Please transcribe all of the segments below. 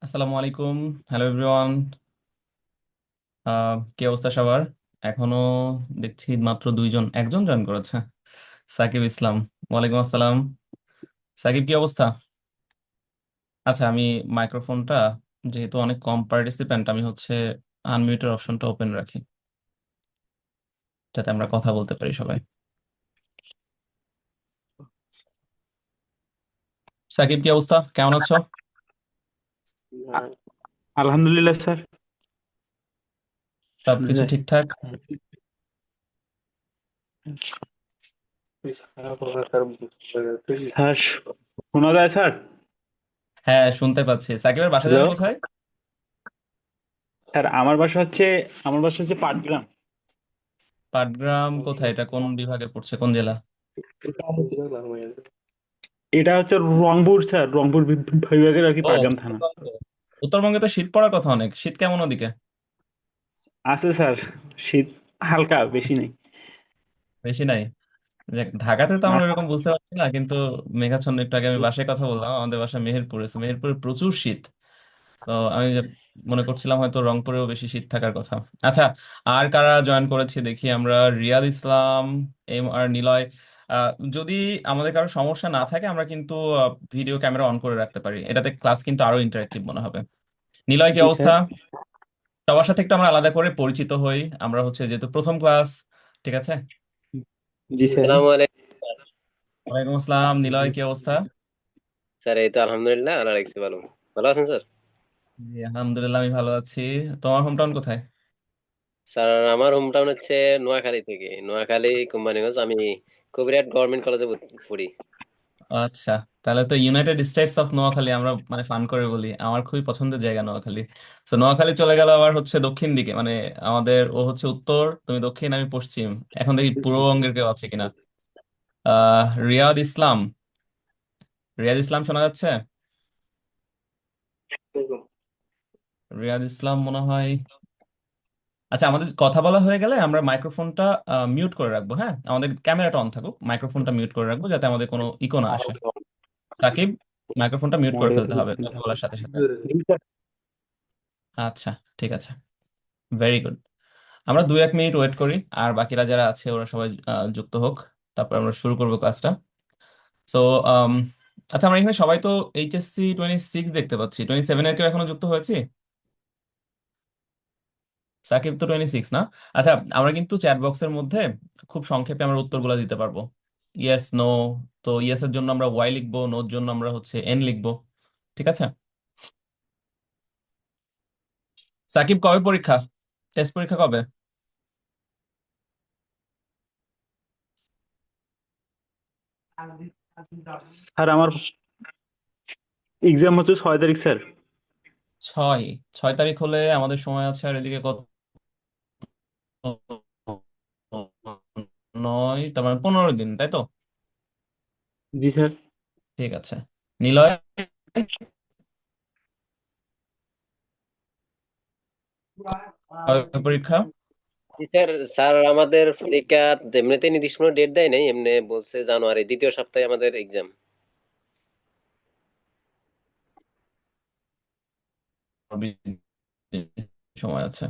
আসসালামু আলাইকুম। Hello everyone. কি অবস্থা সবার? এখনো দেখছি মাত্র একজন জয়েন করেছে। সাকিব ইসলাম। ওয়ালাইকুম আসসালাম। সাকিব, কি অবস্থা? আচ্ছা, আমি মাইক্রোফোনটা, যেহেতু অনেক কম পার্টিসিপেন্ট, আমি হচ্ছে আনমিউটের অপশনটা ওপেন রাখি, যাতে আমরা কথা বলতে পারি সবাই। সাকিব, কি অবস্থা? কেমন আছো? আ- আলহামদুলিল্লাহ স্যার। শোনা সবকিছু যায়? ঠিকঠাক? স্যার, শোনা যায় স্যার? হ্যাঁ, শুনতে পাচ্ছি। সাকিবের বাসা যেন হ্যালো কোথায়? স্যার, আমার বাসা হচ্ছে পাটগ্রাম। পাটগ্রাম কোথায়? এটা কোন বিভাগে পড়ছে, কোন জেলা? এটা হচ্ছে রংপুর স্যার, রংপুর বিভাগের আর কি, ও, পাটগ্রাম থানা। উত্তরবঙ্গে। উত্তরবঙ্গে তো শীত পড়ার কথা অনেক। শীত কেমন ওদিকে? আছে স্যার, শীত হালকা, বেশি নেই। বেশি নাই? ঢাকাতে তো আমরা না এরকম বুঝতে পারছি না, কিন্তু মেঘাচ্ছন্ন। একটু আগে আমি বাসায় কথা বললাম, আমাদের বাসা মেহেরপুরে। মেহেরপুরে প্রচুর শীত। তো আমি যে মনে করছিলাম হয়তো রংপুরেও বেশি শীত থাকার কথা। আচ্ছা, আর কারা জয়েন করেছি দেখি আমরা। রিয়াদ ইসলাম, এম আর নিলয়। যদি আমাদের কারো সমস্যা না থাকে, আমরা কিন্তু ভিডিও ক্যামেরা অন করে রাখতে পারি। এটাতে ক্লাস কিন্তু আরো ইন্টারেক্টিভ মনে হবে। নিলয়, কি জি অবস্থা? স্যার। সবার সাথে একটু আমরা আলাদা করে পরিচিত হই। আমরা হচ্ছে যেহেতু প্রথম ক্লাস, ঠিক আছে? জি স্যার। সালামু আলাইকুম। ওয়ালাইকুম আসসালাম। নিলয়, কি অবস্থা? স্যার, এই তো আলহামদুলিল্লাহ, আল্লাহ রাখছি ভালো। ভালো আছেন স্যার? জি, আলহামদুলিল্লাহ, আমি ভালো আছি। তোমার হোম টাউন কোথায়? স্যার, আমার হোম টাউন হচ্ছে নোয়াখালী থেকে, নোয়াখালী কোম্পানিগঞ্জ। আমি কবিরহাট গভর্নমেন্ট কলেজে পড়ি। আচ্ছা, তাহলে তো ইউনাইটেড স্টেটস অফ নোয়াখালী আমরা মানে ফান করে বলি। আমার খুবই পছন্দের জায়গা নোয়াখালী। তো নোয়াখালী চলে গেল আবার হচ্ছে দক্ষিণ দিকে, মানে আমাদের ও হচ্ছে উত্তর, তুমি দক্ষিণ, আমি পশ্চিম। এখন দেখি পূর্ববঙ্গের কেউ আছে কিনা। রিয়াদ ইসলাম। রিয়াদ ইসলাম শোনা যাচ্ছে? রিয়াদ ইসলাম মনে হয়। আচ্ছা, আমাদের কথা বলা হয়ে গেলে আমরা মাইক্রোফোনটা মিউট করে রাখবো। হ্যাঁ, আমাদের ক্যামেরাটা অন থাকুক, মাইক্রোফোনটা মিউট করে রাখবো, যাতে আমাদের কোনো ইকো না আসে। সাকিব, মাইক্রোফোনটা মিউট করে ফেলতে হবে কথা বলার সাথে সাথে। আচ্ছা, ঠিক আছে। Very good. আমরা 2-1 মিনিট ওয়েট করি, আর বাকিরা যারা আছে ওরা সবাই যুক্ত হোক। তারপর আমরা শুরু করবো ক্লাসটা। সো আচ্ছা, আমরা এখানে সবাই তো HSC 26 দেখতে পাচ্ছি। 27-এর কেউ এখনো যুক্ত হয়েছি? সাকিব তো 26 না? আচ্ছা, আমরা কিন্তু চ্যাট বক্সের মধ্যে খুব সংক্ষেপে আমরা উত্তরগুলো দিতে পারবো। Yes, no. তো ইয়েস এর জন্য আমরা ওয়াই লিখবো, নোর জন্য আমরা হচ্ছে এন লিখবো। ঠিক আছে? সাকিব, কবে পরীক্ষা? টেস্ট পরীক্ষা কবে? স্যার, আমার এক্সাম হচ্ছে 6 তারিখ স্যার। ছয় 6 তারিখ হলে আমাদের সময় আছে আর এদিকে কত? 9, তার মানে 15 দিন, তাই তো? জি স্যার। ঠিক আছে। নিলয়, কবে পরীক্ষা? জি স্যার। স্যার, আমাদের পরীক্ষা এমনিতে নির্দিষ্ট কোনো ডেট দেয় নাই, এমনি বলছে জানুয়ারি দ্বিতীয় সপ্তাহে আমাদের এক্সাম। সময় আছে।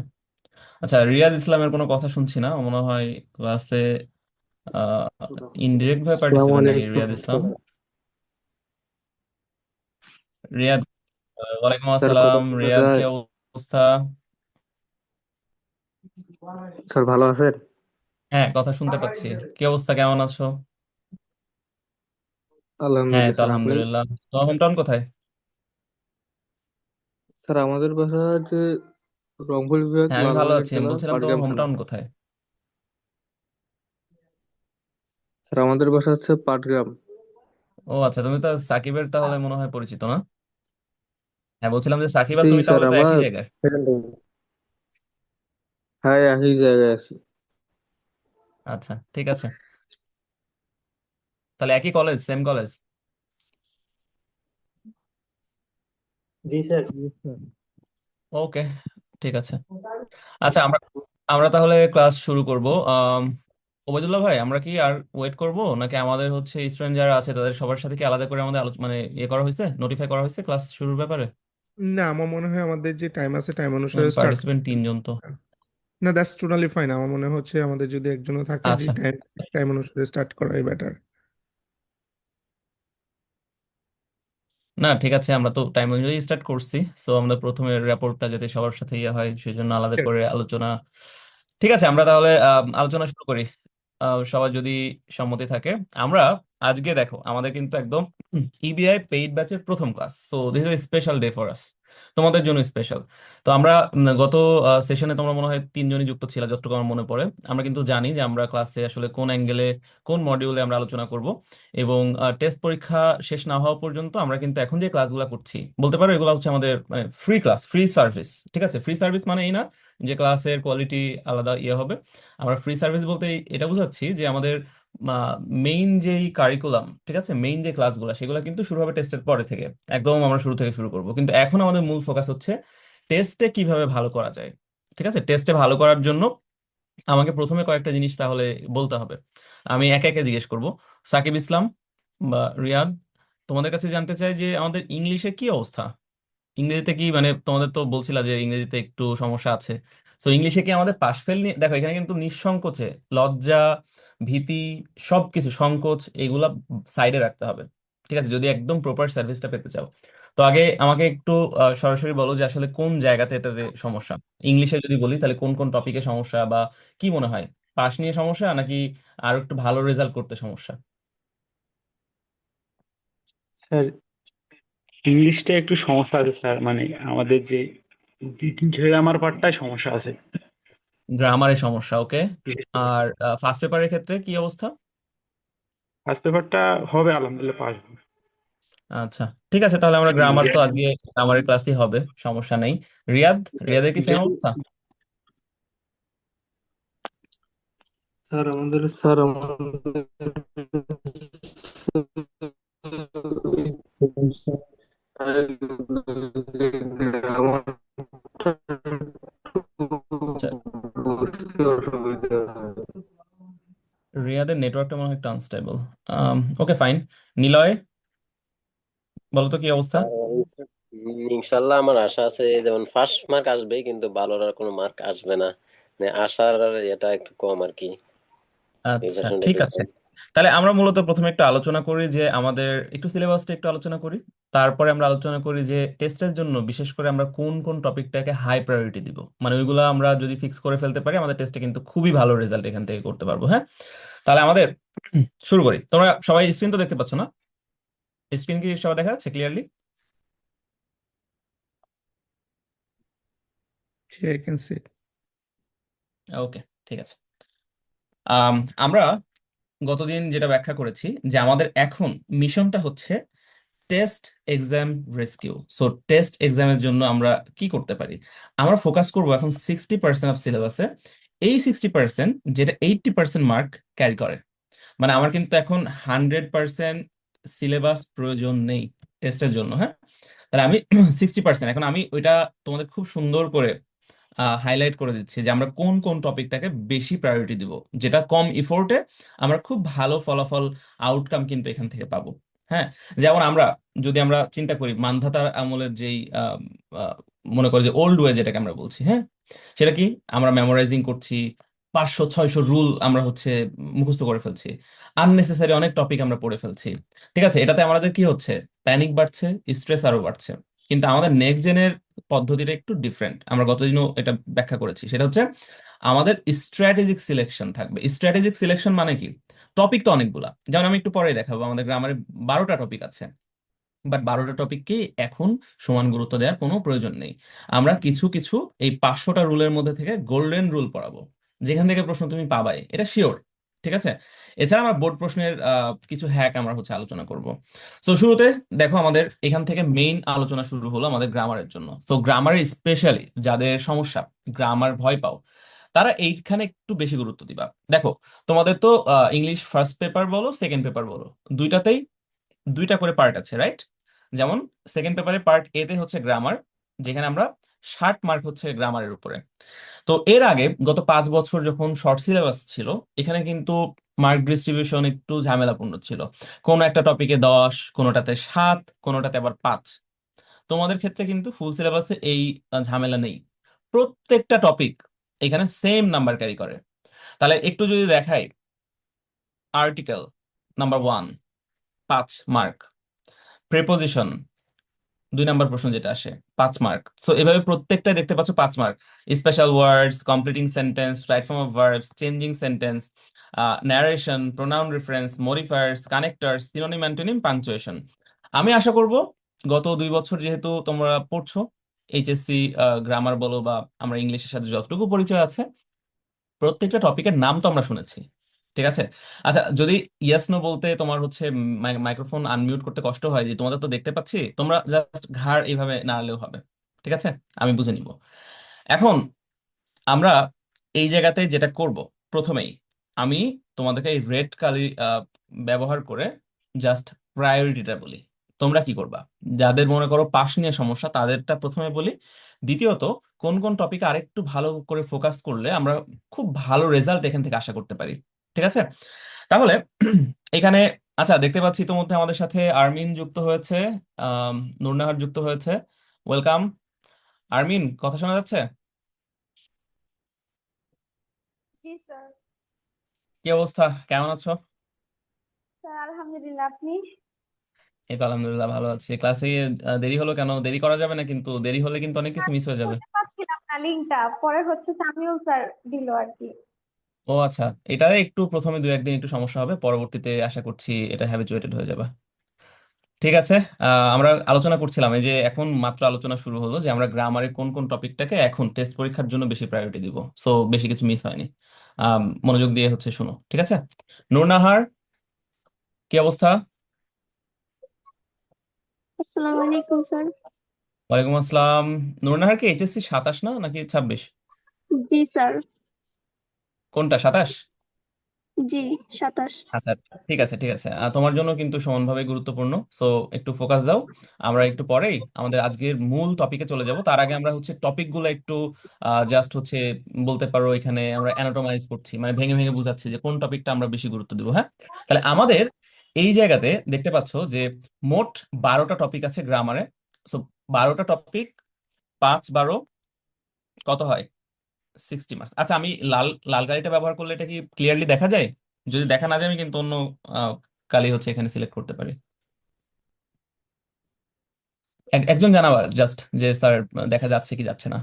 আচ্ছা, রিয়াদ ইসলামের কোনো কথা শুনছি না, ও মনে হয় ক্লাসে ইনডিরেক্ট ভাবে আসসালামু পার্টিসিপেন্ট নাকি আলাইকুম রিয়াদ ইসলাম? স্যার। রিয়াদ, ওয়ালাইকুম স্যার, কথা আসসালাম। শোনা রিয়াদ, কি যায়? অবস্থা? স্যার, ভালো আছেন? হ্যাঁ, কথা শুনতে পাচ্ছি। কি অবস্থা, কেমন আছো? হ্যাঁ, আলহামদুলিল্লাহ তো স্যার, আপনি? আলহামদুলিল্লাহ। তোমার হোম টাউন কোথায়? স্যার, আমাদের বাসা হচ্ছে রংপুর বিভাগ, হ্যাঁ, আমি ভালো লালবাগ আছি। আমি জেলা, বলছিলাম তোমার পাটগ্রাম হোম থানা। টাউন কোথায়? স্যার, আমাদের বাসা হচ্ছে পাটগ্রাম। ও আচ্ছা, তুমি তো সাকিবের তাহলে মনে হয় পরিচিত না? হ্যাঁ, বলছিলাম যে সাকিব আর জি তুমি স্যার, তাহলে তো আমরা একই জায়গায়। Second time. হ্যাঁ, একই জায়গায় আছি। আচ্ছা, ঠিক আছে। তাহলে একই কলেজ, সেম কলেজ। জি স্যার। Yes, sir. ওকে, ঠিক আছে। আচ্ছা, আমরা আমরা তাহলে ক্লাস শুরু করব। ওবায়দুল্লাহ ভাই, আমরা কি আর ওয়েট করব, নাকি আমাদের হচ্ছে স্টুডেন্ট যারা আছে তাদের সবার সাথে কি আলাদা করে আমাদের মানে ইয়ে করা হয়েছে, নোটিফাই করা হয়েছে ক্লাস শুরুর ব্যাপারে? না, আমার মনে হয় আমাদের যে টাইম আছে টাইম অনুসারে স্টার্ট। পার্টিসিপেন্ট তিনজন তো। না, দ্যাটস টোটালি ফাইন। আমার মনে হচ্ছে আমাদের যদি একজনও থাকে যে আচ্ছা, টাইম টাইম অনুসারে স্টার্ট করাই বেটার। না ঠিক আছে, আমরা তো টাইম অনুযায়ী স্টার্ট করছি। সো আমরা প্রথমে র্যাপোর্টটা যাতে সবার সাথে ইয়ে হয় সেই জন্য আলাদা করে আলোচনা। ঠিক আছে, আমরা তাহলে আলোচনা শুরু করি। সবার যদি সম্মতি থাকে, আমরা আজকে দেখো আমাদের কিন্তু একদম ইবিআই পেইড ব্যাচের প্রথম class. So this is special day for us, তোমাদের জন্য স্পেশাল। তো আমরা গত সেশনে তোমরা মনে হয় তিনজনই যুক্ত ছিল যতটুকু আমার মনে পড়ে। আমরা কিন্তু জানি যে আমরা ক্লাসে আসলে কোন অ্যাঙ্গেলে কোন মডিউলে আমরা আলোচনা করব, এবং টেস্ট পরীক্ষা শেষ না হওয়া পর্যন্ত আমরা কিন্তু এখন যে ক্লাসগুলো করছি বলতে পারো এগুলো হচ্ছে আমাদের মানে ফ্রি ক্লাস, ফ্রি সার্ভিস। ঠিক আছে, ফ্রি সার্ভিস মানে এই না যে ক্লাসের কোয়ালিটি আলাদা ইয়ে হবে। আমরা ফ্রি সার্ভিস বলতে এটা বোঝাচ্ছি যে আমাদের মেইন যেই কারিকুলাম, ঠিক আছে, মেইন যে ক্লাসগুলো সেগুলো কিন্তু শুরু হবে টেস্টের পরে থেকে। একদম আমরা শুরু থেকে শুরু করব, কিন্তু এখন আমাদের মূল ফোকাস হচ্ছে টেস্টে কিভাবে ভালো করা যায়। ঠিক আছে, টেস্টে ভালো করার জন্য আমাকে প্রথমে কয়েকটা জিনিস তাহলে বলতে হবে। আমি একে একে জিজ্ঞেস করব। সাকিব ইসলাম বা রিয়াদ, তোমাদের কাছে জানতে চাই যে আমাদের ইংলিশে কি অবস্থা। ইংরেজিতে কি মানে তোমাদের তো বলছিলা যে ইংরেজিতে একটু সমস্যা আছে। সো ইংলিশে কি আমাদের পাশ ফেল নিয়ে দেখো, এখানে কিন্তু নিঃসংকোচে লজ্জা, ভীতি, সবকিছু সংকোচ এগুলা সাইডে রাখতে হবে। ঠিক আছে, যদি একদম প্রপার সার্ভিসটা পেতে চাও। তো আগে আমাকে একটু সরাসরি বলো যে আসলে কোন জায়গাতে এটাতে সমস্যা। ইংলিশে যদি বলি তাহলে কোন কোন টপিকে সমস্যা, বা কি মনে হয় পাশ নিয়ে সমস্যা নাকি আরো একটু ভালো রেজাল্ট করতে সমস্যা। স্যার, ইংলিশটা একটু সমস্যা আছে স্যার, মানে আমাদের যে গ্রামার পার্টটায় সমস্যা আছে। গ্রামারের সমস্যা, ওকে। বিশেষ করে আর ফার্স্ট পেপারের ক্ষেত্রে কি অবস্থা। ফার্স্ট পেপারটা হবে আলহামদুলিল্লাহ পাস। আচ্ছা, ঠিক আছে, তাহলে আমরা গ্রামার তো আজকে গ্রামারের ক্লাসই হবে, সমস্যা নেই। রিয়াদ, রিয়াদের কি সেম অবস্থা। স্যার আমাদের আচ্ছা, অসুবিধা হয়। রিয়াদের নেটওয়ার্কটা মনে হয় একটু আনস্টেবল। Okay fine. নিলয়, বলো তো কি অবস্থা। ইনশাল্লাহ আমার আশা আছে যেমন ফার্স্ট মার্ক আসবে, কিন্তু ভালোর আর কোনো মার্ক আসবে না। মানে আশার এটা একটু কম আর কি, আচ্ছা, প্রিপারেশনটা ঠিক একটু আছে। কম। তাহলে আমরা মূলত প্রথমে একটু আলোচনা করি যে আমাদের একটু সিলেবাসটা একটু আলোচনা করি। তারপরে আমরা আলোচনা করি যে টেস্টের জন্য বিশেষ করে আমরা কোন কোন টপিকটাকে হাই প্রায়োরিটি দিব, মানে ওইগুলো আমরা যদি ফিক্স করে ফেলতে পারি আমাদের টেস্টে কিন্তু খুবই ভালো রেজাল্ট এখান থেকে করতে পারবো। হ্যাঁ, তাহলে আমাদের শুরু করি। তোমরা সবাই স্ক্রিন তো দেখতে পাচ্ছ না? স্ক্রিন কি সবাই দেখা যাচ্ছে clearly? I can see. Okay, ঠিক আছে। আম, আমরা গতদিন যেটা ব্যাখ্যা করেছি যে আমাদের এখন মিশনটা হচ্ছে test exam rescue. So test এক্সামের জন্য আমরা কি করতে পারি, আমরা ফোকাস করব এখন 60% অফ সিলেবাসে। এই 60% যেটা 80% মার্ক ক্যারি করে, মানে আমার কিন্তু এখন 100% সিলেবাস প্রয়োজন নেই টেস্টের জন্য। হ্যাঁ, তাহলে আমি 60% এখন আমি ওইটা তোমাদের খুব সুন্দর করে হাইলাইট করে দিচ্ছি যে আমরা কোন কোন টপিকটাকে বেশি প্রায়োরিটি দিব, যেটা কম ইফোর্টে আমরা খুব ভালো ফলাফল, আউটকাম কিন্তু এখান থেকে পাবো। হ্যাঁ, যেমন আমরা যদি আমরা চিন্তা করি মানধাতার আমলের যেই মনে করি যে ওল্ড ওয়ে যেটাকে আমরা বলছি, হ্যাঁ, সেটা কি আমরা মেমোরাইজিং করছি, 500 600 রুল আমরা হচ্ছে মুখস্থ করে ফেলছি, আননেসেসারি অনেক টপিক আমরা পড়ে ফেলছি। ঠিক আছে, এটাতে আমাদের কি হচ্ছে, প্যানিক বাড়ছে, স্ট্রেস আরো বাড়ছে। কিন্তু আমাদের নেক্সট জেনের পদ্ধতিটা একটু ডিফারেন্ট, আমরা গতদিনও এটা ব্যাখ্যা করেছি। সেটা হচ্ছে আমাদের স্ট্র্যাটেজিক সিলেকশন থাকবে। স্ট্র্যাটেজিক সিলেকশন মানে কি, টপিক তো অনেকগুলা, যেমন আমি একটু পরে দেখাবো আমাদের গ্রামারে 12টা টপিক আছে। বাট 12টা টপিককে এখন সমান গুরুত্ব দেওয়ার কোনো প্রয়োজন নেই। আমরা কিছু কিছু এই 500টা রুলের মধ্যে থেকে গোল্ডেন রুল পড়াবো, যেখান থেকে প্রশ্ন তুমি পাবাই, এটা শিওর। ঠিক আছে, এছাড়া আমরা বোর্ড প্রশ্নের কিছু হ্যাক আমরা হচ্ছে আলোচনা করব। তো শুরুতে দেখো আমাদের এখান থেকে মেইন আলোচনা শুরু হলো আমাদের গ্রামারের জন্য। তো গ্রামারে স্পেশালি যাদের সমস্যা, গ্রামার ভয় পাও, তারা এইখানে একটু বেশি গুরুত্ব দিবা। দেখো, তোমাদের তো ইংলিশ ফার্স্ট পেপার বলো সেকেন্ড পেপার বলো, দুইটাতেই দুইটা করে পার্ট আছে, রাইট? যেমন সেকেন্ড পেপারে পার্ট এ তে হচ্ছে গ্রামার, যেখানে আমরা 60 মার্ক হচ্ছে গ্রামারের উপরে। তো এর আগে গত 5 বছর যখন শর্ট সিলেবাস ছিল, এখানে কিন্তু মার্ক ডিস্ট্রিবিউশন একটু ঝামেলাপূর্ণ ছিল। কোনো একটা টপিকে 10, কোনোটাতে 7, কোনোটাতে আবার 5। তোমাদের ক্ষেত্রে কিন্তু ফুল সিলেবাসে এই ঝামেলা নেই। প্রত্যেকটা টপিক এখানে সেম নাম্বার ক্যারি করে। তাহলে একটু যদি দেখাই, article number 1 5 mark, preposition 2 number প্রশ্ন যেটা আসে 5 মার্ক। সো এভাবে প্রত্যেকটা দেখতে পাচ্ছ 5 mark. Special words, completing sentence, right form of verbs, changing sentence, narration, pronoun reference, modifiers, connectors, synonym antonym, punctuation. আমি আশা করব গত 2 বছর যেহেতু তোমরা পড়ছো, এইচএসসি গ্রামার বলো বা আমরা ইংলিশের সাথে যতটুকু পরিচয় আছে, প্রত্যেকটা টপিকের নাম তো আমরা শুনেছি। ঠিক আছে। আচ্ছা, যদি ইয়েস নো বলতে তোমার হচ্ছে মাইক্রোফোন আনমিউট করতে কষ্ট হয়, যে তোমাদের তো দেখতে পাচ্ছি, তোমরা জাস্ট ঘাড় এইভাবে নাড়লেও হবে। ঠিক আছে, আমি বুঝে নিব। এখন আমরা এই জায়গাতে যেটা করব, প্রথমেই আমি তোমাদেরকে এই রেড কালি ব্যবহার করে জাস্ট প্রায়োরিটিটা বলি। তোমরা কি করবা? যাদের মনে করো পাশ নিয়ে সমস্যা তাদেরটা প্রথমে বলি। দ্বিতীয়ত, কোন কোন টপিকে আরেকটু ভালো করে ফোকাস করলে আমরা খুব ভালো রেজাল্ট এখান থেকে আশা করতে পারি। ঠিক আছে। তাহলে এখানে, আচ্ছা, দেখতে পাচ্ছি ইতোমধ্যে আমাদের সাথে আরমিন যুক্ত হয়েছে, আহ নুরনাহার যুক্ত হয়েছে। ওয়েলকাম। আরমিন, কথা শোনা যাচ্ছে? জি স্যার। কি অবস্থা, কেমন আছো? স্যার আলহামদুলিল্লাহ, আপনি? এই তো আলহামদুলিল্লাহ ভালো আছি। ক্লাসে দেরি হলো কেন? দেরি করা যাবে না কিন্তু, দেরি হলে কিন্তু অনেক কিছু স্যার, মিস হয়ে যাবে। খুঁজে পাচ্ছিলাম না লিঙ্কটা, পরে হচ্ছে সামিউল স্যার দিল আর কি। ও আচ্ছা, এটা একটু প্রথমে 2-1 দিন একটু সমস্যা হবে, পরবর্তীতে আশা করছি এটা হ্যাবিচুয়েটেড হয়ে যাবে। ঠিক আছে। আমরা আলোচনা করছিলাম, এই যে এখন মাত্র আলোচনা শুরু হলো যে আমরা গ্রামারের কোন কোন টপিকটাকে এখন টেস্ট পরীক্ষার জন্য বেশি প্রায়োরিটি দিব। সো বেশি কিছু মিস হয়নি। মনোযোগ দিয়ে হচ্ছে শুনো, ঠিক আছে? নুরনাহার, কি অবস্থা? আসসালামু আলাইকুম স্যার। ওয়ালাইকুম আসসালাম। নুরনাহার কি এইচএসসি 27 না নাকি 26? জি স্যার। কোনটা, 27? জি, 27। আচ্ছা, ঠিক আছে ঠিক আছে। তোমার জন্য কিন্তু সমানভাবে গুরুত্বপূর্ণ। সো একটু ফোকাস দাও। আমরা একটু পরেই আমাদের আজকের মূল টপিকে চলে যাব। তার আগে আমরা হচ্ছে টপিকগুলো একটু জাস্ট হচ্ছে বলতে পারো, এখানে আমরা অ্যানাটোমাইজ করছি, মানে ভেঙে ভেঙে বুঝাচ্ছি যে কোন টপিকটা আমরা বেশি গুরুত্ব দিব। হ্যাঁ, তাহলে আমাদের এই জায়গাতে দেখতে পাচ্ছ যে মোট 12টা টপিক আছে গ্রামারে। সো 12টা টপিক, 5 12 কত হয়? 60 মার্কস। আচ্ছা, আমি লাল লাল কালিটা ব্যবহার করলে এটা কি ক্লিয়ারলি দেখা যায়? যদি দেখা না যায় আমি কিন্তু অন্য আহ, কালি হচ্ছে এখানে সিলেক্ট করতে পারি। একজন জানাবা জাস্ট যে স্যার দেখা যাচ্ছে কি যাচ্ছে না,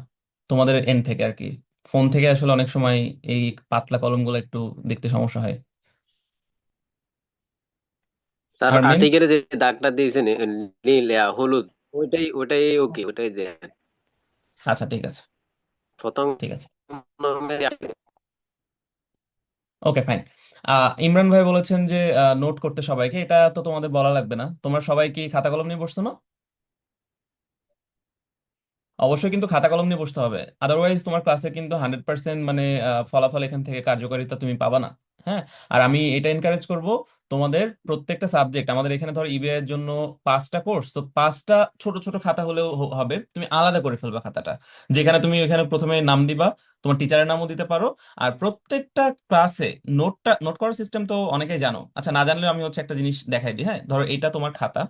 তোমাদের এন্ড থেকে আর কি। ফোন থেকে আসলে অনেক সময় এই পাতলা কলমগুলো একটু দেখতে সমস্যা হয়। স্যার আরমিন, আর্টিকেলে যে দাগটা দিয়েছেন নীল হলুদ, ওইটাই ওইটাই ওকে, ওটাই দেন। আচ্ছা ঠিক আছে প্রথম ঠিক আছে, নম্বরে ওকে ফাইন। ইমরান ভাই বলেছেন যে নোট করতে সবাইকে, এটা তো তোমাদের বলা লাগবে না। তোমরা সবাই কি খাতা কলম নিয়ে বসছো না? অবশ্যই কিন্তু খাতা কলম নিয়ে বসতে হবে, আদারওয়াইজ তোমার ক্লাসে কিন্তু 100% মানে ফলাফল এখান থেকে কার্যকারিতা তুমি পাবা না। হ্যাঁ, আর আমি এটা এনকারেজ করব, তোমাদের প্রত্যেকটা সাবজেক্ট, আমাদের এখানে ধরো ইবিআই এর জন্য 5টা কোর্স, তো 5টা ছোট ছোট খাতা হলেও হবে, তুমি আলাদা করে ফেলবা খাতাটা, যেখানে তুমি এখানে প্রথমে নাম দিবা, তোমার টিচারের নামও দিতে পারো। আর প্রত্যেকটা ক্লাসে নোট করার সিস্টেম তো অনেকেই জানো। আচ্ছা, না জানলে আমি হচ্ছে একটা জিনিস দেখাই দিই। হ্যাঁ, ধরো এটা তোমার খাতা।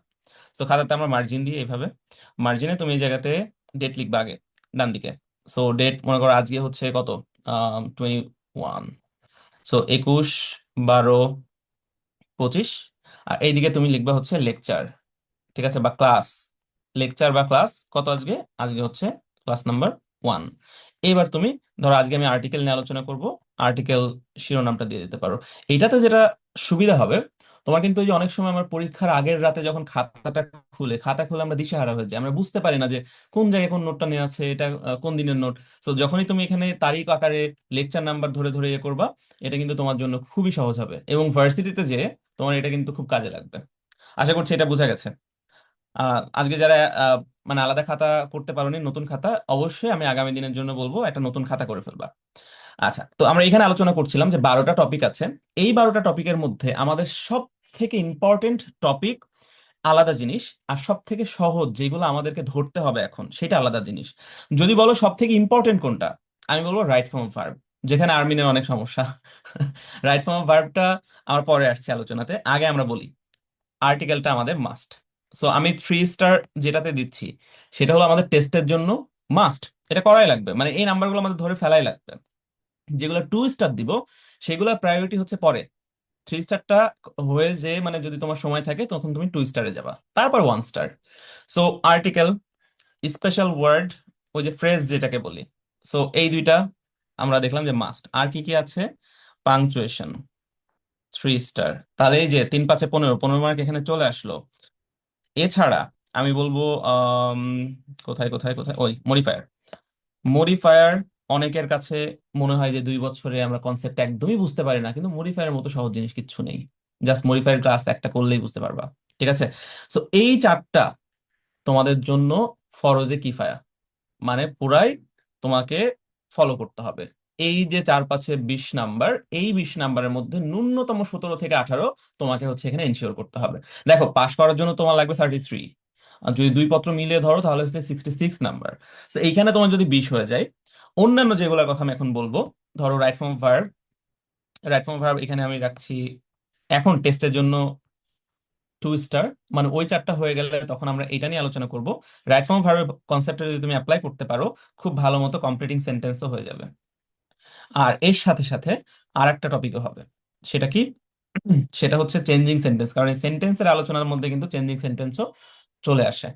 তো খাতাতে আমরা মার্জিন দিই এইভাবে। মার্জিনে তুমি এই জায়গাতে ডেট লিখবা আগে, ডান দিকে। সো ডেট মনে করো আজকে হচ্ছে কত, 21। সো 21 12 25। আর এইদিকে তুমি লিখবা হচ্ছে লেকচার, ঠিক আছে, বা ক্লাস। লেকচার বা ক্লাস কত আজকে? আজকে হচ্ছে ক্লাস নাম্বার 1। এবার তুমি ধরো আজকে আমি আর্টিকেল নিয়ে আলোচনা করব, আর্টিকেল শিরোনামটা দিয়ে দিতে পারো। এইটাতে যেটা সুবিধা হবে, তোমার কিন্তু ওই যে অনেক সময় আমার পরীক্ষার আগের রাতে যখন খাতা খুলে আমরা দিশেহারা হয়ে যাই, আমরা বুঝতে পারি না যে কোন জায়গায় কোন নোটটা নেওয়া আছে, এটা কোন দিনের নোট। তো যখনই তুমি এখানে তারিখ আকারে লেকচার নাম্বার ধরে ধরে ইয়ে করবা, এটা কিন্তু তোমার জন্য খুবই সহজ হবে, এবং ভার্সিটিতে যে তোমার এটা কিন্তু খুব কাজে লাগবে। আশা করছি এটা বোঝা গেছে। আজকে যারা মানে আলাদা খাতা করতে পারোনি, নতুন খাতা, অবশ্যই আমি আগামী দিনের জন্য বলবো একটা নতুন খাতা করে ফেলবা। আচ্ছা, তো আমরা এখানে আলোচনা করছিলাম যে 12টা টপিক আছে। এই 12টা টপিকের মধ্যে আমাদের সব থেকে ইম্পর্টেন্ট টপিক আলাদা জিনিস, আর সব থেকে সহজ যেগুলো আমাদেরকে ধরতে হবে এখন সেটা আলাদা জিনিস। যদি বলো সব থেকে ইম্পর্টেন্ট কোনটা, আমি বলবো রাইট ফর্ম অফ ভার্ব, যেখানে আর্মিনের অনেক সমস্যা। রাইট ফর্ম অফ ভার্বটা আমার পরে আসছে আলোচনাতে, আগে আমরা বলি আর্টিকেলটা আমাদের মাস্ট। সো আমি 3 স্টার যেটাতে দিচ্ছি সেটা হলো আমাদের টেস্টের জন্য মাস্ট, এটা করাই লাগবে, মানে এই নাম্বারগুলো আমাদের ধরে ফেলাই লাগবে। যেগুলো 2 স্টার দিব সেগুলোর প্রায়োরিটি হচ্ছে পরে। 3 স্টারটা হয়ে যে মানে যদি তোমার সময় থাকে তখন তুমি 2 স্টারে যাবা, তারপর 1 star. So article, special word, ওই যে ফ্রেজ যেটাকে বলি, সো এই দুইটা আমরা দেখলাম যে মাস্ট। আর কি কি আছে? পাংচুয়েশন 3 স্টার, তাহলে এই যে 3 5 15, 15 মার্ক এখানে চলে আসলো। এছাড়া আমি বলবো আম, কোথায় কোথায় কোথায়, ওই মডিফায়ার। মডিফায়ার অনেকের কাছে মনে হয় যে 2 বছরে আমরা কনসেপ্ট একদমই বুঝতে পারি না, কিন্তু মডিফায়ার মতো সহজ জিনিস কিচ্ছু নেই। জাস্ট মডিফায়ার ক্লাস একটা করলেই বুঝতে পারবা। ঠিক আছে, সো এই চারটা তোমাদের জন্য ফরজে কিফায়া, মানে পুরাই তোমাকে ফলো করতে হবে। এই যে 4 5 20 নাম্বার, এই 20 নাম্বারের মধ্যে ন্যূনতম 17 থেকে 18 তোমাকে হচ্ছে এখানে এনশিওর করতে হবে। দেখো, পাশ করার জন্য তোমার লাগবে 33, আর যদি 2 পত্র মিলিয়ে ধরো তাহলে হচ্ছে 66 নাম্বার। তো এইখানে তোমার যদি 20 হয়ে যায়, অন্যান্য যেগুলোর কথা আমি এখন বলবো, ধরো right form verb. Right form verb এখানে আমি রাখছি এখন টেস্টের জন্য 2 স্টার, মানে ওই চারটা হয়ে গেলে তখন আমরা এটা নিয়ে আলোচনা করব। রাইট ফর্ম ভার্বের কনসেপ্টটা যদি তুমি অ্যাপ্লাই করতে পারো, খুব ভালো মতো কমপ্লিটিং সেন্টেন্সও হয়ে যাবে। আর এর সাথে সাথে আর একটা টপিকও হবে, সেটা কি? সেটা হচ্ছে চেঞ্জিং সেন্টেন্স, কারণ এই সেন্টেন্সের আলোচনার মধ্যে কিন্তু চেঞ্জিং সেন্টেন্সও চলে আসে।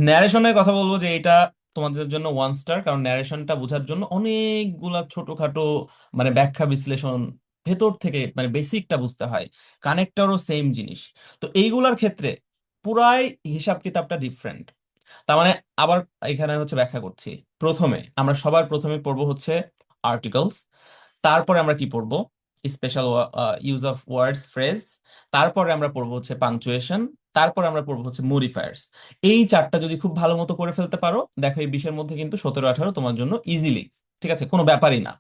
ন্যারেশনের কথা বলবো যে এটা তোমাদের জন্য 1 স্টার, কারণ ন্যারেশনটা বোঝার জন্য অনেকগুলা ছোটখাটো মানে ব্যাখ্যা বিশ্লেষণ ভেতর থেকে মানে বেসিকটা বুঝতে হয়। কানেক্টরও সেম জিনিস। তো এইগুলার ক্ষেত্রে পুরাই হিসাব কিতাবটা ডিফারেন্ট। তার মানে আবার এখানে হচ্ছে ব্যাখ্যা করছি। প্রথমে আমরা সবার প্রথমে পড়বো হচ্ছে আর্টিকেলস, তারপরে আমরা কি পড়বো? Special use of words phrase, তারপরে আমরা পড়বো হচ্ছে পাংচুয়েশন, তারপরে আমরা পড়বো হচ্ছে মডিফায়ার্স। এই চারটা যদি খুব ভালো মতো করে ফেলতে পারো, দেখো এই 20-এর মধ্যে কিন্তু 17 18 তোমার জন্য ইজিলি। ঠিক আছে, কোনো ব্যাপারই না।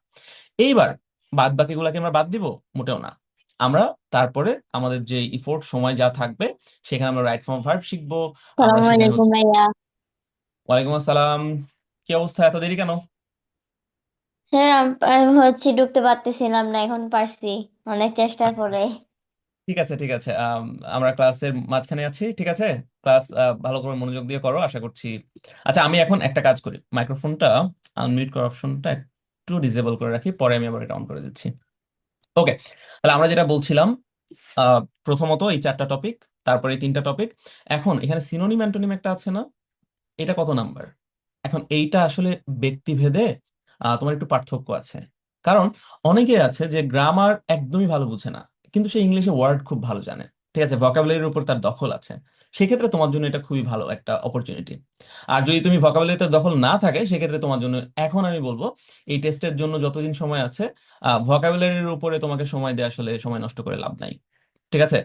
এইবার বাদ বাকিগুলোকে আমরা বাদ দিব? মোটেও না। আমরা তারপরে আমাদের যে ইফোর্ট সময় যা থাকবে সেখানে আমরা রাইট ফর্ম ভার্ব শিখবো। আমরা সালাম সেখানে আলাইকুম ভাইয়া। ওয়ালাইকুম আসসালাম। কি অবস্থা, এত দেরি কেন? স্যার আমি হচ্ছে ঢুকতে পারতেছিলাম না, এখন পারছি অনেক চেষ্টার আচ্ছা, পরে। ঠিক আছে ঠিক আছে, আমরা ক্লাসের মাঝখানে আছি, ঠিক আছে। ক্লাস ভালো করে মনোযোগ দিয়ে করো, আশা করছি। আচ্ছা, আমি এখন একটা কাজ করি, মাইক্রোফোনটা আনমিউট করার অপশনটা একটু ডিসেবল করে রাখি, পরে আমি আবার এটা অন করে দিচ্ছি। ওকে, তাহলে আমরা যেটা বলছিলাম, আহ, প্রথমত এই 4টা টপিক, তারপরে এই 3টা টপিক। এখন এখানে সিনোনিম অ্যান্টোনিম একটা আছে না, এটা কত নাম্বার? এখন এইটা আসলে ব্যক্তিভেদে তোমার একটু পার্থক্য আছে। কারণ অনেকে আছে যে গ্রামার একদমই ভালো বুঝে না, কিন্তু সে ইংলিশে ওয়ার্ড খুব ভালো জানে। ঠিক আছে, ভোকাবুলারির উপর তার দখল আছে। সেক্ষেত্রে তোমার জন্য এটা খুবই ভালো একটা অপরচুনিটি। আর যদি তুমি ভোকাবুলারিতে দখল না থাকে, সেক্ষেত্রে তোমার জন্য এখন আমি বলবো এই টেস্টের জন্য যতদিন সময় আছে, ভোকাবুলারির উপরে তোমাকে সময় দিয়ে আসলে সময় নষ্ট করে লাভ নাই। ঠিক আছে,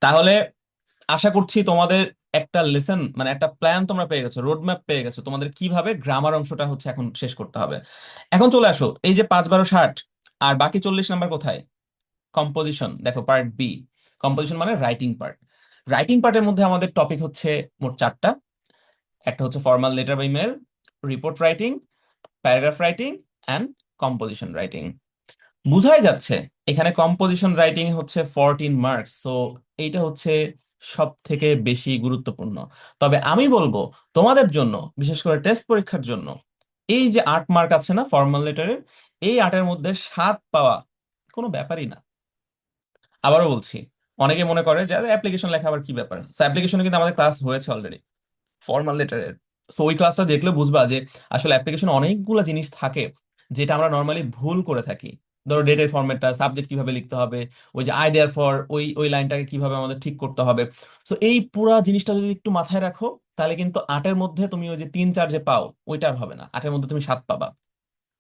তাহলে আশা করছি তোমাদের একটা লেসন মানে একটা প্ল্যান তোমরা পেয়ে গেছো, রোড ম্যাপ পেয়ে গেছো তোমাদের কিভাবে গ্রামার অংশটা হচ্ছে এখন শেষ করতে হবে। এখন চলে আসো এই যে 5 12 60, আর বাকি 40 নাম্বার কোথায়? কম্পোজিশন, দেখো পার্ট বি। কম্পোজিশন মানে রাইটিং পার্ট। রাইটিং পার্টের মধ্যে আমাদের টপিক হচ্ছে মোট 4টা। একটা হচ্ছে ফর্মাল লেটার বা email, report writing, paragraph writing and composition writing. বুঝাই যাচ্ছে এখানে কম্পোজিশন রাইটিং হচ্ছে 14 মার্কস, সো এইটা হচ্ছে সব থেকে বেশি গুরুত্বপূর্ণ। তবে আমি বলবো তোমাদের জন্য, বিশেষ করে টেস্ট পরীক্ষার জন্য, এই যে 8 মার্ক আছে না ফর্মাল লেটারের, এই 8-এর মধ্যে 7 পাওয়া কোনো ব্যাপারই না। আবারও বলছি, অনেকে মনে করে যে অ্যাপ্লিকেশন লেখা আবার কি ব্যাপার, অ্যাপ্লিকেশনে কিন্তু আমাদের ক্লাস হয়েছে অলরেডি ফর্মাল লেটারের। সো ওই ক্লাসটা দেখলে বুঝবা যে আসলে অ্যাপ্লিকেশন অনেকগুলো জিনিস থাকে যেটা আমরা নর্মালি ভুল করে থাকি। ধরো ডেটের ফরম্যাটটা, সাবজেক্ট কিভাবে লিখতে হবে, ওই যে আই দেয়ার ফর, ওই ওই লাইনটাকে কিভাবে আমাদের ঠিক করতে হবে। সো এই পুরা জিনিসটা যদি একটু মাথায় রাখো, তাহলে কিন্তু 8-এর মধ্যে তুমি ওই যে 3 4 যে পাও, ওইটা আর হবে না, 8-এর মধ্যে তুমি 7 পাবা।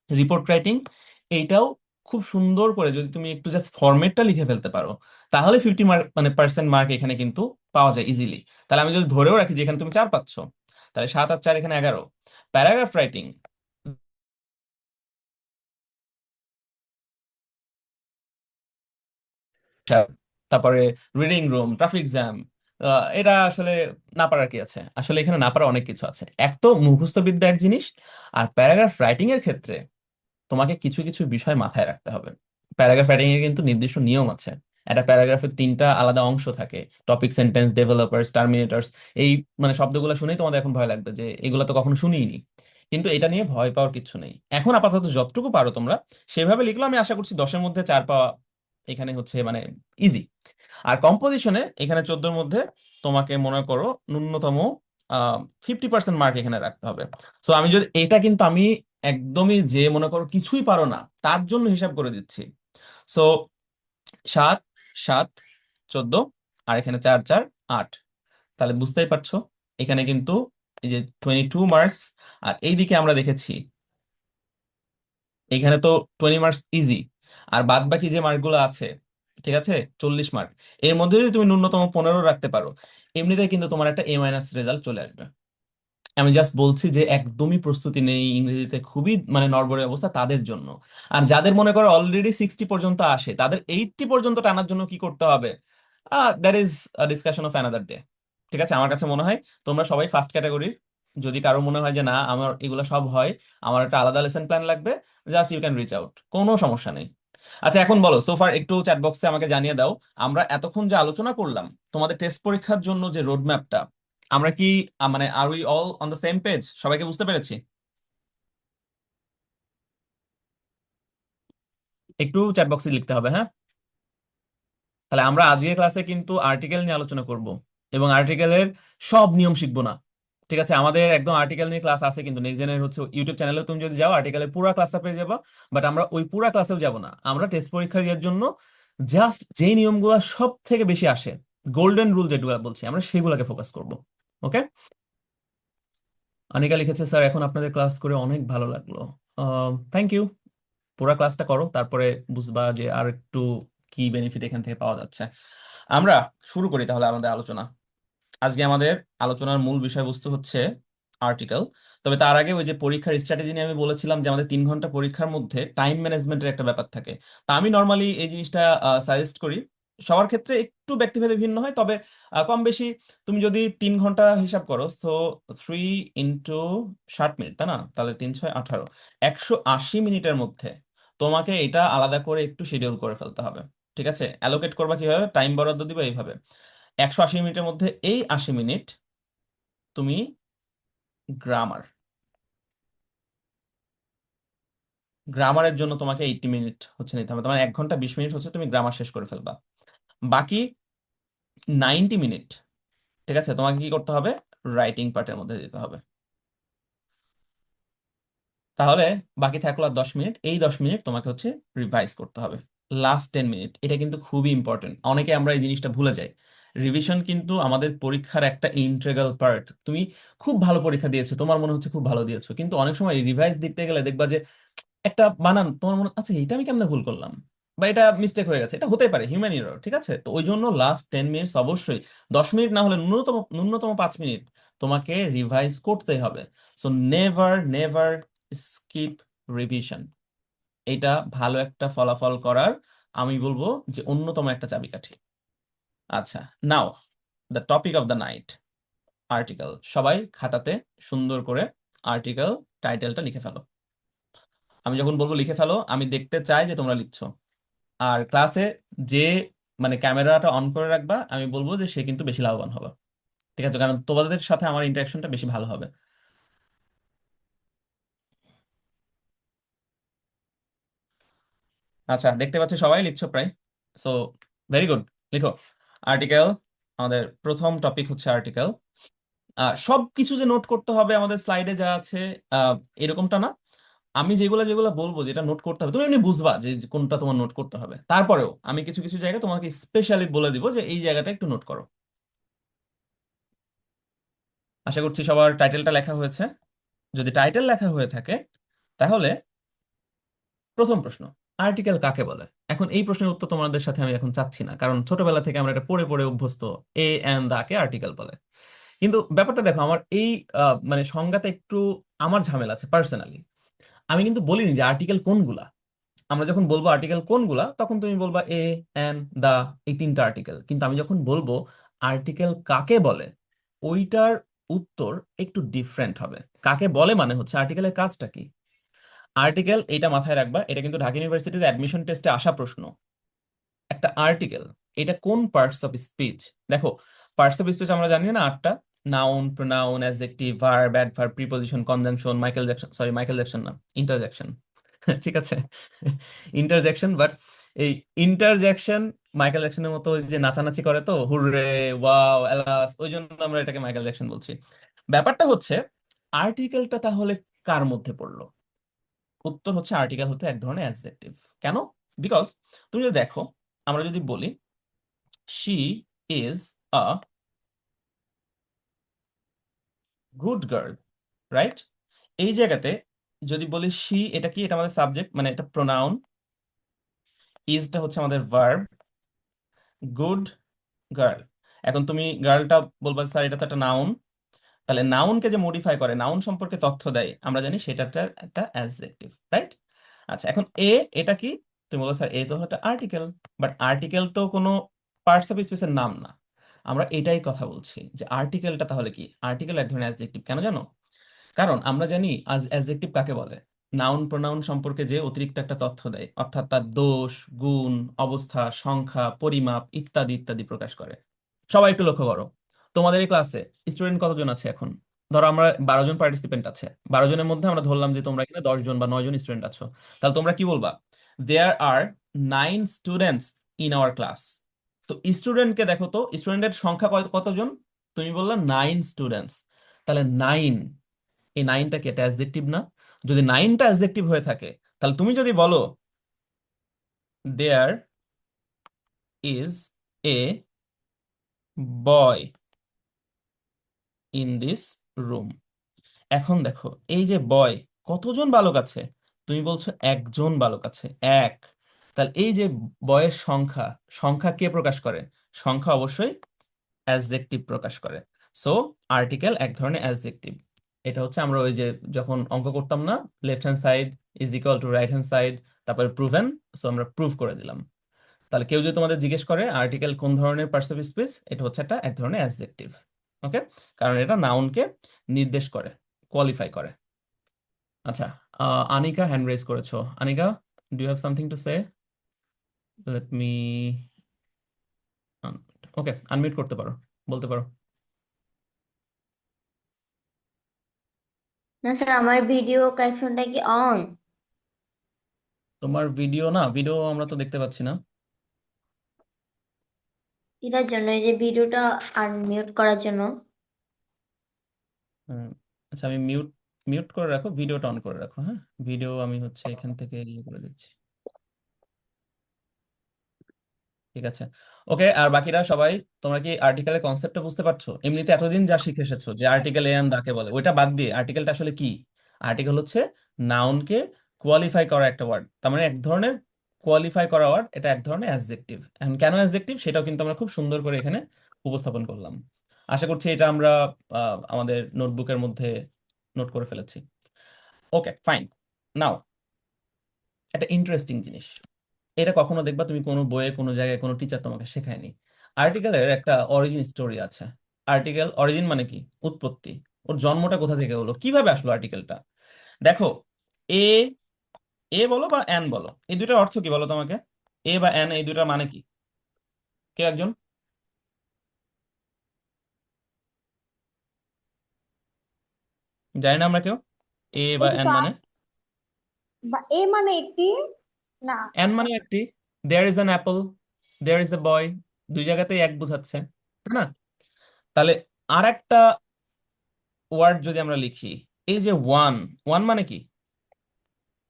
রিপোর্ট রাইটিং, এইটাও খুব সুন্দর করে যদি তুমি একটু জাস্ট ফরম্যাটটা লিখে ফেলতে পারো, তাহলে 50 মার্ক মানে % মার্ক এখানে কিন্তু পাওয়া যায় ইজিলি। তাহলে আমি যদি ধরেও রাখি যে এখানে তুমি 4 পাচ্ছ, তাহলে 7 আর 4 এখানে 11। প্যারাগ্রাফ রাইটিং, তারপরে রিডিং রুম, ট্রাফিক জ্যাম, এটা আসলে না পারার কি আছে? আসলে এখানে না পারা অনেক কিছু আছে। এক তো মুখস্থ বিদ্যা এক জিনিস, আর প্যারাগ্রাফ রাইটিং এর ক্ষেত্রে তোমাকে কিছু কিছু বিষয় মাথায় রাখতে হবে। প্যারাগ্রাফ রাইটিং এর কিন্তু নির্দিষ্ট নিয়ম আছে। একটা প্যারাগ্রাফের 3টা আলাদা অংশ থাকে, টপিক, সেন্টেন্স, ডেভেলপার্স, টার্মিনেটরস। এই মানে শব্দগুলো শুনেই তোমাদের এখন ভয় লাগবে যে এগুলো তো কখনো শুনিনি। কিন্তু এটা নিয়ে ভয় পাওয়ার কিছু নেই। এখন আপাতত যতটুকু পারো তোমরা সেভাবে লিখলো, আমি আশা করছি 10-এর মধ্যে 4 পাওয়া এখানে হচ্ছে মানে ইজি। আর কম্পোজিশনে এখানে 14-এর মধ্যে তোমাকে মনে করো ন্যূনতম 50% মার্ক এখানে রাখতে হবে। সো আমি যদি এটা, কিন্তু আমি একদমই যে মনে করো কিছুই পারো না তার জন্য হিসাব করে দিচ্ছি। সো 7, 7, 14, আর এখানে 4, 4, 8। তাহলে বুঝতেই পারছো এখানে কিন্তু এই যে 22 মার্কস। আর এইদিকে আমরা দেখেছি এখানে তো 20 মার্কস ইজি। আর বাদ বাকি যে মার্কগুলো আছে, ঠিক আছে, 40 মার্ক, এর মধ্যে যদি তুমি ন্যূনতম 15 রাখতে পারো, এমনিতেই কিন্তু তোমার একটা এ মাইনাস রেজাল্ট চলে আসবে। আমি জাস্ট বলছি যে একদমই প্রস্তুতি নেই, ইংরেজিতে খুবই মানে নড়বড়ে অবস্থা তাদের জন্য। আর যাদের মনে করো অলরেডি 60 পর্যন্ত আসে, তাদের 80 পর্যন্ত টানার জন্য কি করতে হবে, that is discussion of another day. ঠিক আছে, আমার কাছে মনে হয় তোমরা সবাই ফার্স্ট ক্যাটাগরির। যদি কারো মনে হয় যে না আমার এগুলো সব হয়, আমার একটা আলাদা লেসন প্ল্যান লাগবে, just you can reach out, কোনো সমস্যা নেই। আচ্ছা এখন বলো সোফার, একটু চ্যাট বক্সে আমাকে জানিয়ে দাও, আমরা এতক্ষণ যে আলোচনা করলাম তোমাদের টেস্ট পরীক্ষার জন্য যে রোড ম্যাপটা, আমরা কি মানে are we all on the same page? সবাইকে বুঝতে পেরেছি? একটু চ্যাট বক্সে লিখতে হবে, হ্যাঁ। তাহলে আমরা আজকের ক্লাসে কিন্তু আর্টিকেল নিয়ে আলোচনা করব, এবং আর্টিকেলের সব নিয়ম শিখবো না। ঠিক আছে, আমাদের একদম আর্টিকেল নিয়ে ক্লাস আছে কিন্তু নেক্সট জেনের হচ্ছে ইউটিউব চ্যানেলে, তুমি যদি যাও আর্টিকেলের পুরো ক্লাসটা পেয়ে যাবো। বাট আমরা ওই পুরো ক্লাসেও যাব না, আমরা টেস্ট পরীক্ষার ইয়ের জন্য জাস্ট যে নিয়মগুলো সব থেকে বেশি আসে, গোল্ডেন রুল যেগুলো বলছি আমরা, সেগুলোকে ফোকাস করব। ওকে। অনিকা লিখেছে, স্যার এখন আপনাদের ক্লাস করে অনেক ভালো লাগলো। Thank you. পুরা ক্লাসটা করো, তারপরে বুঝবা যে আর একটু কি বেনিফিট এখান থেকে পাওয়া যাচ্ছে। আমরা শুরু করি তাহলে আমাদের আলোচনা। আজকে আমাদের আলোচনার মূল বিষয়বস্তু হচ্ছে আর্টিকেল। তবে তার আগে ওই যে পরীক্ষার স্ট্র্যাটেজি নিয়ে আমি বলেছিলাম যে আমাদের 3 ঘন্টা পরীক্ষার মধ্যে টাইম ম্যানেজমেন্টের একটা ব্যাপার থাকে। তা আমি নর্মালি এই জিনিসটা সাজেস্ট করি। সবার ক্ষেত্রে একটু ব্যক্তিভেদে ভিন্ন হয়, তবে কম বেশি। তুমি যদি 3 ঘন্টা হিসাব করো, তো 3 × 60 মিনিট, তাই না? তাহলে 3, 6, 18, 180 মিনিটের মধ্যে তোমাকে এটা আলাদা করে একটু শিডিউল করে ফেলতে হবে। ঠিক আছে, অ্যালোকেট করবা কিভাবে, টাইম বরাদ্দ দিবে এইভাবে। 180 মিনিটের মধ্যে এই 80 মিনিট তুমি গ্রামার, গ্রামারের জন্য তোমাকে 80 মিনিট হচ্ছে নিতে হবে। তোমার 1 ঘন্টা 20 মিনিট হচ্ছে তুমি গ্রামার শেষ করে ফেলবা। বাকি 90 মিনিট, ঠিক আছে, তোমাকে কি করতে হবে, রাইটিং পার্টের মধ্যে দিতে হবে। তাহলে বাকি থাকলো আর 10 মিনিট, এই 10 মিনিট তোমাকে হচ্ছে রিভাইজ করতে হবে। লাস্ট 10 মিনিট এটা কিন্তু খুবই ইম্পর্টেন্ট, অনেকে আমরা এই জিনিসটা ভুলে যাই। রিভিশন কিন্তু আমাদের পরীক্ষার একটা ইন্টেগ্রাল পার্ট। তুমি খুব ভালো পরীক্ষা দিয়েছো, তোমার মনে হচ্ছে খুব ভালো দিয়েছো, কিন্তু অনেক সময় রিভাইজ দিতে গেলে দেখবা যে একটা বানান তোমার মনে, আচ্ছা এটা আমি কেমনে ভুল করলাম, বা এটা মিস্টেক হয়ে গেছে, এটা হতে পারে, হিউম্যান এরর। ঠিক আছে, তো ওই জন্য লাস্ট 10 মিনিটস অবশ্যই, 10 মিনিট না হলে ন্যূনতম ন্যূনতম 5 মিনিট তোমাকে রিভাইজ করতে হবে। So never never skip revision. এটা ভালো একটা ফলাফল করার আমি বলবো যে অন্যতম একটা চাবিকাঠি। আচ্ছা, now the topic of the night, article. সবাই খাতাতে সুন্দর করে আর্টিকেল টাইটেলটা লিখে ফেলো। আমি যখন বলবো লিখে ফেলো, আমি দেখতে চাই যে তোমরা লিখছো। আর ক্লাসে যে মানে ক্যামেরাটা অন করে রাখবা, আমি বলবো যে সে কিন্তু বেশি লাভবান হবে। ঠিক আছে, কারণ তোমাদের সাথে আমার ইন্টারাকশনটা বেশি ভালো হবে। আচ্ছা, দেখতে পাচ্ছি সবাই লিখছো প্রায়। সো ভেরি গুড, লিখো আর্টিকেল। আমাদের প্রথম টপিক হচ্ছে আর্টিকেল। সব কিছু যে নোট করতে হবে আমাদের স্লাইডে যা আছে, আহ, এরকমটা না। আমি যেগুলো যেগুলো বলবো যেটা নোট করতে হবে, তুমি এমনি বুঝবা যে যে কোনটা তোমার নোট করতে হবে। তারপরেও আমি কিছু কিছু জায়গায় তোমাকে স্পেশালি বলে দিব যে এই জায়গাটা একটু নোট করো। আশা করছি সবার টাইটেলটা লেখা হয়েছে। যদি টাইটেল লেখা হয়ে থাকে তাহলে প্রথম প্রশ্ন, আর্টিকেল কাকে বলে? এখন এই প্রশ্নের উত্তর তোমাদের সাথে আমি এখন চাচ্ছি না, কারণ ছোটবেলা থেকে আমরা এটা পড়ে পড়ে অভ্যস্ত, এ এন্ড দা কে আর্টিকেল বলে। কিন্তু ব্যাপারটা দেখো, আমার এই মানে সংজ্ঞাতে একটু আমার ঝামেলা আছে পার্সোনালি। আমি কিন্তু বলিনি যে আর্টিকেল কোনগুলা। আমরা যখন বলবো আর্টিকেল কোনগুলা, তখন তুমি বলবা এ, এন, দা, এই 3টা আর্টিকেল। কিন্তু আমি যখন বলবো আর্টিকেল কাকে বলে, ওইটার উত্তর একটু ডিফারেন্ট হবে। কাকে বলে মানে হচ্ছে আর্টিকেলের কাজটা কি। আর্টিকেল, এটা মাথায় রাখবা, এটা কিন্তু ঢাকা ইউনিভার্সিটিতে অ্যাডমিশন টেস্টে আসা প্রশ্ন। একটা আর্টিকেল, এটা কোন পার্টস অফ স্পিচ? দেখো, পার্টস অফ স্পিচ আমরা জানি না 8টা: noun, pronoun, adjective, verb, adverb, preposition, conjunction, Michael Jackson না, ইন্টারজেকশন। ঠিক আছে, ইন্টারজেকশন। বাট এই ইন্টারজেকশন মাইকেল জ্যাকসনের মতো ওই যে নাচানাচি করে, তো হুররে, ওয়াও, এলাস, ওই জন্য আমরা এটাকে মাইকেল জ্যাকসন বলছি। ব্যাপারটা হচ্ছে আর্টিকেলটা তাহলে কার মধ্যে পড়লো? উত্তর হচ্ছে আর্টিকেল হতে এক ধরনের অ্যাডজেক্টিভ। কেন? বিকজ তুমি যদি দেখো, আমরা যদি বলি she is a good girl, right? এই জায়গাতে যদি বলি শি, এটা কি? এটা আমাদের সাবজেক্ট, মানে এটা প্রোনাউন। ইজটা হচ্ছে আমাদের ভার্ব। গুড গার্ল, এখন তুমি গার্লটা বলবা স্যার এটা তো একটা নাউন। তাহলে নাউনকে যে মডিফাই করে, নাউন সম্পর্কে তথ্য দেয়, আমরা জানি সেটা একটা একটা অ্যাডজেক্টিভ, রাইট? আচ্ছা, এখন এ, এটা কি? তুমি বলবো স্যার এ তো একটা আর্টিকেল। বাট আর্টিকেল তো কোনো পার্টস অফ স্পিচের নাম না। আমরা এটাই কথা বলছি যে আর্টিকেলটা তাহলে কি? আর্টিকেল এক ধরনের অ্যাডজেক্টিভ। কেন জানো? কারণ আমরা জানি আজ অ্যাডজেক্টিভ কাকে বলে? নাউন প্রোনাউন সম্পর্কে যে অতিরিক্ত একটা তথ্য দেয়, অর্থাৎ তার দোষ, গুণ, অবস্থা, সংখ্যা, পরিমাপ ইত্যাদি ইত্যাদি প্রকাশ করে। সবাই একটু লক্ষ্য করো, তোমাদের এই ক্লাসে স্টুডেন্ট কতজন আছে এখন? ধরো আমরা 12 জন পার্টিসিপেন্ট আছে, 12 জনের মধ্যে আমরা ধরলাম যে তোমরা এখানে 10 জন বা 9 জন স্টুডেন্ট আছো। তাহলে তোমরা কি বলবা? দেয়ার আর 9 স্টুডেন্টস ইন আওয়ার ক্লাস। তো স্টুডেন্টকে দেখো তো, স্টুডেন্টের সংখ্যা কতজন? তুমি বললা 9 স্টুডেন্টস। তাহলে 9, এই 9টা কি একটা অ্যাডজেক্টিভ না? যদি 9টা অ্যাডজেক্টিভ হয়ে থাকে, তাহলে তুমি যদি বলো there is a boy in this room, এখন দেখো এই যে বয়, কতজন বালক আছে? তুমি বলছো একজন বালক আছে, এক। তাহলে এই যে বয়ের সংখ্যা, সংখ্যা কে প্রকাশ করে? সংখ্যা অবশ্যই অ্যাডজেক্টিভ প্রকাশ করে। সো আর্টিকেল এক ধরনের অ্যাডজেক্টিভ। এটা হচ্ছে আমরা ওই যে যখন অঙ্ক করতাম না, left hand side is equal two right hand side, তারপরে প্রুভেন। সো আমরা প্রুভ করে দিলাম। তাহলে কেউ যদি তোমাদের জিজ্ঞেস করে আর্টিকেল কোন ধরনের পার্টস অফ স্পিচ, এটা হচ্ছে একটা এক ধরনের অ্যাডজেক্টিভ। ওকে, কারণ এটা নাউনকে নির্দেশ করে, কোয়ালিফাই করে। আচ্ছা, আনিকা হ্যান্ড রেজ করেছো। Anika, do you have something to say? Let me, okay, unmute করতে পারো, বলতে পারো। না স্যার, আমার ভিডিও ক্যাপশনটা কি অন? তোমার ভিডিও না, ভিডিও আমরা তো দেখতে পাচ্ছি না। এটার জন্য এই যে ভিডিওটা আনমিউট করার জন্য। হ্যাঁ, আচ্ছা, আমি মিউট মিউট করে রাখো, ভিডিওটা অন করে রাখো। হ্যাঁ, ভিডিও আমি হচ্ছে এখান থেকে ইয়ে করে দিচ্ছি। ঠিক আছে, ওকে। আর বাকিরা সবাই, তোমরা কি আর্টিকেলের কনসেপ্টটা বুঝতে পারছো? এমনিতে এতদিন যা শিখে এসেছো যে আর্টিকেল এ এন্ড দাকে বলে, ওইটা বাদ দিয়ে আর্টিকেলটা আসলে কি? আর্টিকেল হচ্ছে নাউনকে কোয়ালিফাই করা একটা ওয়ার্ড, তার মানে এক ধরনের কোয়ালিফাই করা ওয়ার্ড, এটা এক ধরনের অ্যাডজেক্টিভ। এখন কেন অ্যাডজেক্টিভ সেটাও কিন্তু আমরা খুব সুন্দর করে এখানে উপস্থাপন করলাম। আশা করছি এটা আমরা আমাদের নোটবুকের মধ্যে নোট করে ফেলেছি। ওকে, ফাইন। নাও, একটা ইন্টারেস্টিং জিনিস, এটা কখনো দেখবা তুমি কোনো বইয়ে, কোনো জায়গায় কোনো টিচার তোমাকে শেখায়নি। আর্টিকেলের একটা অরিজিন স্টোরি আছে। আর্টিকেল অরিজিন মানে কি? উৎপত্তি। ওর জন্মটা কোথা থেকে হলো, কিভাবে আসলো আর্টিকেলটা? দেখো, এ, এ বলো বা এন বলো, এই দুটার অর্থ কি বলো তোমাকে? এ বা এন, এই দুটার মানে কি? কেউ একজন? জানি না আমরা কেউ। এ বা এটা এন তো মানে? বা এ মানে একটি, না। এন মানে একটি। There is an apple, there is the boy, দুই জায়গাতেই এক বোঝাচ্ছে, তাই না? তাহলে আর একটা ওয়ার্ড যদি আমরা লিখি, এই যে ওয়ান, ওয়ান মানে কি?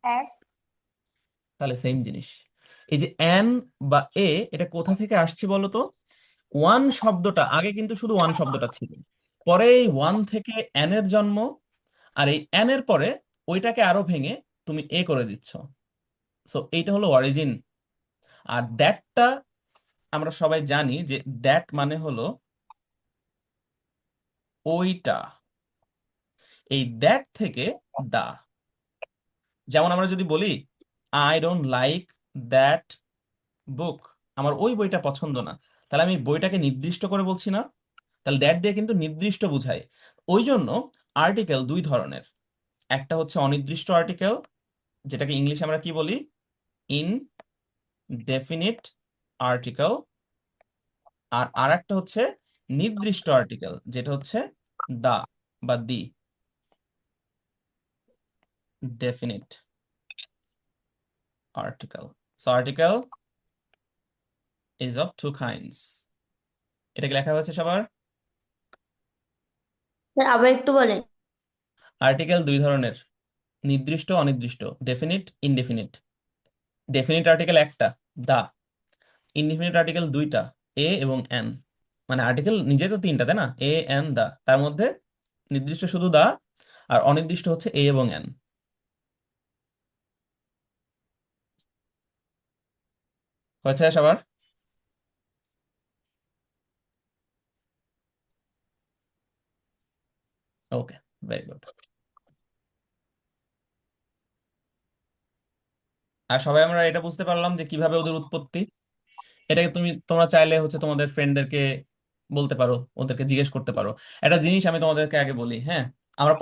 এক। তাহলে সেম জিনিস। এই যে এন বা এ, এটা কোথা থেকে আসছে বলো তো? ওয়ান শব্দটা আগে কিন্তু শুধু ওয়ান শব্দটা ছিল, পরে এই ওয়ান থেকে এন এর জন্ম, আর এই এন এর পরে ওইটাকে আরো ভেঙে তুমি এ করে দিচ্ছ। সো এইটা হলো অরিজিন। আর দ্যাটটা আমরা সবাই জানি যে দ্যাট মানে হলো ওইটা, এই দ্যাট থেকে দা। যেমন আমরা যদি বলি আই ডোন্ট লাইক দ্যাট বুক, আমার ওই বইটা পছন্দ না, তাহলে আমি বইটাকে নির্দিষ্ট করে বলছি না? তাহলে দ্যাট দিয়ে কিন্তু নির্দিষ্ট বুঝায়। ওই জন্য আর্টিকেল দুই ধরনের, একটা হচ্ছে অনির্দিষ্ট আর্টিকেল, যেটাকে ইংলিশে আমরা কি বলি? ইনডেফিনিট আর্টিকেল, আর আরেকটা হচ্ছে নির্দিষ্ট আর্টিকেল, যেটা হচ্ছে দা বা the, definite article. So article is of two kinds. এটা কি লেখা হয়েছে সবার? স্যার আবার একটু বলেন। আর্টিকেল দুই ধরনের, নির্দিষ্ট অনির্দিষ্ট, ডেফিনিট ইনডেফিনিট। ডেফিনিট আর্টিকেল একটা, দা। ইনডেফিনিট আর্টিকেল দুইটা, এ এবং এন। মানে আর্টিকেল নিজে তো তিনটা, তাই না? এ এন দা, তার মধ্যে নির্দিষ্ট শুধু দা, আর অনির্দিষ্ট হচ্ছে এ এবং এন। হয়েছে সবার? ওকে, ভেরি গুড। আর সবাই আমরা এটা বুঝতে পারলাম যে কিভাবে ওদের উৎপত্তি। এটাকে তোমরা চাইলে হচ্ছে তোমাদের ফ্রেন্ডদেরকে বলতে পারো, ওদেরকে জিজ্ঞেস করতে পারো। একটা জিনিস আমি তোমাদেরকে আগে বলি, হ্যাঁ। আমরা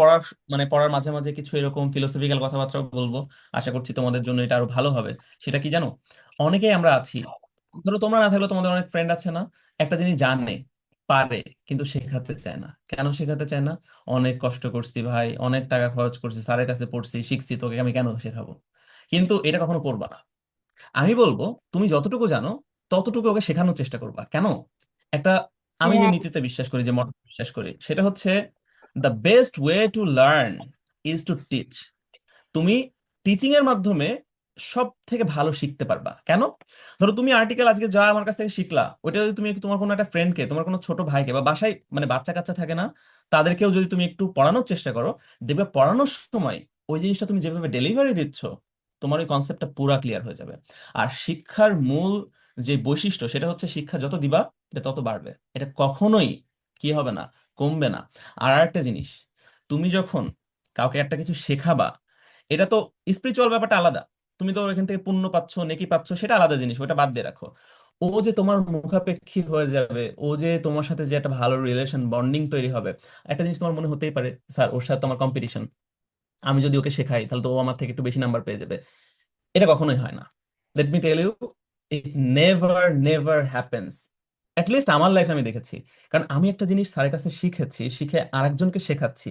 পড়ার মাঝে মাঝে কিছু এরকম ফিলোসফিক্যাল কথাবার্তা বলবো। আশা করছি তোমাদের জন্য এটা আরো ভালো হবে। সেটা কি জানো? অনেকেই আমরা আছি, ধরো তোমরা না থাকলেও তোমাদের অনেক ফ্রেন্ড আছে না, একটা জিনিস জানে, পারে, কিন্তু শেখাতে চায় না। কেন শেখাতে চায় না? অনেক কষ্ট করছি ভাই, অনেক টাকা খরচ করছি, স্যারের কাছে পড়ছি, শিখছি, তোকে আমি কেন শেখাবো? কিন্তু এটা কখনো করবা না। আমি বলবো, তুমি যতটুকু জানো ততটুকু ওকে শেখানোর চেষ্টা করবা। কেন? একটা, আমি যে হ্যাঁ। নীতিতে বিশ্বাস করি, যে মতবাদে বিশ্বাস করি, সেটা হচ্ছে the best way to learn is to teach. তুমি টিচিং এর মাধ্যমে সব থেকে ভালো শিখতে পারবা। কেন? ধরো তুমি আর্টিকেল আজকে যা আমার কাছ থেকে শিখলা, ওইটা যদি তুমি তোমার কোনো একটা ফ্রেন্ডকে, তোমার কোনো ছোট ভাইকে, বা বাসায় মানে বাচ্চা কাচ্চা থাকে না, তাদেরকেও যদি তুমি একটু পড়ানোর চেষ্টা করো, দেখবে পড়ানোর সময় ওই জিনিসটা তুমি যেভাবে ডেলিভারি দিচ্ছ, তোমার ওই কনসেপ্টটা পুরা ক্লিয়ার হয়ে যাবে। আর শিক্ষার মূল যে বৈশিষ্ট্য, সেটা হচ্ছে শিক্ষা যত দিবা এটা তত বাড়বে। এটা কখনোই কি হবে না, কমবে না। আর আরেকটা জিনিস, তুমি যখন কাউকে একটা কিছু শেখাবা, এটা তো স্পিরিচুয়াল ব্যাপারটা আলাদা। তুমি তো এখান থেকে পুণ্য পাচ্ছ, নেকি পাচ্ছ, সেটা আলাদা জিনিস, ওটা বাদ দিয়ে রাখো। ও যে তোমার মুখাপেক্ষী হয়ে যাবে, ও যে তোমার সাথে যে একটা ভালো রিলেশন বন্ডিং তৈরি হবে। একটা জিনিস তোমার মনে হতেই পারে, স্যার ওর সাথে আমার কম্পিটিশন, আমি যদি ওকে শেখাই তাহলে তো ও আমার থেকে একটু বেশি নাম্বার পেয়ে যাবে। এটা কখনোই হয় না। Let me tell you, it never never happens. Least আমার লাইফে আমি দেখেছি। কারণ আমি একটা জিনিস স্যারের কাছে শিখেছি, শিখে আরেকজনকে শেখাচ্ছি।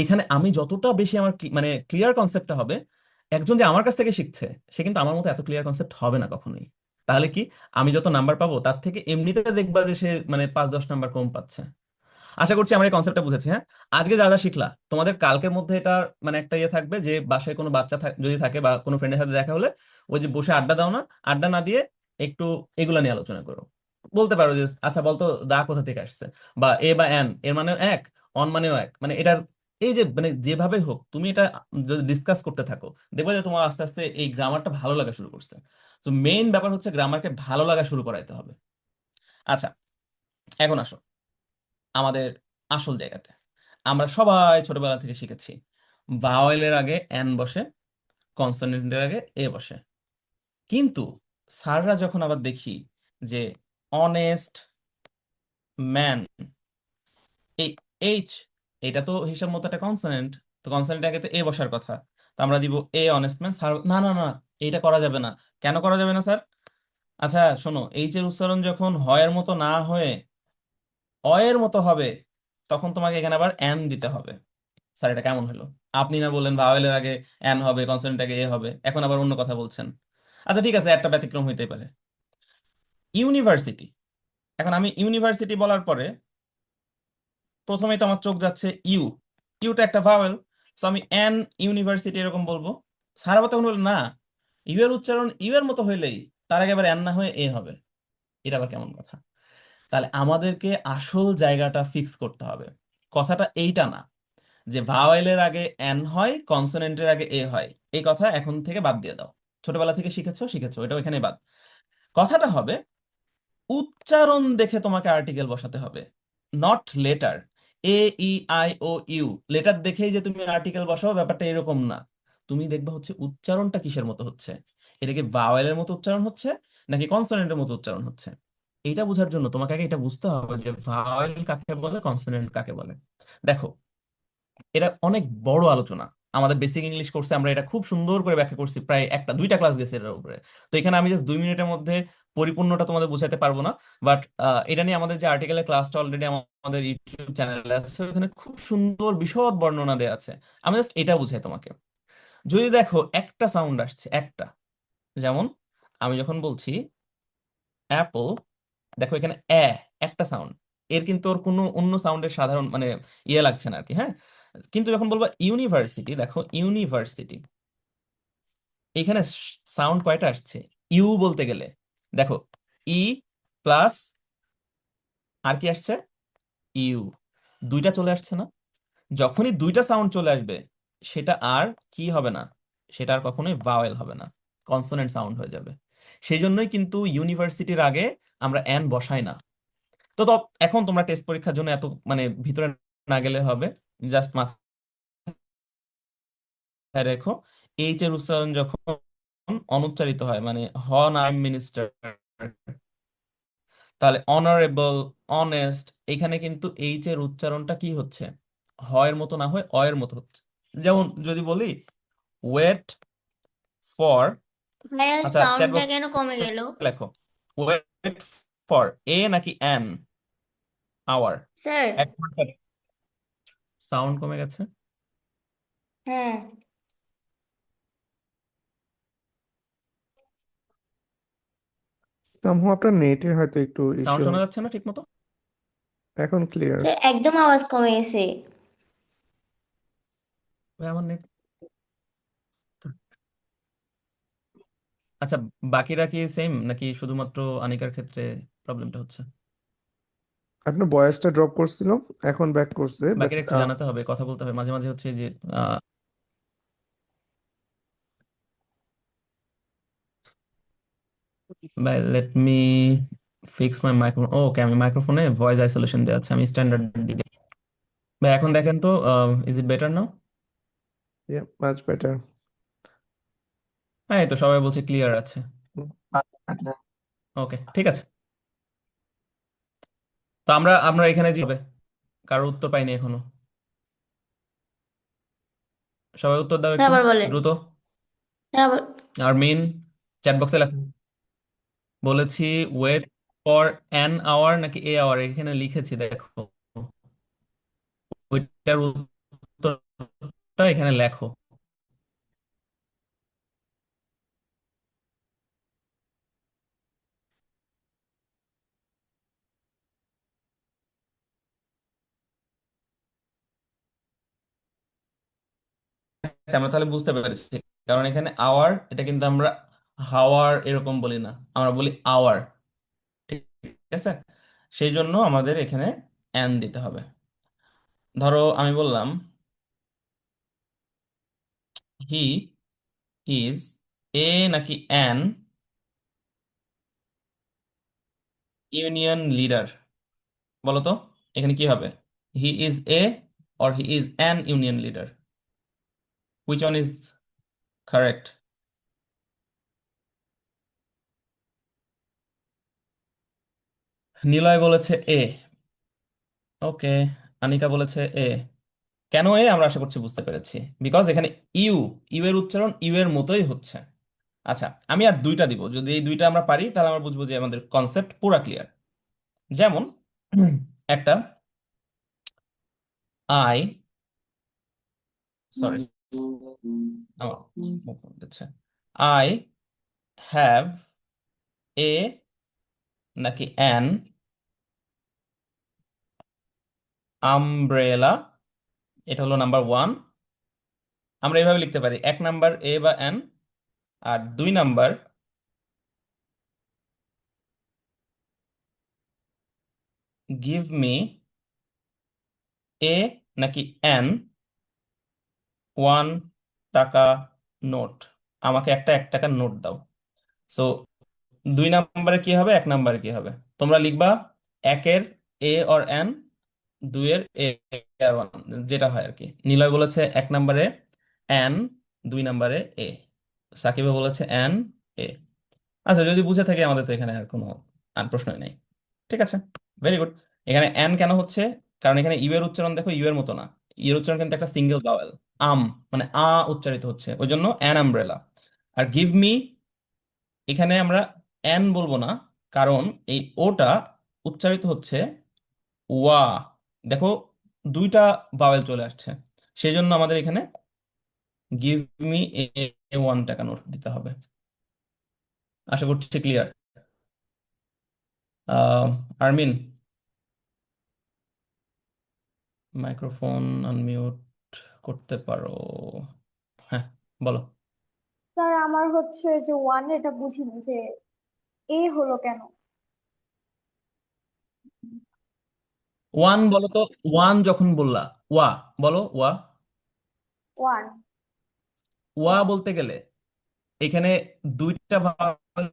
এখানে আমি যতটা বেশি আমার মানে ক্লিয়ার কনসেপ্টটা হবে, একজন যে আমার কাছ থেকে শিখছে, সে কিন্তু আমার মতো এত ক্লিয়ার কনসেপ্ট হবে না কখনোই। তাহলে কি, আমি যত নাম্বার পাবো তার থেকে এমনিতে দেখবা যে সে মানে 5-10 নাম্বার কম পাচ্ছে। আশা করছি আমরা এই কনসেপ্টটা বুঝেছি, হ্যাঁ। আজকে যা যা শিখলা, তোমাদের কালকের মধ্যে এটা মানে একটা ইয়ে থাকবে, যে বাসায় কোনো বাচ্চা যদি থাকে বা কোনো ফ্রেন্ডের সাথে দেখা হলে, ওই যে বসে আড্ডা দাও না, আড্ডা না দিয়ে একটু এগুলা নিয়ে আলোচনা করো। বলতে পারো যে আচ্ছা বলতো, দা কোথা থেকে আসছে, বা এ বা এন এর মানেও এক, অন মানেও এক, মানে এটার এই যে মানে যেভাবে হোক তুমি এটা যদি ডিসকাস করতে থাকো, দেখবে যে তোমার আস্তে আস্তে এই গ্রামারটা ভালো লাগা শুরু করছে। তো মেইন ব্যাপার হচ্ছে গ্রামারকে ভালো লাগা শুরু করাইতে হবে। আচ্ছা, এখন আসো আমাদের আসল জায়গাতে। আমরা সবাই ছোটবেলা থেকে শিখেছি, ভাওয়েলের আগে এন বসে, কনসোনেন্টের আগে এ বসে। কিন্তু স্যাররা যখন আবার দেখি যে অনেস্ট ম্যান, এই এইচ, এটা তো হিসাব মতো একটা কনসোনেন্ট, তো কনসোনেন্টের আগে তো এ বসার কথা, তো আমরা দিব এ অনেস্ট ম্যান। স্যার না না না, এইটা করা যাবে না। কেন করা যাবে না স্যার? আচ্ছা শোনো, এইচ এর উচ্চারণ যখন হয়ের মতো না হয়ে অয়ের মতো হবে, তখন তোমাকে এখানে আবার এন দিতে হবে। স্যার এটা কেমন হলো? আপনি না বললেন ভাওয়েলের আগে এন হবে, কনসোনেন্ট আগে এ হবে, এখন আবার অন্য কথা বলছেন। আচ্ছা ঠিক আছে, একটা ব্যতিক্রম হইতেই পারে, ইউনিভার্সিটি। এখন আমি ইউনিভার্সিটি বলার পরে প্রথমেই তো আমার চোখ যাচ্ছে ইউ, ইউটা একটা ভাওয়েল, তো আমি এন ইউনিভার্সিটি এরকম বলবো। স্যার আবার তখন বললেন না, ইউ এর উচ্চারণ ইউ এর মতো হইলেই তার আগে আবার এন না হয়ে এ হবে। এটা আবার কেমন কথা? তাহলে আমাদেরকে আসল জায়গাটা ফিক্স করতে হবে। কথাটা এইটা না যে ভাওয়েলের আগে এন হয়, কনসোনেন্টের আগে এ হয়। এই কথা এখন থেকে বাদ দিয়ে দাও। ছোটবেলা থেকে শিখেছো শিখেছো, এটা ওখানে বাদ। কথাটা হবে, উচ্চারণ দেখে তোমাকে আর্টিকেল বসাতে হবে, not letter. A E I O U, letter দেখেই যে তুমি আর্টিকেল বসাও, ব্যাপারটা এরকম না। তুমি দেখবা হচ্ছে উচ্চারণটা কিসের মতো হচ্ছে, এটা কি ভাওয়েলের মতো উচ্চারণ হচ্ছে নাকি কনসোনেন্টের মতো উচ্চারণ হচ্ছে। এইটা বোঝার জন্য তোমাকে আগে এটা বুঝতে হবে যে ভাওয়েল কাকে বলে, কনসোনেন্ট কাকে বলে। দেখো, এটা অনেক বড় আলোচনা। আমাদের বেসিক ইংলিশ কোর্সে আমরা এটা খুব সুন্দর করে ব্যাখ্যা করছি, প্রায় একটা দুইটা ক্লাস গেছে এটার উপরে। তো এখানে আমি জাস্ট 2 মিনিটের মধ্যে পরিপূর্ণটা তোমাদের বুঝাতে পারবো না, বাট এটা নিয়ে আমাদের যে আর্টিকেলের ক্লাসটা অলরেডি আমাদের ইউটিউব চ্যানেলে আছে, ওখানে খুব সুন্দর বিশদ বর্ণনা দেওয়া আছে। আমি জাস্ট এটা বুঝাই তোমাকে। যদি দেখো একটা সাউন্ড আসছে, একটা, যেমন আমি যখন বলছি অ্যাপল, দেখো এখানে একটা সাউন্ড, এর কিন্তু ওর কোনো অন্য সাউন্ডের সাধারণ মানে ইয়ে লাগছে না আর কি, হ্যাঁ। কিন্তু যখন বলবো ইউনিভার্সিটি, দেখো ইউনিভার্সিটি, এখানে সাউন্ড কয়টা আসছে ইউ বলতে গেলে, দেখো ই প্লাস আর কি আসছে, ইউ, দুইটা চলে আসছে না? যখনই দুইটা সাউন্ড চলে আসবে, সেটা আর কি হবে না, সেটা আর কখনোই ভাওয়েল হবে না, কনসোনেন্ট সাউন্ড হয়ে যাবে। সেই জন্যই কিন্তু ইউনিভার্সিটির আগে আমরা এন বসাই না। তো এখন তোমরা টেস্ট পরীক্ষার জন্য এত মানে ভিতরে না গেলে হবে, জাস্ট মাথায় রেখো, এইচ এর উচ্চারণ যখন অনুচ্চারিত হয়, মানে হন আই মিনিস্টার, তাহলে অনারেবল, অনেস্ট, এখানে কিন্তু এইচ এর উচ্চারণটা কি হচ্ছে, হয় এর মতো না হয় অ এর মতো হচ্ছে। যেমন যদি বলি ওয়েট ফর, ভাইয়া আচ্ছা চ্যাট সাউন্ডটা বক্স কেন কমে গেল? লেখো ওয়েট ফর এ নাকি অ্যান আওয়ার, স্যার। এক সাউন্ড কমে গেছে। হ্যাঁ। সামহাও আপনার নেটে হয়তো একটু সাউন্ড ইস্যু শোনা হবে। যাচ্ছে না ঠিক মতো? এখন ক্লিয়ার। স্যার একদম আওয়াজ কমে গেছে। ভাই আমার নেট, আচ্ছা বাকিরা কি সেম নাকি শুধুমাত্র আনিকার ক্ষেত্রে প্রবলেমটা হচ্ছে? আপনার ভয়েসটা ড্রপ করছিল, এখন ব্যাক করছে, বাট বাকিরা একটু জানাতে হবে, কথা বলতে হবে, মাঝে মাঝে হচ্ছে যে আহ, ভাই let me fix my microphone, okay আমি মাইক্রোফোনে ভয়েস আইসোলেশন দেওয়া আছে, আমি স্ট্যান্ডার্ড দিকে। ভাই এখন দেখেন তো, is it better now? Much better. হ্যাঁ এই তো সবাই বলছে ক্লিয়ার আছে। ওকে ঠিক আছে। তো আমরা আমরা এখানে যাবে, কারোর উত্তর পাইনি এখনো, সবাই উত্তর দাও হ্যাঁ একটু আবার বলেন। দ্রুত। হ্যাঁ আবার। আর মেন চ্যাট বক্সে লেখো, বলেছি ওয়েট ফর অ্যান আওয়ার নাকি এ আওয়ার, এখানে লিখেছি দেখো, ওইটার উত্তরটা এখানে লেখো। আচ্ছা, আমরা তাহলে বুঝতে পেরেছি, কারণ এখানে আওয়ার এটা কিন্তু আমরা হাওয়ার এরকম বলি না, আমরা বলি আওয়ার, ঠিক আছে? সেই জন্য আমাদের এখানে অ্যান দিতে হবে। ধরো আমি বললাম হি ইজ এ নাকি অ্যান ইউনিয়ন লিডার, বলো তো এখানে কি হবে, হি is a or he is an union leader, which one is correct? Niloy বলেছে এ, ওকে, আনিকা বলেছে এ। কেন এ, আমরা আশা করছি বুঝতে পেরেছি, বিকজ এখানে ইউ, ইউ এর উচ্চারণ ইউ এর মতোই হচ্ছে। আচ্ছা আমি আর দুইটা দিব, যদি এই দুইটা আমরা পারি তাহলে আমরা বুঝবো যে আমাদের কনসেপ্ট পুরা ক্লিয়ার। যেমন একটা আই, সরি আমার মুখ বন্ধ হচ্ছে, আই হ্যাভ এ নাকি অ্যান আমব্রেলা, এটা হলো নাম্বার ওয়ান। আমরা এইভাবে লিখতে পারি, এক নাম্বার এ বা অ্যান, আর দুই নাম্বার গিভ মি এ নাকি অ্যান 1 টাকা নোট, আমাকে একটা 1 টাকার নোট দাও। সো দুই নাম্বারে কি হবে, এক নাম্বারে কি হবে, তোমরা লিখবা একের এ অর এন, দুইয়ের এ আর ওয়ান, যেটা হয় আর কি। নিলয় বলেছে এক নাম্বারে এন, দুই নাম্বারে এ, সাকিবে বলেছে এন এ। আচ্ছা যদি বুঝে থাকে আমাদের তো এখানে আর কোনো প্রশ্নই নেই, ঠিক আছে, ভেরি গুড। এখানে এন কেন হচ্ছে, কারণ এখানে ইউ এর উচ্চারণ দেখো ইউ এর মতো না, ইউ এর উচ্চারণ কিন্তু একটা সিঙ্গেল ভাওয়েল, আম, মানে উচ্চারিত হচ্ছে, ওই জন্য অ্যান আমব্রেলা। আর গিভ মি, এখানে আমরা এন বলবো না, কারণ এই ওটা উচ্চারিত হচ্ছে ওয়া। দেখো, দুইটা ভাওয়েল চলে আসছে, সেই জন্য আমাদের এখানে গিভ মি এ 1 টাকা নোট দিতে হবে। আশা করছি ক্লিয়ার। আরমিন, মাইক্রোফোন আনমিউট করতে পারো। হ্যাঁ, বলো। স্যার আমার হচ্ছে যে ওয়ান এটা বুঝিনি যে এ হলো কেন। ওয়ান বলো তো। ওয়ান যখন বললা, ওয়া বলো, ওয়া। ওয়ান। ওয়া বলতে গেলে এখানে দুইটা vowel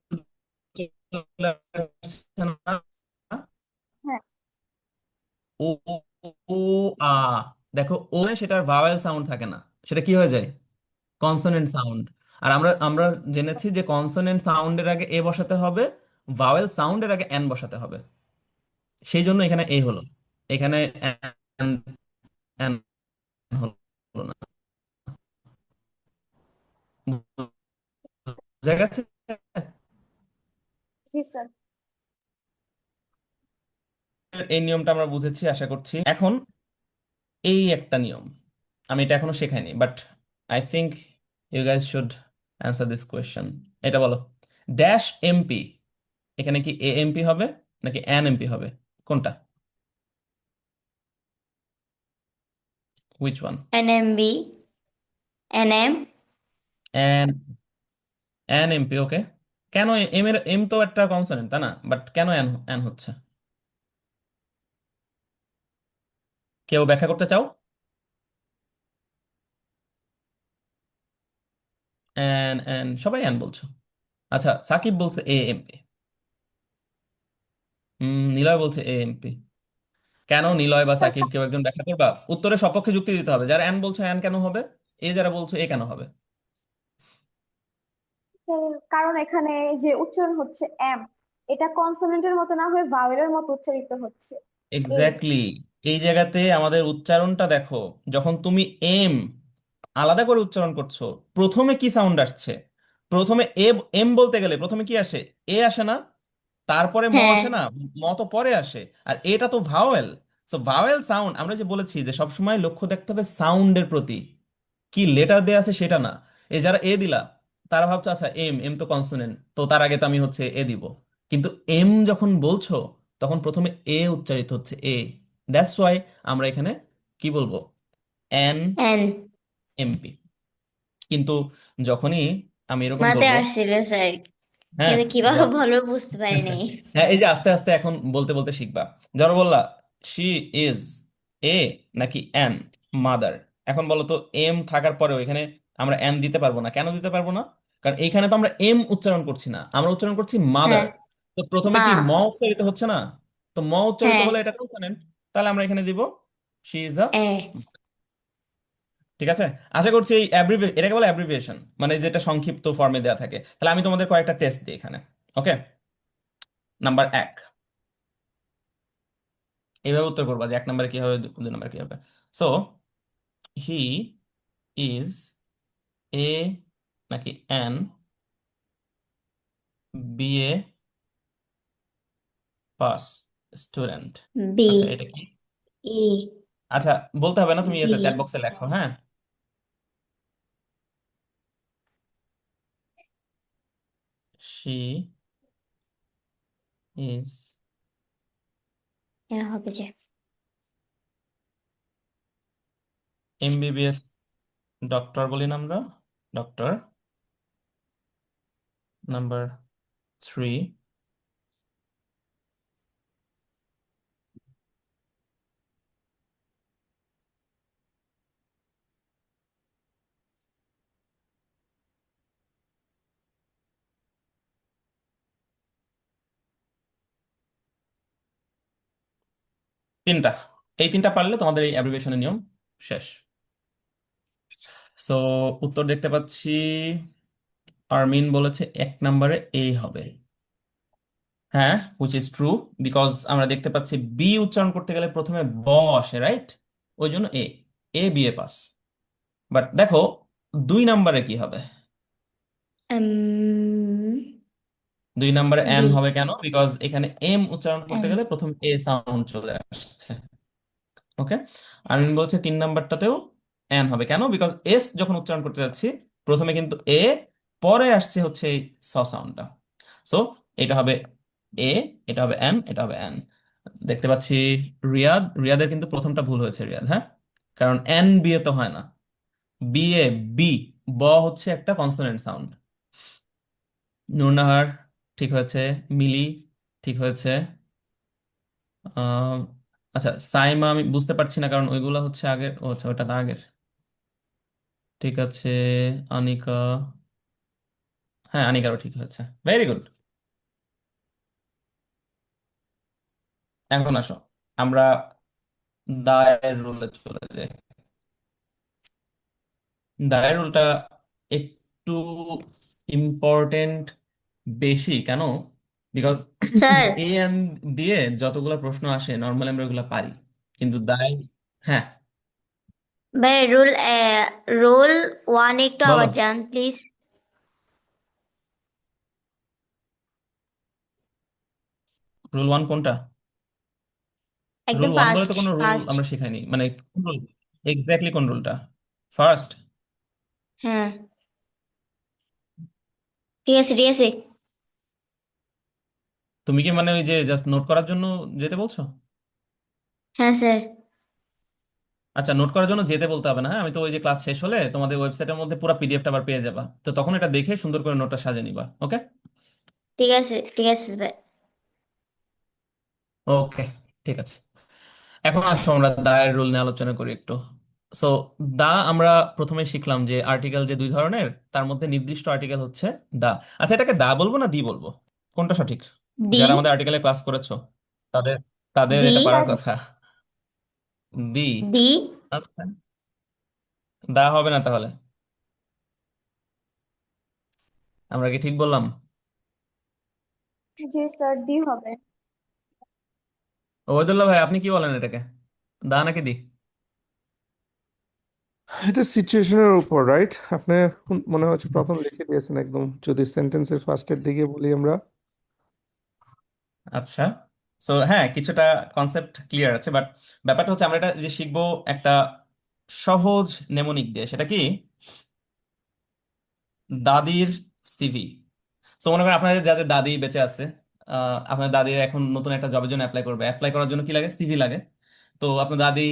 চলে আসছে না? হ্যাঁ। ও ও ও, আ। দেখো, ও এ সেটার ভাওয়েল সাউন্ড থাকে না, সেটা কি হয়ে যায়? Consonant sound. আর আমরা আমরা জেনেছি যে কনসোনেন্ট সাউন্ডের আগে এ বসাতে হবে, ভাওয়েল সাউন্ডের আগে এন বসাতে হবে। সেই জন্য এখানে এ হলো, এখানে এন এন হলো না। বুঝা গেছে? জি স্যার। এই নিয়মটা আমরা বুঝেছি আশা করছি। এখন এই একটা নিয়ম, আমি এটা এখনো শেখাইনি, but I think you guys should answer this question. এটা বলো, ড্যাশ এমপি এখানে কি এ এমপি হবে নাকি এন এমপি হবে? কোনটা? Which one? NMB, NM, N N MP, okay. কেন? এম এর এম তো একটা কনসোনেন্ট, তাই না? বাট কেন এন এন হচ্ছে? কেউ ব্যাখ্যা করতে চাও? এন এন, সবাই এন বলছো। আচ্ছা, সাকিব বলছে এ এমপি, নিলয় বলছে এ এমপি। কেন? নিলয় বা স্যার সাকিব কেউ একজন ব্যাখ্যা করবা? উত্তরের সপক্ষে যুক্তি দিতে হবে। যারা এন বলছো এন কেন হবে, এ যারা বলছো এ কেন হবে? কারণ এখানে যে উচ্চারণ হচ্ছে এম, এটা কনসোনেন্টের মতো না হয়ে ভাওয়েলের মতো উচ্চারিত হচ্ছে। এ। এক্স্যাক্টলি। এই জায়গাতে আমাদের উচ্চারণটা দেখো, যখন তুমি এম আলাদা করে উচ্চারণ করছো, প্রথমে কি সাউন্ড আসছে? প্রথমে এ, এম বলতে গেলে প্রথমে কি আসে? এ আসে না? তারপরে ম হ্যাঁ, আসে না? ম তো পরে আসে। আর এটা তো ভাওয়েল। সো ভাওয়েল সাউন্ড, আমরা যে বলেছি যে সবসময় লক্ষ্য দেখতে হবে সাউন্ডের প্রতি, কি লেটার দেয়া আছে সেটা না। এ যারা এ দিলা, তারা ভাবছো আচ্ছা এম, এম তো কনসোনেন্ট, তো তার আগে তো আমি হচ্ছে এ দিব। কিন্তু এম যখন বলছো, তখন প্রথমে এ উচ্চারিত হচ্ছে এ। দ্যাটস ওয়াই আমরা এখানে কি বলবো? N N, MP. কিন্তু যখনই আমি এরকম মাথায় বলবো, আসছিল স্যার, হ্যাঁ, কিন্তু কিভাবে য- বলবো বুঝতে পারি নাই। হ্যাঁ, এই যে আস্তে আস্তে এখন বলতে বলতে শিখবা। যারা বললা শি ইজ এ নাকি এন মাদার, এখন বলো তো এম থাকার পরেও এখানে আমরা এন দিতে পারবো না। কেন দিতে পারবো না? কারণ এইখানে তো আমরা এম উচ্চারণ করছি না, আমরা উচ্চারণ করছি মাদার। হ্যাঁ, তো প্রথমে মা, কি ম উচ্চারিত হচ্ছে না? তো ম উচ্চারিত হ্যাঁ, হলে এটা কনসোনেন্ট, তাহলে আমরা এখানে দিব শি ইজ আ। এ, ঠিক আছে। আশা করছি এই এটাকে বলে অ্যাব্রিভিয়েশন, মানে যেটা সংক্ষিপ্ত ফর্মে দেওয়া থাকে। তাহলে আমি তোমাদের কয়েকটা টেস্ট দিই এখানে। ওকে, নাম্বার 1, এইভাবে উত্তর করবা যে 1 নম্বরে কি হবে, 2 নম্বরে কি হবে। সো, হি ইজ এ নাকি an BA pass student? B, আচ্ছা, এটা কি? ই, আচ্ছা, বলতে হবে না, তুমি বি, এতে চ্যাট বক্সে লেখো, হ্যাঁ। শি ইজ হবে যে এমবিবিএস ডক্টর বলি না আমরা, ডক্টর। নাম্বার 3, তিনটা। এই তিনটা পারলে তোমাদের এই অ্যাব্রিভিয়েশনের নিয়ম শেষ। সো, উত্তর দেখতে পাচ্ছি আরমিন বলেছে 1 নম্বরে এ হবে। হ্যাঁ, হুইচ ইজ ট্রু, বিকজ আমরা দেখতে পাচ্ছি বি উচ্চারণ করতে গেলে প্রথমে ব আসে, রাইট? ওই জন্য এ, A B A pass. But দেখো 2 নম্বরে কি হবে? উম, দুই নম্বরে ডি এন হবে কেন? বিকজ এখানে এম উচ্চারণ করতে এন গেলে প্রথম এ সাউন্ড চলে আসছে। ওকে। আর্মিন বলছে 3 নাম্বারটাতেও এন হবে কেন? বিকজ এস যখন উচ্চারণ করতে যাচ্ছি প্রথমে কিন্তু এ, পরে আসছে হচ্ছে এই স সাউন্ডটা। সো এটা হবে এ, এটা হবে এন, এটা হবে এন। দেখতে পাচ্ছি রিয়াদের কিন্তু প্রথমটা ভুল হয়েছে রিয়াদ, হ্যাঁ, কারণ এন বিয়ে তো হয় না। বিয়ে বি, ব হচ্ছে একটা কনসোনেন্ট সাউন্ড। নুরনাহার ঠিক হয়েছে, মিলি ঠিক হয়েছে। আহ আচ্ছা, সাইমা আমি বুঝতে পারছি না কারণ ওইগুলা হচ্ছে আগের, ও আচ্ছা ওটা তো আগের। ঠিক আছে, আনিকা, হ্যাঁ আনিকারও ঠিক হয়েছে, ভেরি গুড। এখন আসো আমরা দায়ের রুলে চলে যাই। দায়ের রুলটা একটু ইম্পর্টেন্ট বেশি কেন? বিকজ স্যার এ এন দিয়ে যতগুলো প্রশ্ন আসে নর্মালি আমরা ওগুলো পারি, কিন্তু দায়, হ্যাঁ ভাই রুল রোল ওয়ান একটু বলো, আবার যান প্লিজ। রুল ওয়ান কোনটা? রুল একদম ওয়ান বলে ফার্স্ট তো কোনো রুল ফার্স্ট। আমরা শেখাইনি, মানে কোন রুল এক্স্যাক্টলি, কোন রুলটা? ফার্স্ট? হ্যাঁ ঠিক আছে ঠিক আছে। তুমি কি মানে ওই যে জাস্ট নোট করার জন্য যেতে বলছো? হ্যাঁ স্যার। আচ্ছা, নোট করার জন্য যেতে বলতে হবে না, হ্যাঁ, আমি তো ওই যে ক্লাস শেষ হলে তোমাদের ওয়েবসাইটের মধ্যে পুরো পিডিএফটা আবার পেয়ে যাবা, তো তখন এটা দেখে সুন্দর করে নোটটা সাজিয়ে নিবা। ওকে। ঠিক আছে ঠিক আছে ভাই। ওকে, ঠিক আছে। এখন আসো আমরা দায়ের রুল নিয়ে আলোচনা করি একটু। সো দা, আমরা প্রথমে শিখলাম যে আর্টিকেল যে দুই ধরনের, তার মধ্যে নির্দিষ্ট আর্টিকেল হচ্ছে দা। আচ্ছা, এটাকে দা বলবো না দি বলবো, কোনটা সঠিক? ডি যারা আমাদের আর্টিকেলে ক্লাস করেছো তাদের তাদের ডি এটা পারার স্যার কথা। দি? ডি। আচ্ছা, দা হবে না তাহলে? আমরা কি ঠিক বললাম? জি স্যার ডি হবে। ওবায়দুল্লাহ ভাই, আপনি কি বলেন এটাকে, দা নাকি দি? এটা সিচুয়েশনের উপর, রাইট? আপনি মনে হচ্ছে প্রথম লিখে দিয়েছেন একদম, যদি সেন্টেন্সের ফার্স্টের দিকে বলি আমরা। আচ্ছা, সো হ্যাঁ, কিছুটা কনসেপ্ট ক্লিয়ার আছে, বাট ব্যাপারটা হচ্ছে আমরা এটা যে শিখবো একটা সহজ নেমোনিক দিয়ে, সেটা কি? দাদির সিভি। সো মনে করেন আপনাদের যাদের দাদি বেঁচে আছে, আপনার দাদির এখন নতুন একটা জবের জন্য অ্যাপ্লাই করবে, অ্যাপ্লাই করার জন্য কি লাগে? সিভি লাগে। তো আপনার দাদি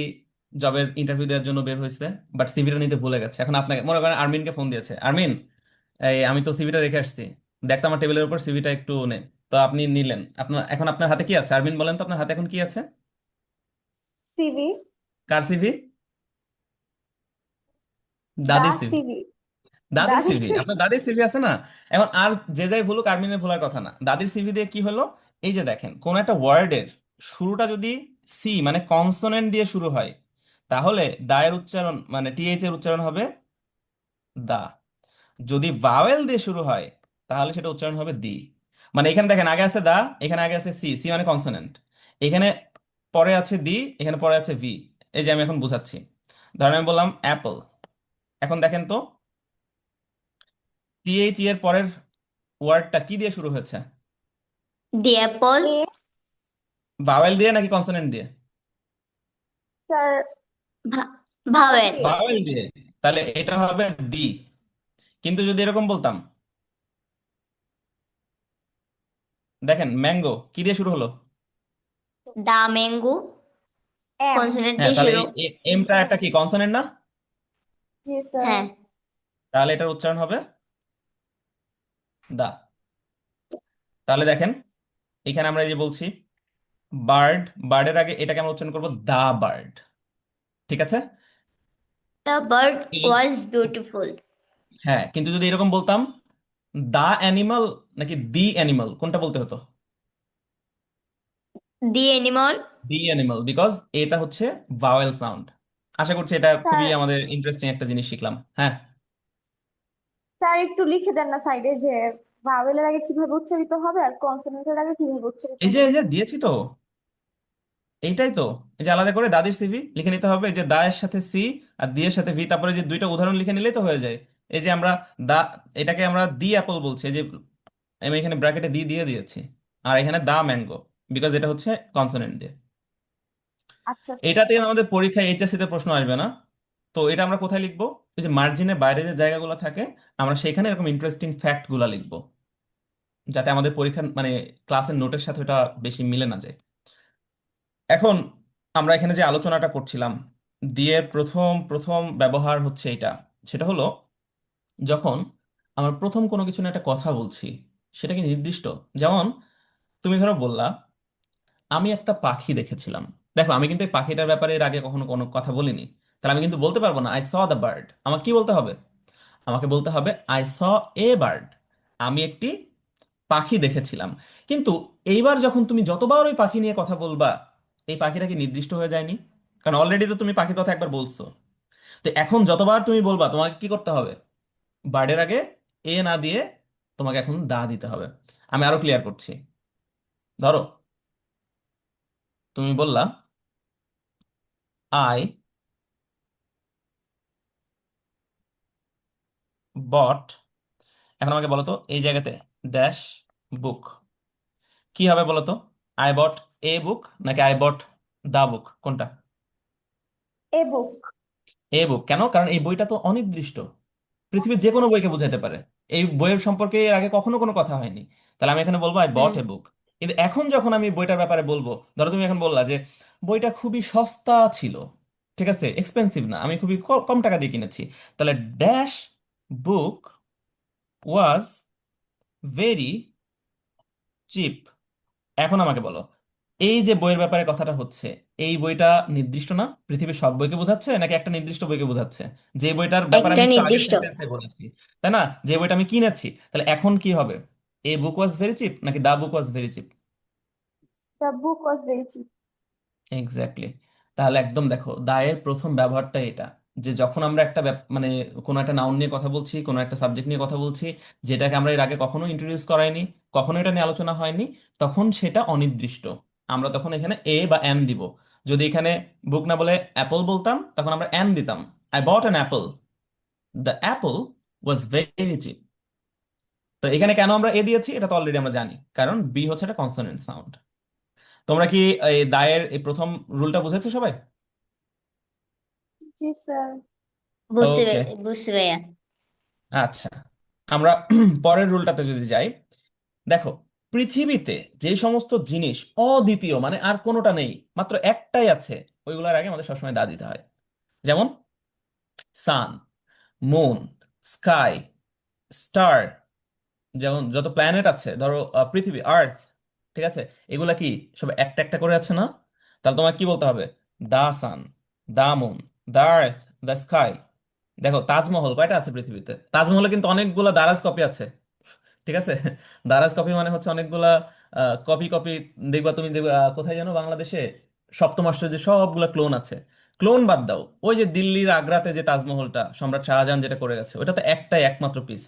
জবের ইন্টারভিউ দেওয়ার জন্য বের হয়েছে, বাট সিভিটা নিতে ভুলে গেছে। এখন আপনাকে মনে করেন আরমিনকে ফোন দিয়েছে, আরমিন এই আমি তো সিভিটা রেখে আসছি, দেখতো আমার টেবিলের উপর সিভিটা একটু নে। তো আপনি নিলেন, আপনার এখন আপনার হাতে কি আছে? আরমিন বলেন তো আপনার হাতে এখন কি আছে? সিভি। কার সিভি? দা দাদির সিভি। সিভি। দাদির দাদি সিভি, সিভি। আপনার দাদির সিভি আছে না? এখন আর যে যাই ভুলুক, আর্মিনের ভোলার কথা না। দাদির সিভি দিয়ে কি হলো? এই যে দেখেন, কোন একটা ওয়ার্ডের শুরুটা যদি সি মানে কনসোনেন্ট দিয়ে শুরু হয়, তাহলে দায়ের উচ্চারণ মানে টিএইচ এর উচ্চারণ হবে দা। যদি ভাওয়েল দিয়ে শুরু হয় তাহলে সেটা উচ্চারণ হবে দি। মানে এখানে দেখেন, আগে আছে দা, এখানে আগে আছে সি, সি মানে কনসোনেন্ট, এখানে পরে আছে দি, এখানে পরে আছে ভি। এই যে আমি এখন বুঝাচ্ছি, ধরেন আমি বললাম অ্যাপল, এখন দেখেন তো টিএইচ এর পরের ওয়ার্ডটা কি দিয়ে শুরু হয়েছে? D Apple. এ ভাওয়েল দিয়ে নাকি কনসোনেন্ট দিয়ে? Sir vowel. দিয়ে। ভাওয়েল দিয়ে। তাহলে এটা হবে ডি। কিন্তু যদি এরকম বলতাম, দেখেন ম্যাঙ্গো কি দিয়ে শুরু হলো? দা ম্যাঙ্গো এম। কনসোনেন্ট হ্যাঁ, দিয়ে তাহলে শুরু। এই এমটা একটা কি কনসোনেন্ট না? জি স্যার। হ্যাঁ তাহলে এটার উচ্চারণ হবে দা। তাহলে দেখেন, এখানে আমরা এই যে বলছি বার্ড, বার্ডের আগে এটাকে আমরা উচ্চারণ করবো দা বার্ড, ঠিক আছে? দ্য বার্ড এই- ওয়াজ বিউটিফুল। হ্যাঁ, কিন্তু যদি এরকম বলতাম দা অ্যানিমাল নাকি দি অ্যানিমাল, কোনটা বলতে হতো? দি অ্যানিমাল। দি অ্যানিমাল, বিকজ এটা হচ্ছে ভাওয়েল সাউন্ড। আশা করছি এটা স্যার খুবই আমাদের ইন্টারেস্টিং একটা জিনিস শিখলাম, হ্যাঁ। স্যার একটু লিখে দেন না সাইডে যে ভাওয়েলের আগে কিভাবে উচ্চারিত হবে আর কনসোনেন্টের আগে কিভাবে উচ্চারিত এই হবে। যে দিয়েছি তো, এইটাই তো। এই যে আলাদা করে দাদির সিভি লিখে নিতে হবে, এই যে দা এর সাথে সি আর দি এর সাথে ভি, তারপরে যে দুইটা উদাহরণ লিখে নিলেই তো হয়ে যায়। এই যে আমরা দা, এটাকে আমরা দি অ্যাপল বলছি, এই যে আমি এখানে ব্র্যাকেটে দি দিয়ে দিয়েছি, আর এখানে দা ম্যাঙ্গো, বিকজ এটা হচ্ছে কনসোনেন্ট দিয়ে। আচ্ছা স্যার। এটাতে আমাদের পরীক্ষায় এইচএসসি তে প্রশ্ন আসবে না। তো এটা আমরা কোথায় লিখবো? ওই যে মার্জিনের বাইরে যে জায়গাগুলো থাকে, আমরা সেখানে এরকম ইন্টারেস্টিং ফ্যাক্ট গুলা লিখবো, যাতে আমাদের পরীক্ষা মানে ক্লাসের নোটের সাথে ওটা বেশি মিলে না যায়। এখন আমরা এখানে যে আলোচনাটা করছিলাম, দিয়ে প্রথম প্রথম ব্যবহার হচ্ছে এটা, সেটা হলো যখন আমরা প্রথম কোনো কিছু নিয়ে একটা কথা বলছি, সেটা কি নির্দিষ্ট? যেমন তুমি ধরো বললা, আমি একটা পাখি দেখেছিলাম। দেখো, আমি কিন্তু এই পাখিটার ব্যাপারে এর আগে কখনো কোনো কথা বলিনি। তাহলে আমি কিন্তু বলতে পারবো না আই স দ্য বার্ড। আমাকে কি বলতে হবে? আমাকে বলতে হবে আই স এ বার্ড। আমি একটি পাখি দেখেছিলাম। কিন্তু এইবার যখন তুমি যতবার ওই পাখি নিয়ে কথা বলবা, এই পাখিটা কি নির্দিষ্ট হয়ে যায়নি? কারণ অলরেডি তো তুমি পাখির কথা একবার বলছো। তো এখন যতবার তুমি বলবা, তোমাকে কি করতে হবে? বার্ডের আগে এ না দিয়ে তোমাকে এখন দা দিতে হবে। আমি আরো ক্লিয়ার করছি। ধরো তুমি বললা আই বট, এখন আমাকে বলো তো এই জায়গাতে ড্যাশ বুক কি হবে বলো তো? আই বট এ বুক নাকি আই বট দা বুক, কোনটা? এ বুক। এ বুক। কেন? কারণ এই বইটা তো অনির্দিষ্ট, পৃথিবীর যে কোনো বইকে বোঝাতে পারে। এই বইয়ের সম্পর্কে এর আগে কখনো কোনো কথা হয়নি। তাহলে আমি এখানে বলবো আই বট হুম। এ বুক। কিন্তু এখন যখন আমি বইটার ব্যাপারে বলবো, ধরো তুমি এখন বললা যে বইটা খুবই সস্তা ছিল, ঠিক আছে, এক্সপেন্সিভ না, আমি খুবই কম টাকা দিয়ে কিনেছি, তাহলে dash book was very chip. এখন আমাকে বলো, এই যে বইয়ের ব্যাপারে কথাটা হচ্ছে, এই বইটা নির্দিষ্ট না? পৃথিবীর সব বইকে বোঝাচ্ছে নাকি একটা নির্দিষ্ট বইকে বোঝাচ্ছে? যে বইটার ব্যাপারে একটা আমি একটু আগের নির্দিষ্ট। সেন্টেন্সে বলেছি, তাই না, যে বইটা আমি কিনেছি, তাহলে এখন কি হবে? এ বুক ওয়াজ ভেরি চিপ নাকি the book was very cheap? The book was very cheap. Exactly. তাহলে একদম দেখো, দায়ের প্রথম ব্যবহারটা এটা, যে যখন আমরা একটা মানে কোনো একটা নাউন নিয়ে কথা বলছি, কোনো একটা সাবজেক্ট নিয়ে কথা বলছি, যেটাকে আমরা এর আগে কখনো ইন্ট্রোডিউস করাইনি, কখনো এটা নিয়ে আলোচনা হয়নি, তখন সেটা অনির্দিষ্ট। আমরা তখন এখানে এ বা এন দিব। যদি এখানে বুক না বলে অ্যাপল বলতাম, তখন আমরা এন দিতাম। I bought an Apple, the Apple was very chip. তো এখানে কেন আমরা এ দিয়েছি এটা তো অলরেডি আমরা জানি, কারণ বি হচ্ছে একটা কনসোনেন্ট সাউন্ড। তোমরা কি এই দায়ের এই প্রথম রুলটা বুঝেছো সবাই? জি স্যার। ওকে, বুঝছি ভাইয়া। আচ্ছা, আমরা পরের রুলটাতে যদি যাই, দেখো, পৃথিবীতে যে সমস্ত জিনিস অদ্বিতীয়, মানে আর কোনোটা নেই, মাত্র একটাই আছে, ওইগুলোর আগে আমাদের সবসময় দা দিতে হয়। যেমন সান, মুন, স্কাই, স্টার, যেমন যত প্ল্যানেট আছে, ধরো পৃথিবী, আর্থ, ঠিক আছে, এগুলা কি সব একটা একটা করে আছে না? তাহলে তোমার কি বলতে হবে? The sun, the moon, the earth, the sky. দেখো, তাজমহল কয়টা আছে পৃথিবীতে? তাজমহলে কিন্তু অনেকগুলা দারাজ কপি আছে, ঠিক আছে। দারাজ কপি মানে হচ্ছে অনেকগুলা কপি কপি। দেখবা তুমি, দেখবা কোথায় যেন বাংলাদেশে সপ্তম আশ্চর্যে সবগুলা ক্লোন আছে। ক্লোন বাদ দাও, ওই যে দিল্লির আগ্রাতে যে তাজমহলটা সম্রাট শাহজাহান যেটা করে গেছে, ওটা তো একটাই একমাত্র পিস।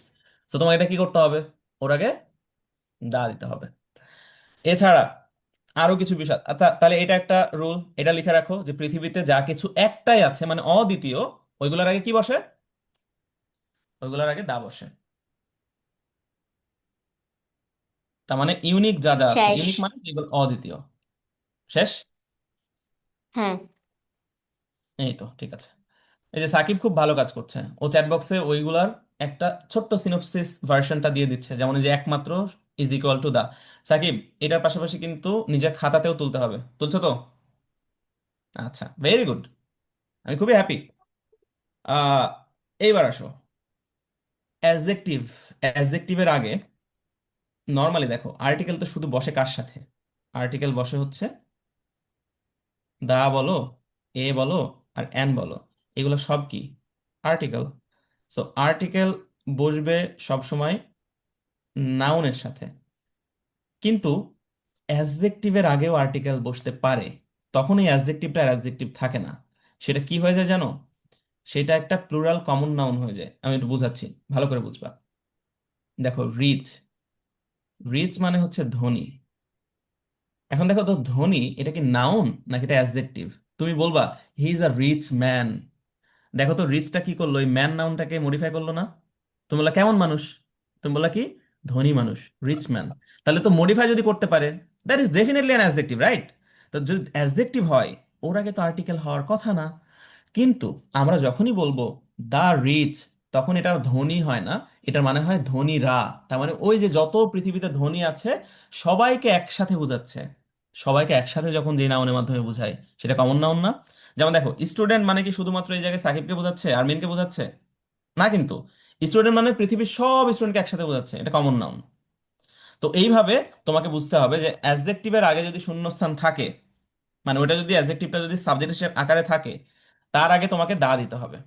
তো তোমার এটা কি করতে হবে? ওর আগে দা দিতে হবে। এছাড়া আরো কিছু বিষয়, আচ্ছা তাহলে এটা একটা রুল, এটা লিখে রাখো যে পৃথিবীতে যা কিছু একটাই আছে মানে অদ্বিতীয়, ওইগুলোর আগে কি বসে? ওইগুলোর আগে দা বসে। তার মানে ইউনিক যা যা আছে, শেষ। ইউনিক মানে যেগুলো অদ্বিতীয়। শেষ? হ্যাঁ। এই তো ঠিক আছে। এই যে সাকিব খুব ভালো কাজ করছে, ও চ্যাট বক্সে ওইগুলার একটা ছোট্ট সিনপসিস ভার্সনটা দিয়ে দিচ্ছে, যেমন এই যে একমাত্র is equal to the. Sakib, এটার পাশাপাশি কিন্তু নিজের খাতাতেও তুলতে হবে, তুলছো তো? আচ্ছা, ভেরি গুড, আমি খুবই হ্যাপি। আহ এইবার আসো অ্যাডজেক্টিভ। অ্যাডজেক্টিভের আগে নর্মালি দেখো, আর্টিকেল তো শুধু বসে কার সাথে? আর্টিকেল বসে হচ্ছে দা বলো, এ বলো, আর অ্যান বলো, এগুলো সব কি? আর্টিকেল। সো আর্টিকেল বসবে সব সময় নাউনের সাথে। কিন্তু অ্যাডজেক্টিভের আগেও আর্টিকেল বসতে পারে, তখন এই অ্যাডজেক্টিভটা অ্যাডজেক্টিভ থাকে না। সেটা কি হয়ে যায় জানো? সেটা একটা প্লুরাল কমন নাউন হয়ে যায়। আমি একটু বুঝাচ্ছি, ভালো করে বুঝবা। দেখো, রিচ, রিচ মানে হচ্ছে ধনী। এখন দেখো তো, ধনী এটা কি নাউন নাকি এটা অ্যাডজেক্টিভ? তুমি বলবা he is a rich man. দেখো তো, রিচটা কি করলো? ওই ম্যান নাউনটাকে মডিফাই করলো না? তুমি বললা কেমন মানুষ? তুমি বললা কি? ধনী মানুষ, রিচ ম্যান। তাহলে তো মডিফাই যদি করতে পারে, that is definitely an adjective, right? তো যদি অ্যাডজেক্টিভ হয়, ওর আগে তো আর্টিকেল হওয়ার কথা না। কিন্তু আমরা যখনই বলবো দা রিচ, তখন এটা ধনী হয় না, এটার মানে হয় ধনীরা। তার মানে ওই যে যত পৃথিবীতে ধনী আছে সবাইকে একসাথে বোঝাচ্ছে। সবাইকে একসাথে যখন যে নাউনের মাধ্যমে বোঝায়, সেটা কমন নাউন না? যেমন দেখো, স্টুডেন্ট মানে কি শুধুমাত্র এই জায়গায় সাকিবকে বোঝাচ্ছে, আরমিনকে বোঝাচ্ছে? না কিন্তু। স্টুডেন্ট মানে পৃথিবীর সব স্টুডেন্টকে একসাথে বোঝাচ্ছে, এটা কমন নাউন। তো এইভাবে তোমাকে বুঝতে হবে যে অ্যাডজেক্টিভের আগে যদি শূন্যস্থান থাকে, মানে ওটা যদি অ্যাডজেক্টিভটা যদি সাবজেক্ট হিসেবে আকারে থাকে, তার আগে তোমাকে দা দিতে হবে,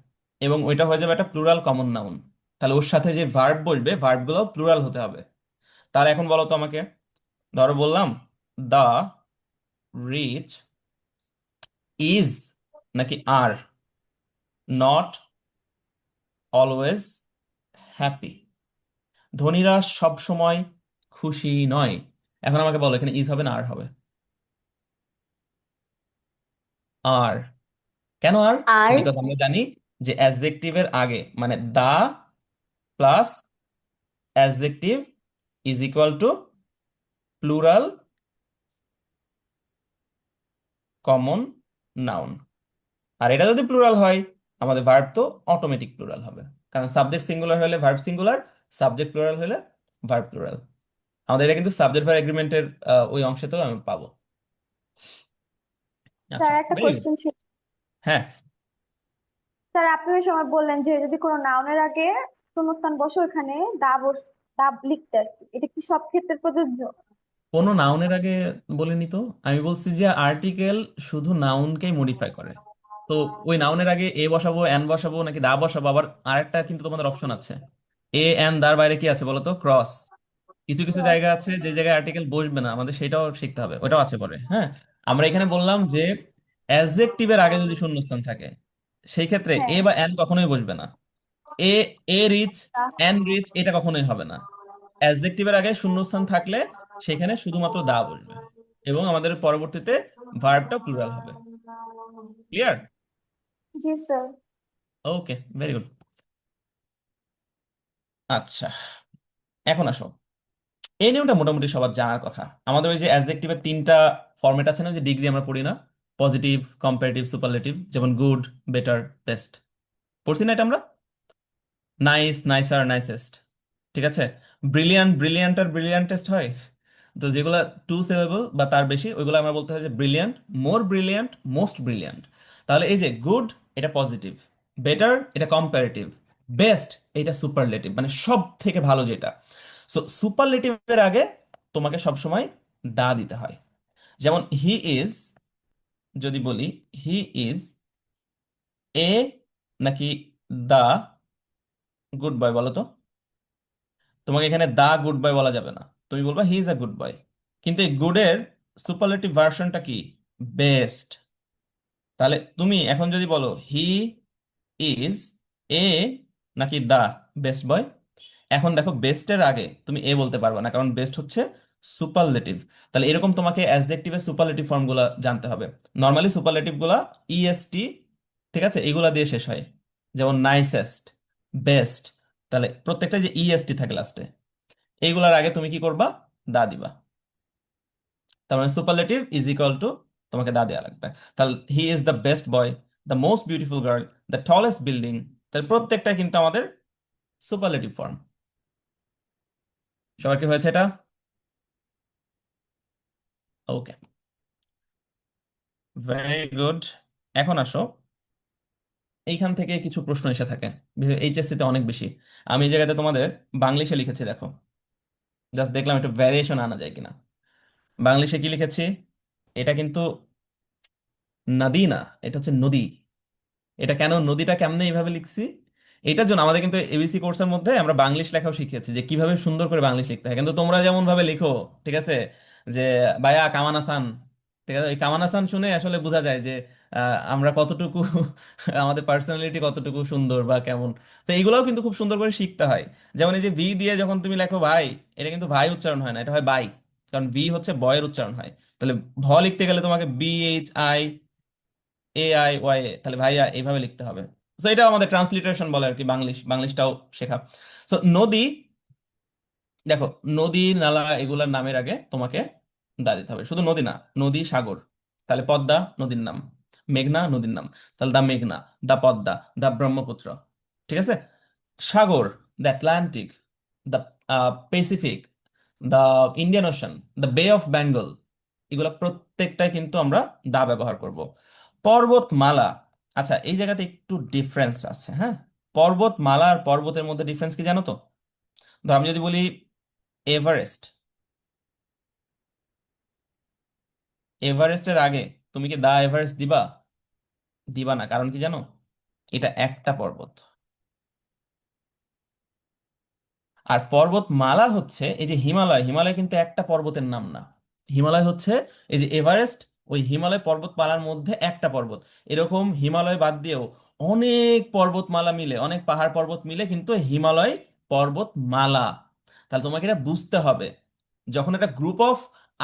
এবং ওইটা হয়ে যাবে একটা প্লুরাল কমন নাউন। তাহলে ওর সাথে যে ভার্ব বসবে, ভার্বগুলো প্লুরাল হতে হবে। তার এখন বলো তো আমাকে, ধরো বললাম দা রিচ ইজ নাকি আর নট অলওয়েজ হ্যাপি। ধনীরা সব সময় খুশি নয়। এখন আমাকে বলো, এখানে ইজ হবে না আর হবে? আর। কেন আর? আর বিকজ আমরা জানি যে অ্যাডজেক্টিভের আগে মানে the plus adjective is equal to plural common noun. আর এটা যদি প্লুরাল হয়, আমাদের ভার্ব তো অটোমেটিক প্লুরাল হবে। কারণ সাবজেক্ট সিঙ্গুলার হলে ভার্ব সিঙ্গুলার, সাবজেক্ট প্লুরাল হলে ভার্ব প্লুরাল। আমাদের এটা কিন্তু সাবজেক্ট ভার্ব এগ্রিমেন্টের ওই অংশতেও আমি পাবো। আচ্ছা, স্যার একটা ভেরি গুড। কোশ্চেন ছিল। হ্যাঁ। স্যার আপনি ওই সময় বললেন যে যদি কোনো নাউনের আগে শূন্যস্থান বসে ওখানে দা লিখতে আর কি, এটা কি সব ক্ষেত্রে প্রযোজ্য? কোনো নাউনের আগে বলিনি তো। আমি বলছি যে আর্টিকেল শুধু নাউনকেই মডিফাই করে। তো ওই নাউনের আগে এ বসাবো, এন বসাবো, নাকি দা বসাবো, আবার আরেকটা কিন্তু তোমাদের অপশন আছে। এ এন দার বাইরে কি আছে বলো তো? ক্রস। কিছু কিছু জায়গা আছে যে জায়গায় আর্টিকেল বসবে না, আমাদের সেটাও শিখতে হবে, ওটাও আছে পরে। হ্যাঁ, আমরা এখানে বললাম যে অ্যাডজেক্টিভের আগে যদি শূন্যস্থান থাকে, সেই ক্ষেত্রে হ্যাঁ। এ বা এন কখনোই বসবে না। এ এ রিচ, এন রিচ, এটা কখনোই হবে না। অ্যাডজেক্টিভের আগে শূন্যস্থান থাকলে সেখানে শুধুমাত্র দা বসবে, এবং আমাদের পরবর্তীতে ভার্বটা প্লুরাল হবে। ক্লিয়ার? জি স্যার। ওকে, ভেরি গুড। আচ্ছা, এখন আসো, এই নিয়মটা মোটামুটি সবার জানার কথা। আমাদের ওই যে অ্যাডজেক্টিভের তিনটা ফরম্যাট আছে না, যে ডিগ্রি আমরা পড়ি না? Positive, comparative, superlative. যেমন গুড, বেটার, বেস্ট, পড়ছি না এটা আমরা? Nice, nicer, nicest. ঠিক আছে। ব্রিলিয়ান্ট, ব্রিলিয়ান্ট আর ব্রিলিয়ান্টেস্ট হয়। তো যেগুলো টু সিলেবল বা তার বেশি, ওইগুলো আমরা বলতে হয় যে ব্রিলিয়ান্ট, মোর ব্রিলিয়ান্ট, মোস্ট ব্রিলিয়ান্ট। তাহলে এই যে গুড, এটা পজিটিভ। বেটার, এটা কম্পারেটিভ। বেস্ট, এটা সুপারলেটিভ, মানে সব থেকে ভালো যেটা। সো সুপারলেটিভের আগে তোমাকে সবসময় দা দিতে হয়। যেমন হি ইজ, যদি বলি হি ইজ এ নাকি দা গুড বয়, বলো তো? তোমাকে এখানে দা গুড বয় বলা যাবে না, তুমি বলবা he is a good boy. কিন্তু এই গুডের সুপারলেটিভ ভার্সনটা কি? বেস্ট। তাহলে তুমি এখন যদি বলো হি ইজ এ নাকি দা বেস্ট বয়, এখন দেখো বেস্টের আগে তুমি এ বলতে পারবে না, কারণ বেস্ট হচ্ছে সুপারলেটিভ। তাহলে এরকম তোমাকে অ্যাডজেক্টিভের সুপারলেটিভ ফর্মগুলো জানতে হবে। নর্মালি সুপারলেটিভ গুলা ইএসটি, ঠিক আছে, এগুলা দিয়ে শেষ হয়। যেমন নাইসেস্ট, বেস্ট। তাহলে প্রত্যেকটা যে ইএসটি থাকে লাস্টে, এইগুলার আগে তুমি কি করবা? দা দিবা। তার মানে সুপারলেটিভ ইজ ইকুয়াল টু, তোমাকে দা দেওয়া লাগবে। তাহলে he is the best boy, the most beautiful girl, the tallest building. তাহলে প্রত্যেকটা কিন্তু আমাদের সুপারলেটিভ ফর্ম। সবার কি হয়েছে এটা? ওকে, ভেরি গুড। এখন আসো, এইখান থেকে কিছু প্রশ্ন এসে থাকে, এইচএসসি তে অনেক বেশি। আমি এই জায়গাতে তোমাদের বাংলিশে লিখেছি, দেখো, জাস্ট দেখলাম একটু ভ্যারিয়েশন আনা যায় কিনা। বাংলিশে কি লিখেছি? এটা কিন্তু নদী না, এটা হচ্ছে নদী। এটা কেন, নদীটা কেমনে এইভাবে লিখছি, এটার জন্য আমাদের কিন্তু এবিসি কোর্সের মধ্যে আমরা বাংলিশ লেখাও শিখিয়েছি, যে কিভাবে সুন্দর করে বাংলিশ লিখতে হয়। কিন্তু তোমরা যেমন ভাবে লিখো, ঠিক আছে, যে বায়া কামান আসান, ঠিক আছে, ওই কামান আসান শুনে আসলে বোঝা যায় যে আমরা কতটুকু আমাদের পার্সোনালিটি কতটুকু সুন্দর বা কেমন। তো এইগুলোও কিন্তু খুব সুন্দর করে শিখতে হয়। যেমন এই যে ভি দিয়ে যখন তুমি লেখো ভাই, এটা কিন্তু ভাই উচ্চারণ হয় না, এটা হয় বাই। কারণ ভি হচ্ছে বয়ের উচ্চারণ হয়। তাহলে ভ লিখতে গেলে তোমাকে BHI AIYA, তাহলে ভাইয়া এইভাবে লিখতে হবে। তো এটা আমাদের ট্রান্সলিটারেশন বলে আর কি, বাংলিশটাও শেখা। তো নদী, দেখো, নদী নালা এগুলার নামের আগে তোমাকে দা দিতে হবে। শুধু নদী না, নদী সাগর, তাহলে পদ্মা নদীর নাম, মেঘনা নদীর নাম, তাহলে দা মেঘনা, দা পদ্মা, দা ব্রহ্মপুত্র। ঠিক আছে? সাগর, the Atlantic, the Pacific, the Indian ocean, the bay of Bengal, এগুলা প্রত্যেকটাই কিন্তু আমরা দা ব্যবহার করব। পর্বতমালা, আচ্ছা এই জায়গাতে একটু ডিফারেন্স আছে, হ্যাঁ। পর্বতমালা আর পর্বতের মধ্যে ডিফারেন্স কি জানো তো? ধর আমি যদি বলি এভারেস্ট, এভারেস্টের আগে তুমি কি দা এভারেস্ট দিবা? দিবা না, কারণ কি জানো? এটা একটা পর্বত। আর পর্বতমালা হচ্ছে এই যে হিমালয়, হিমালয় কিন্তু একটা পর্বতের নাম না। হিমালয় হচ্ছে এই যে এভারেস্ট, ওই হিমালয় পর্বতমালার মধ্যে একটা পর্বত। এরকম হিমালয় বাদ দিয়েও অনেক পর্বতমালা মিলে, অনেক পাহাড় পর্বত মিলে কিন্তু হিমালয় পর্বতমালা। তাহলে তোমাকে এটা বুঝতে হবে, যখন একটা group of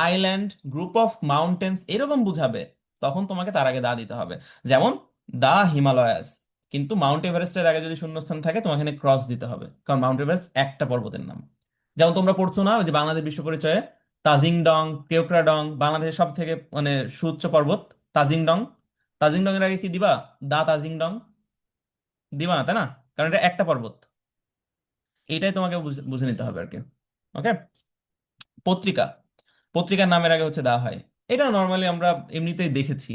island, group of mountains এরকম বুঝাবে, তখন তোমাকে তার আগে দা দিতে হবে। যেমন দা হিমালয়াস, কিন্তু মাউন্ট এভারেস্টের আগে যদি শূন্যস্থান থাকে তোমাকে এখানে ক্রস দিতে হবে, কারণ মাউন্ট এভারেস্ট একটা পর্বতের নাম। যেমন তোমরা পড়ছো না ওই যে বাংলাদেশ বিশ্ব পরিচয়ে, তাজিং ডং, কেওক্রাডং, বাংলাদেশের সব থেকে মানে সুউচ্চ পর্বত তাজিং ডং। তাজিং ডং এর আগে কি দিবা? দা তাজিং ডং দিবা না, তাই না? কারণ এটা একটা পর্বত। এইটাই তোমাকে বুঝে নিতে হবে আর কি। ওকে। পত্রিকা, পত্রিকার নামের আগে হচ্ছে দা হয়। এটা নর্মালি আমরা এমনিতেই দেখেছি।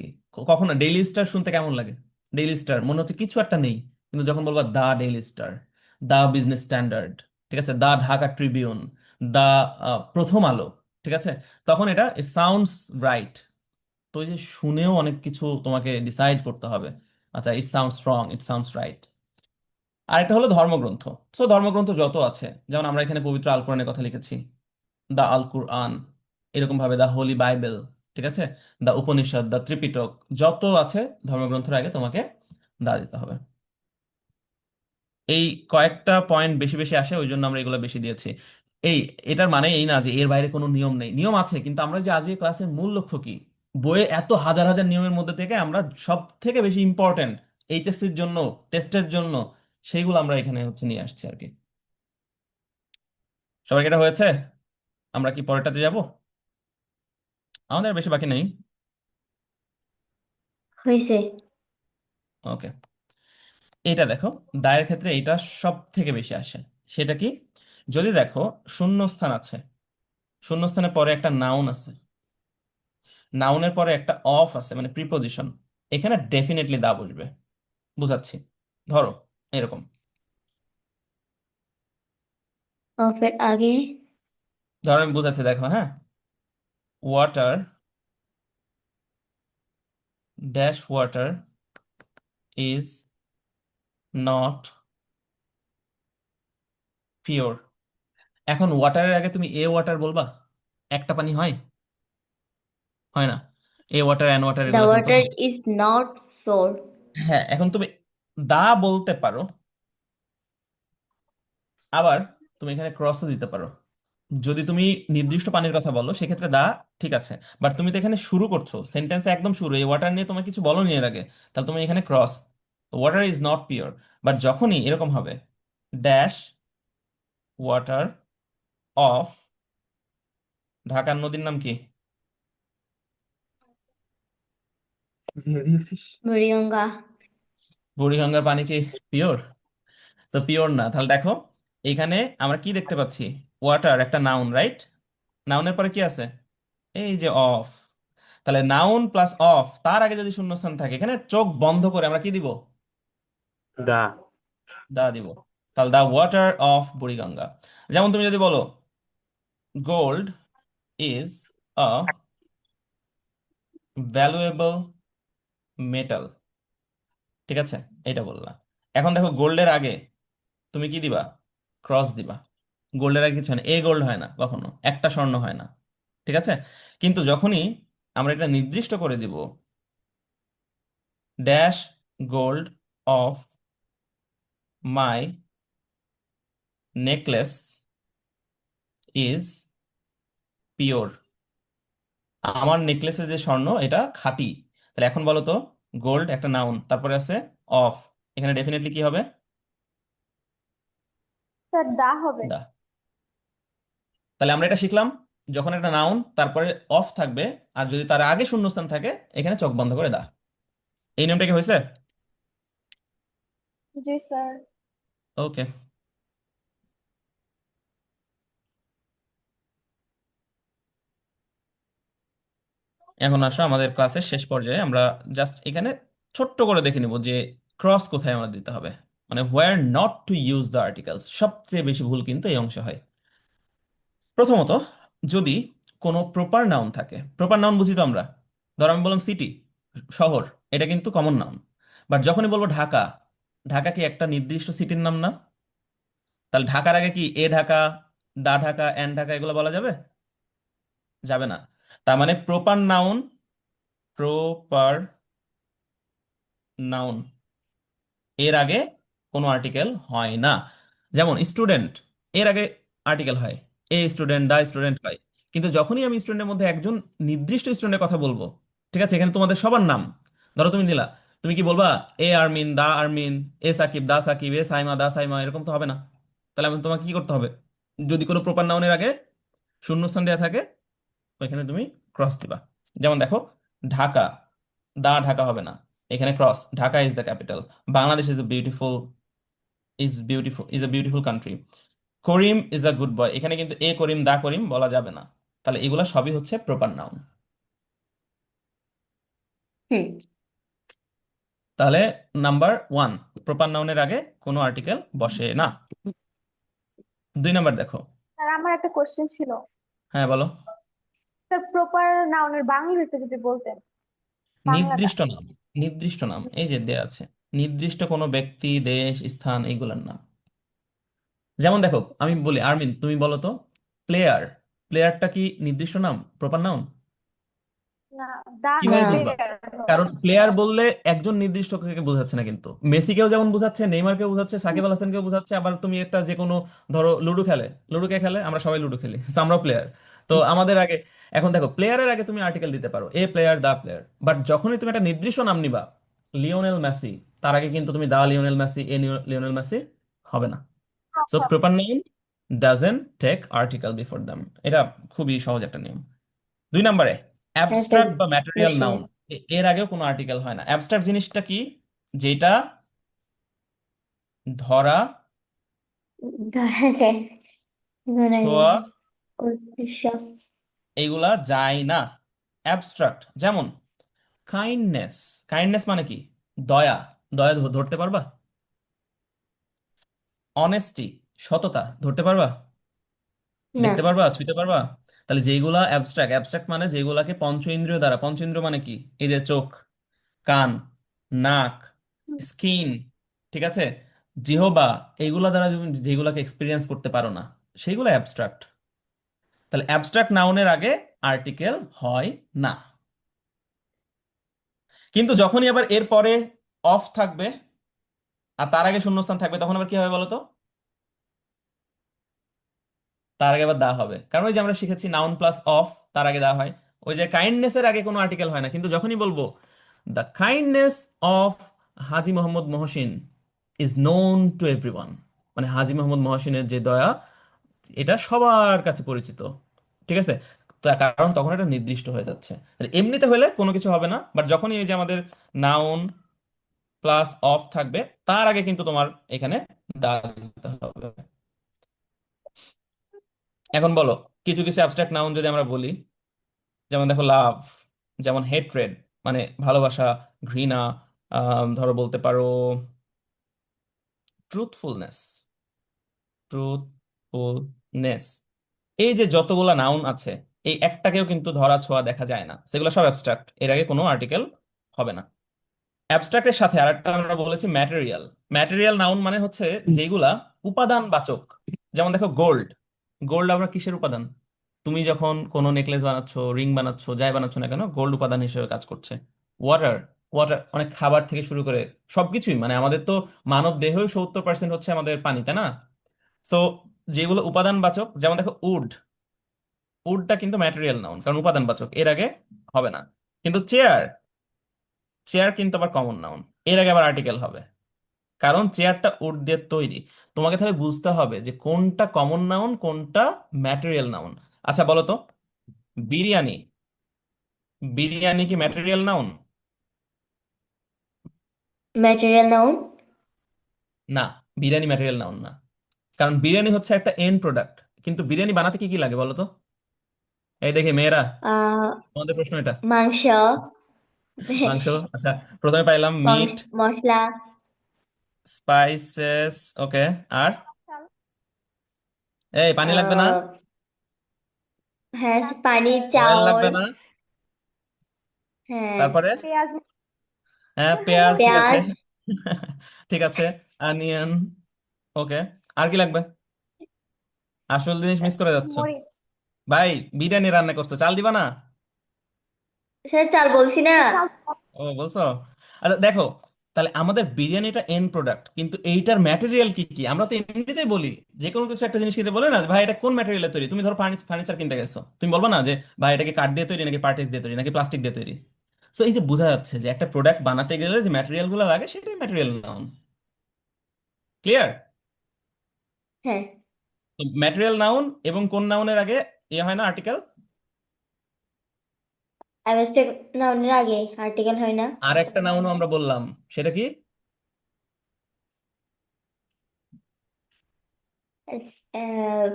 কখনো ডেইলি স্টার শুনতে কেমন লাগে? ডেইলি স্টার মনে হচ্ছে কিছু একটা নেই, কিন্তু যখন বলবা দা ডেইলি স্টার, দা বিজনেস স্ট্যান্ডার্ড, ঠিক আছে, দা ঢাকা ট্রিবিউন, দা প্রথম আলো, ঠিক আছে, তখন এটা ইট সাউন্ডস রাইট। তো এই যে শুনেও অনেক কিছু তোমাকে ডিসাইড করতে হবে। আচ্ছা, it sounds strong, it sounds right. আরেকটা হলো ধর্মগ্রন্থ। সো ধর্মগ্রন্থ যত আছে, যেমন আমরা এখানে পবিত্র আল কোরআনের কথা লিখেছি, দা আল কুরআন, এরকম ভাবে দা হোলি বাইবেল, ঠিক আছে, দা উপনিষদ, দা ত্রিপিটক, যত আছে ধর্মগ্রন্থের আগে তোমাকে দা দিতে হবে। এই কয়েকটা পয়েন্ট বেশি বেশি আসে, ওই জন্য আমরা এগুলো বেশি দিয়েছি। এই এটার মানে এই না যে এর বাইরে কোনো নিয়ম নেই, নিয়ম আছে, কিন্তু আমরা যে আজকে ক্লাসের মূল লক্ষ্য কি, বইয়ে এত হাজার হাজার নিয়মের মধ্যে থেকে আমরা সব থেকে বেশি ইম্পর্টেন্ট এইচএসসির জন্য, টেস্টের জন্য, সেইগুলো আমরা এখানে হচ্ছে নিয়ে আসছি আর কি। সবাই এটা হয়েছে? আমরা কি পরেরটাতে যাব? আমাদের আর বেশি বাকি নেই। হয়েছে। ওকে। এটা দেখো, দায়ের ক্ষেত্রে এটা সব থেকে বেশি আসে। সেটা কি? যদি দেখো শূন্যস্থান আছে, শূন্যস্থানের পরে একটা নাউন আছে, নাউনের পরে একটা অফ আছে মানে প্রিপোজিশন, এখানে ডেফিনেটলি দা বসবে। বুঝাচ্ছি, ধরো এরকম, অফের আগে ধরো আমি বুঝাচ্ছি, দেখো হ্যাঁ, water dash water is not pure. এখন ওয়াটারের আগে তুমি এ ওয়াটার বলবা? একটা পানি হয়? হয় না। A water an water the এগুলো কিন্তু ওয়াটার হয়। ইজ নট সোর। হ্যাঁ, এখন তুমি দা বলতে পারো, আবার তুমি এখানে ক্রসও দিতে পারো। যদি তুমি নির্দিষ্ট পানির কথা বলো সেক্ষেত্রে দা ঠিক আছে, বাট তুমি তো এখানে শুরু করছো সেন্টেন্সে, একদম শুরু, এই ওয়াটার নিয়ে তোমার কিছু বলো নি এর আগে, তাহলে তুমি এখানে cross, water is not pure. But যখনই এরকম হবে, ড্যাশ ওয়াটার অফ, ঢাকার নদীর নাম কি? বুড়িগঙ্গা। বুড়িগঙ্গার পানি কি পিওর? তো পিওর না। তাহলে দেখো এখানে আমরা কি দেখতে পাচ্ছি, ওয়াটার একটা নাউন, রাইট? নাউনের পরে কি আছে? এই যে অফ। তাহলে নাউন প্লাস অফ, তার আগে যদি শূন্যস্থান থাকে, এখানে চোখ বন্ধ করে আমরা কি দিব? দা। দা দিব। তাহলে দা ওয়াটার অফ বুড়িগঙ্গা। যেমন তুমি যদি বলো gold is a valuable metal, ঠিক আছে, এটা বললা। এখন দেখো গোল্ডের আগে তুমি কি দিবা? ক্রস দিবা। গোল্ডের আগে কিছু হয় না, এ গোল্ড হয় না কখনো, একটা স্বর্ণ হয় না, ঠিক আছে। কিন্তু যখনই আমরা এটা নির্দিষ্ট করে দিব, dash gold of my necklace is pure, আমার নেকলেসে যে স্বর্ণ এটা খাঁটি। তাহলে এখন বলো তো, গোল্ড একটা নাউন, তারপরে আছে অফ, এখানে ডেফিনেটলি কি হবে? স্যার দা হবে। দা। তাহলে আমরা এটা শিখলাম, যখন একটা নাউন তারপরে অফ থাকবে আর যদি তার আগে শূন্যস্থান থাকে, এখানে চোখ বন্ধ করে দাও। এই নিয়মটা কি হয়েছে? জি স্যার। ওকে। এখন আসো আমাদের ক্লাসের শেষ পর্যায়ে, আমরা জাস্ট এখানে ছোট্ট করে দেখে নিব যে ক্রস কোথায় আমরা দিতে হবে, মানে where not to use the articles. সবচেয়ে বেশি ভুল কিন্তু এই অংশে হয়। প্রথমত, যদি কোনো প্রপার নাউন থাকে, প্রপার নাউন বুঝি তো আমরা, ধর আমি বললাম সিটি, শহর, এটা কিন্তু কমন নাউন। বাট যখনই বলবো ঢাকা, ঢাকা কি একটা নির্দিষ্ট সিটির নাম না? তাহলে ঢাকার আগে কি এ ঢাকা, দা ঢাকা, এন ঢাকা এগুলো বলা যাবে? যাবে না। তার মানে প্রপার নাউন, প্রপার নাউন এর আগে কোনো আর্টিকেল হয় না। যেমন স্টুডেন্ট, এর আগে আর্টিকেল হয়, এ স্টুডেন্ট, দা স্টুডেন্ট হয়। কিন্তু যখনই আমি স্টুডেন্টের মধ্যে একজন নির্দিষ্ট স্টুডেন্টের কথা বলবো, ঠিক আছে, এখানে তোমাদের সবার নাম ধরো তুমি দিলা, তুমি কি বলবা এ আরমিন, দা আরমিন, এ সাকিব, দা সাকিব, এ সাইমা, দা সাইমা? এরকম তো হবে না। তাহলে আমি তোমাকে কি করতে হবে? যদি কোনো প্রপার নাউনের আগে শূন্যস্থান দেওয়া থাকে, ওইখানে তুমি ক্রস দিবা। যেমন দেখো, ঢাকা, দা ঢাকা হবে না, এখানে cross, Dhaka is the capital, Bangladesh is a beautiful country, Karim is a good boy, এখানে কিন্তু এ করিম, দা করিম বলা যাবে না। তাহলে এগুলা সবই হচ্ছে প্রপার নাউন। হুম। তাহলে নাম্বার ওয়ান, প্রপার নাউনের আগে কোনো আর্টিকেল বসে না। 2 নাম্বার দেখো। স্যার আমার একটা কোশ্চেন ছিল। হ্যাঁ বলো। স্যার প্রপার নাউনের বাংলাতে যদি বলতেন, বাংলাটা। নির্দিষ্ট নাম, নির্দিষ্ট নাম এই যে দেয়া আছে, নির্দিষ্ট কোনো ব্যক্তি, দেশ, স্থান, এইগুলার নাম। যেমন দেখো, আমি বলি আরমিন, তুমি বলো তো, প্লেয়ার, প্লেয়ারটা কি নির্দিষ্ট নাম, প্রপার নাউন? না, দা না। কিভাবে বুঝবা? প্লেয়ার হবে। কারণ প্লেয়ার বললে একজন নির্দিষ্ট কে বোঝাচ্ছে না, কিন্তু মেসিকেও যেমন বোঝাচ্ছে, নেইমারকেও বোঝাচ্ছে, সাকিব আল হাসানকেও বোঝাচ্ছে। আবার তুমি একটা যে কোনো, ধরো লুডো খেলে, লুডো কে খেলে? আমরা সবাই লুডো খেলি, So আমরাও প্লেয়ার। তো আমাদের আগে, এখন দেখো, প্লেয়ারের আগে তুমি আর্টিকেল দিতে পারো, a player, the player. But যখনই তুমি একটা নির্দিষ্ট নাম নিবা, লিওনেল মেসি, তার আগে কিন্তু তুমি the Lionel Messi, Lionel Messi হবে না। সো আচ্ছা। Proper name doesn't take article before them. এটা খুবই সহজ একটা নিয়ম। 2 নম্বরে, হ্যাঁ স্যার, অ্যাবস্ট্রাক্ট বা ম্যাটেরিয়াল বুঝছি। নাউন, এর আগেও কোনো আর্টিকেল হয় না। অ্যাবস্ট্রাক্ট জিনিসটা কি? যেটা ধরা, ধরা যায়, ধরা ছোঁয়া, যায়, উদ্দেশ্য। এইগুলা যায় না, অ্যাবস্ট্রাক্ট। যেমন কাইন্ডনেস, কাইন্ডনেস মানে কি? দয়া, দয়া ধরতে পারবা? অনেস্টি, সততা ধরতে পারবা? না। দেখতে পারবা, ছুঁতে পারবা? তাহলে যেগুলা অ্যাবস্ট্রাক্ট, অ্যাবস্ট্রাক্ট মানে যেগুলাকে পঞ্চ ইন্দ্রিয় দ্বারা, পঞ্চ ইন্দ্রিয় মানে কি? এই যে চোখ, কান, নাক, স্কিন, ঠিক আছে, জিহবা, এইগুলা দ্বারা যেগুলাকে এক্সপিরিয়েন্স করতে পারো না, সেইগুলো অ্যাবস্ট্রাক্ট। তাহলে অ্যাবস্ট্রাক্ট নাউনের আগে আর্টিকেল হয় না। কিন্তু যখনই আবার এর পরে অফ থাকবে আর তার আগে শূন্যস্থান থাকবে, তখন আবার কি হবে বলো তো? তার আগে আবার দা হবে, কারণ ওই যে আমরা শিখেছি নাউন প্লাস অফ, তার আগে দা হয়। ওই যে কাইন্ডনেসের আগে কোনো আর্টিকেল হয় না, কিন্তু যখনই বলবো the kindness of Haji Mohammad Mohsin is known to everyone, মানে হাজী মোহাম্মদ মহসিনের যে দয়া, এটা সবার কাছে পরিচিত, ঠিক আছে? তার কারণ তখন এটা নির্দিষ্ট হয়ে যাচ্ছে। তাহলে এমনিতে হলে কোনো কিছু হবে না, বাট যখনই এই যে আমাদের নাউন প্লাস অফ থাকবে, তার আগে কিন্তু তোমার এখানে দা দিতে হবে। এখন বলো, কিছু কিছু অ্যাবস্ট্রাক্ট নাউন যদি আমরা বলি, যেমন দেখো লাভ, যেমন হেট্রেড মানে ভালোবাসা, ঘৃণা, ধরো বলতে পারো ট্রুথফুলনেস, ট্রুথফুলনেস, এই যে যতগুলা নাউন আছে, এই একটাকেও কিন্তু ধরা ছোঁয়া দেখা যায় না, সেগুলো সব অ্যাবস্ট্রাক্ট, এর আগে কোনো আর্টিকেল হবে না। অ্যাবস্ট্রাক্টের সাথে আরেকটা আমরা বলেছি ম্যাটেরিয়াল। ম্যাটেরিয়াল নাউন মানে হচ্ছে যেগুলা উপাদান বাচক। যেমন দেখো গোল্ড, গোল্ড আমরা কিসের উপাদান? তুমি যখন কোনো নেকলেস বানাচ্ছ, রিং বানাচ্ছ, যাই বানাচ্ছ না কেন, গোল্ড উপাদান হিসেবে কাজ করছে। ওয়াটার, ওয়াটার অনেক খাবার থেকে শুরু করে সবকিছুই, মানে আমাদের তো মানব দেহই 70% হচ্ছে আমাদের পানি, তাই না? সো যেগুলো উপাদান বাচক, যেমন দেখো উড, উডটা কিন্তু ম্যাটেরিয়াল নাউন, কারণ উপাদান বাচক, এর আগে হবে না। কিন্তু চেয়ার, চেয়ার কিন্তু আবার কমন নাউন, এর আগে আবার আর্টিকেল হবে। কারণ চেয়ারটা উড দিয়ে তৈরি। তোমাকে তাহলে বুঝতে হবে যে কোনটা কমন নাউন কোনটা ম্যাটেরিয়াল নাউন। আচ্ছা বলো তো, বিরিয়ানি, বিরিয়ানি কি ম্যাটেরিয়াল নাউন? Material noun. না, বিরিয়ানি ম্যাটেরিয়াল নাউন না। কারণ বিরিয়ানি হচ্ছে একটা এন্ড প্রোডাক্ট, কিন্তু বিরিয়ানি বানাতে কি কি লাগে বলো তো? এই দেখে মেয়েরা, আহ তোমাদের প্রশ্ন এটা। মাংস, মাংস, আচ্ছা। প্রথমে পাইলাম মিট, মশলা, স্পাইসেস, ওকে। আর চাল, এই পানি লাগবে না, আহ হ্যাঁ, পানি, তারপরে অয়েল চাউল, লাগবে না, হ্যাঁ, তারপরে পেঁয়াজ। হ্যাঁ পেঁয়াজ, ঠিক আছে। পেঁয়াজ, ঠিক আছে, অনিয়ন, ওকে। আর কি লাগবে? আসল জিনিস মিস করে যাচ্ছ মরিচ। ভাই। বিরিয়ানি রান্না করছো, চাল দিবা না? স্যার চাল বলছি না। চাল। ও বলছো। আচ্ছা দেখো, তাহলে আমাদের বিরিয়ানিটা এন্ড প্রোডাক্ট, কিন্তু এইটার ম্যাটেরিয়াল কি কি আমরা তো এমনিতেই বলি। যে কোনো কিছু একটা জিনিস কিনতে বলে না যে, ভাই এটা কোন ম্যাটেরিয়ালে তৈরি। তুমি ধরো ফার্নিচার কিনতে গেছো, তুমি বলবা না যে ভাই এটা কি কাঠ দিয়ে তৈরি নাকি পার্টিস দিয়ে তৈরি নাকি প্লাস্টিক দিয়ে তৈরি। সো এই যে বোঝা যাচ্ছে যে একটা প্রোডাক্ট বানাতে গেলে যে ম্যাটেরিয়াল গুলো লাগে সেটাই ম্যাটেরিয়াল নাউন। ক্লিয়ার? হ্যাঁ, তো ম্যাটেরিয়াল নাউন এবং কোন নাউনের আগে ইয়ে হয় না আর্টিকেল? অ্যাবস্ট্রাক্ট নাউনের আগে আর্টিকেল হয় না। আর একটা নাউনও আমরা বললাম, সেটা কি? Ah,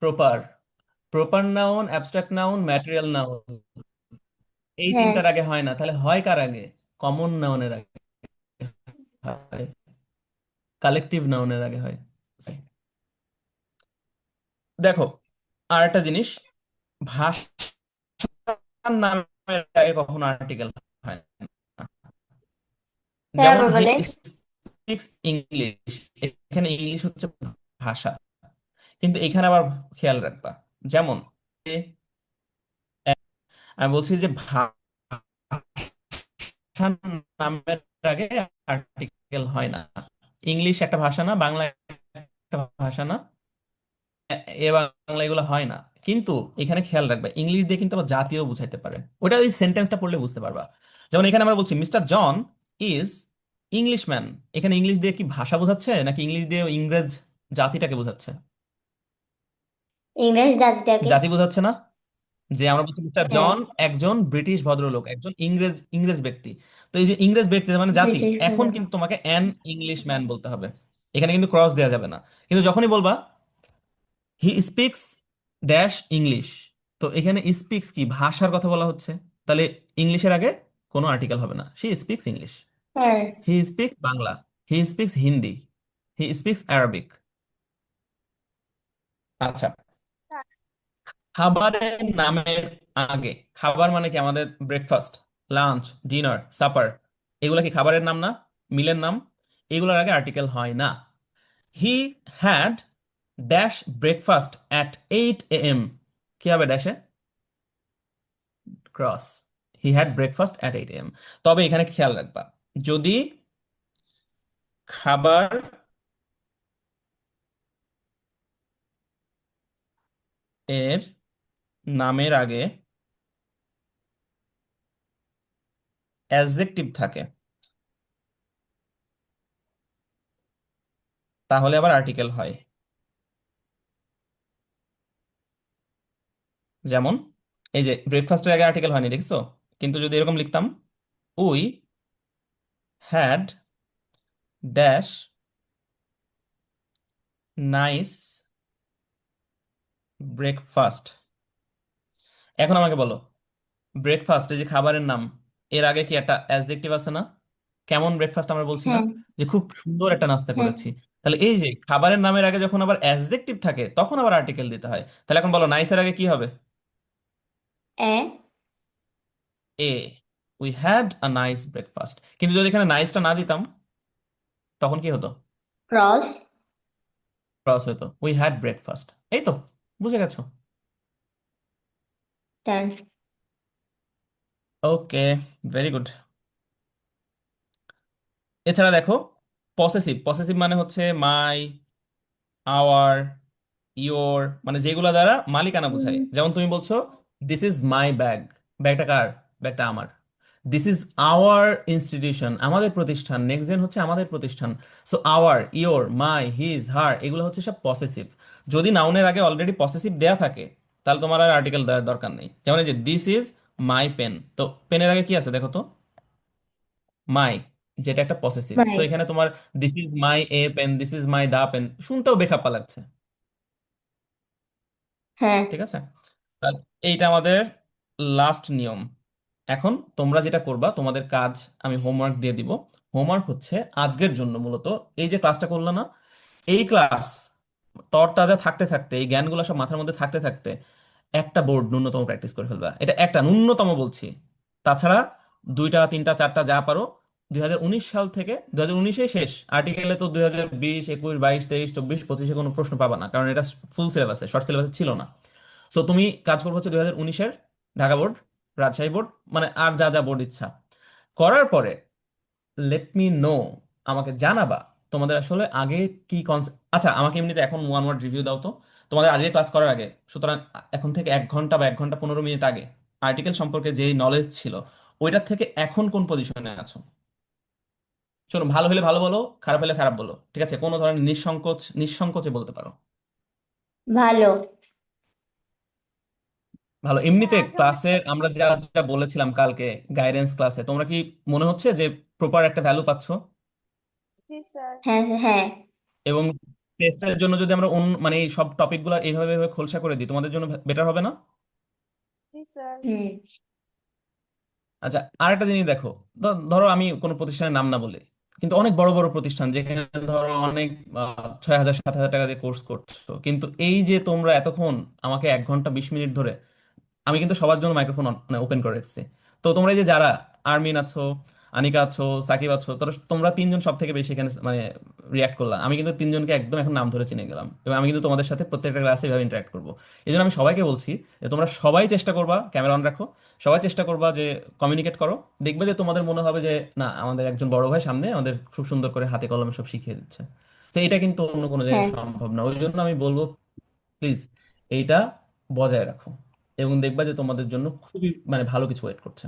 proper. Proper noun, abstract noun, material noun, এই হ্যাঁ, তিনটার আগে হয় না, তাহলে হয় কার আগে? কমন নাউনের আগে হয়, কালেকটিভ নাউনের আগে হয়। দেখো, আর একটা জিনিস, ভাষার নামের আগে কখনো আর্টিকেল হয় না। হ্যাঁ যেমন হি মানে স্পিক্স ইংলিশ, এখানে ইংলিশ হচ্ছে ভাষা, কিন্তু এখানে আবার খেয়াল রাখবা, যেমন এ, আমি বলছি যে ভাষার নামের আগে আর্টিকেল হয় না। ইংলিশ একটা ভাষা না, বাংলা একটা ভাষা না, এ বাংলা, এগুলো হয় না। কিন্তু এখানে খেয়াল রাখবে, ইংলিশ দিয়ে কিন্তু আবার জাতীয় বুঝাইতে পারে। ওটা ওই সেন্টেন্সটা পড়লে বুঝতে পারবা। যেমন এখানে আমরা বলছি মিস্টার জন ইজ ইংলিশম্যান, এখানে ইংলিশ দিয়ে কি ভাষা বোঝাচ্ছে নাকি ইংলিশ দিয়ে ইংরেজ জাতিটাকে বোঝাচ্ছে? ইংরেজ জাতিটাকে। জাতি বোঝাচ্ছে না। যে আমরা বলছি মিস্টার হ্যাঁ, জন একজন ব্রিটিশ ভদ্রলোক, একজন ইংরেজ ইংরেজ ব্যক্তি। তো এই যে ইংরেজ ব্যক্তি মানে জাতি, ব্রিটিশ এখন ভাষা। কিন্তু তোমাকে অ্যান ইংলিশ ম্যান বলতে হবে, এখানে কিন্তু ক্রস দেওয়া যাবে না। কিন্তু যখনই বলবা হি স্পিক্স ড্যাশ ইংলিশ, তো এখানে স্পিক্স কি ভাষার কথা বলা হচ্ছে, তাহলে ইংলিশের আগে কোনো আর্টিকেল হবে না, হি স্পিক্স ইংলিশ। হ্যাঁ, he speaks Bangla, he speaks Hindi, he speaks Arabic. আচ্ছা, খাবারের নামের আগে, খাবার মানে কি আমাদের ব্রেকফাস্ট, লাঞ্চ, ডিনার, সাপার, এগুলা কি খাবারের নাম না, মিলের নাম? এগুলোর আগে আর্টিকেল হয় না। He had dash breakfast at 8 AM, কি হবে ড্যাশে? Cross. He had breakfast at 8 AM। তবে এখানে খেয়াল রাখবা, যদি খাবার এর নামের আগে অ্যাডজেক্টিভ থাকে তাহলে আবার আর্টিকেল হয়। যেমন এই যে ব্রেকফাস্টের আগে আর্টিকেল হয়নি দেখছো, কিন্তু যদি এরকম লিখতাম we had dash nice breakfast. এখন আমাকে বলো, ব্রেকফাস্ট এই যে খাবারের নাম, এর আগে কি একটা অ্যাডজেক্টিভ আছে না? কেমন ব্রেকফাস্ট আমরা বলছি না, হ্যাঁ, যে খুব সুন্দর একটা নাস্তা হ্যাঁ, করেছি। তাহলে এই যে খাবারের নামের আগে যখন আবার অ্যাডজেক্টিভ থাকে তখন আবার আর্টিকেল দিতে হয়। তাহলে এখন বলো নাইসের আগে কি হবে? A, a, we had a nice breakfast. কিন্তু যদি এখানে নাইসটা না দিতাম তখন কি হতো? ক্রস, ক্রস হতো, উই হ্যাড ব্রেকফাস্ট। এই তো, বুঝে গেছো? ডান। Okay, very good. এছাড়া দেখো, পসেসিভ, পসেসিভ মানে হচ্ছে মাই, আওয়ার, ইয়োর, মানে যেগুলো দ্বারা মালিকানা বোঝায়। যেমন তুমি বলছো দিস ইজ মাই ব্যাগ, ব্যাগটা কার? ব্যাগটা আমার। দিস ইজ আওয়ার ইনস্টিটিউশন, আমাদের প্রতিষ্ঠান, নেক্সট জেন হচ্ছে আমাদের প্রতিষ্ঠান। So our, your, my, his, her, এগুলো হচ্ছে সব পসেসিভ। যদি নাউনের আগে অলরেডি পসেসিভ দেয়া থাকে তাহলে তোমার আর আর্টিকেল দেওয়ার দরকার নেই। যেমন এই যে দিস ইজ মাই পেন, তো পেনের আগে কি আছে দেখো তো, মাই, যেটা একটা পসেসিভ। মানে সো এখানে তোমার this is my a pen, this is my the pen, শুনতেও বেখাপ্পা লাগছে। হ্যাঁ ঠিক আছে, আর এইটা আমাদের লাস্ট নিয়ম। এখন তোমরা যেটা করবা, তোমাদের কাজ আমি হোমওয়ার্ক দিয়ে দিব। হোমওয়ার্ক হচ্ছে আজকের জন্য মূলত এই যে ক্লাসটা করলো না, এই ক্লাস তরতাজা থাকতে থাকতে, এই জ্ঞানগুলো সব মাথার মধ্যে থাকতে থাকতে একটা বোর্ড ন্যূনতম প্র্যাকটিস করে ফেলবা, এটা একটা ন্যূনতম বলছি। তাছাড়া দুইটা তিনটা চারটা যা পারো, 2019 সাল থেকে, 2019-এ শেষ আর্টিকেলে তো 2020, 21, 22, 23, 24, 25-এ কোনো প্রশ্ন পাবা না, কারণ এটা ফুল সিলেবাসে, শর্ট সিলেবাসে ছিল না। সো তুমি কাজ করবো হচ্ছে 2019-এর ঢাকা বোর্ড, রাজশাহী বোর্ড, মানে আর যা যা বোর্ড ইচ্ছা করার পরে লেট মি নো, আমাকে জানাবা তোমাদের আসলে আগে কি কনসেপ্ট। আচ্ছা, আমাকে এমনিতে এখন ওয়ান ওয়ার্ড রিভিউ দাও তো তোমাদের আজকে ক্লাস করার আগে। সুতরাং এখন থেকে 1 ঘন্টা বা 1 ঘন্টা 15 মিনিট আগে আর্টিকেল সম্পর্কে যেই নলেজ ছিল ওইটার থেকে এখন কোন পজিশনে আছো। শোনো, ভালো হলে ভালো বলো, খারাপ হলে খারাপ বলো, ঠিক আছে? কোনো ধরনের নিঃসংকোচে বলতে পারো। ভালো। ভালো। স্যার এমনিতে আগে অনেক ক্লাসে আমরা যা যা বলেছিলাম কালকে গাইডেন্স ক্লাসে, তোমরা কি মনে হচ্ছে যে প্রপার একটা ভ্যালু পাচ্ছ? জি স্যার। হ্যাঁ হ্যাঁ। এবং টেস্টের জন্য যদি আমরা মানে এই সব টপিকগুলো এইভাবে এইভাবে খোলসা করে দিই তোমাদের জন্য বেটার হবে না? জি স্যার। হুম। আচ্ছা, আরেকটা জিনিস দেখো, ধরো আমি কোনো প্রতিষ্ঠানের নাম না বলি, কিন্তু অনেক বড় বড় প্রতিষ্ঠান যেখানে ধরো অনেক 6,000 7,000 টাকা দিয়ে কোর্স করছো, কিন্তু এই যে তোমরা এতক্ষণ আমাকে 1 ঘন্টা 20 মিনিট ধরে, আমি কিন্তু সবার জন্য মাইক্রোফোন মানে ওপেন করে রেখেছি। তো তোমরা এই যে যারা আরমিন আছো, আনিকা আছো, সাকিব আছো, তোমরা তিনজন সব থেকে বেশি এখানে মানে রিয়াক্ট করলাম। আমি কিন্তু তিনজনকে একদম এখন নাম ধরে চিনে গেলাম, এবং আমি কিন্তু তোমাদের সাথে প্রত্যেকটা ক্লাসে এভাবে ইন্টারাক্ট করবো। এই জন্য আমি সবাইকে বলছি যে তোমরা সবাই চেষ্টা করবা, ক্যামেরা অন রাখো, সবাই চেষ্টা করবা যে কমিউনিকেট করো। দেখবে যে তোমাদের মনে হবে যে না, আমাদের একজন বড় ভাই সামনে আমাদের খুব সুন্দর করে হাতে কলমে সব শিখিয়ে দিচ্ছে। তো এটা কিন্তু অন্য কোনো জায়গায় হ্যাঁ সম্ভব না। ওই জন্য আমি বলবো প্লিজ এইটা বজায় রাখো, এবং দেখবা যে তোমাদের জন্য খুবই মানে ভালো কিছু ওয়েট করছে।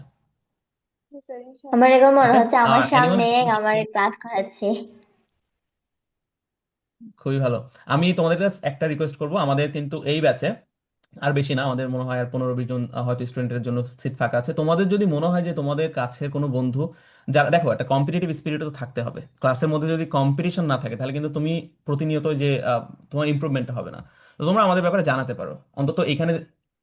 জি স্যার, আমার ইনশাল্লাহ। এখন মনে ওকে, হচ্ছে আমার আর এনিওয়ান? সামনে আমার ক্লাস করাচ্ছে। খুবই ভালো। আমি তোমাদের কাছে একটা রিকোয়েস্ট করব, আমাদের কিন্তু এই ব্যাচে আর বেশি না, আমাদের মনে হয় আর 15-20 জন হয়তো স্টুডেন্টের জন্য সিট ফাঁকা আছে। তোমাদের যদি মনে হয় যে তোমাদের কাছের কোনো বন্ধু, যারা, দেখো একটা কম্পিটিটিভ স্পিরিট তো থাকতে হবে ক্লাসের মধ্যে, যদি কম্পিটিশন না থাকে তাহলে কিন্তু তুমি প্রতিনিয়ত যে তোমার ইমপ্রুভমেন্টটা হবে না। তো তোমরা আমাদের ব্যাপারে জানাতে পারো অন্তত এখানে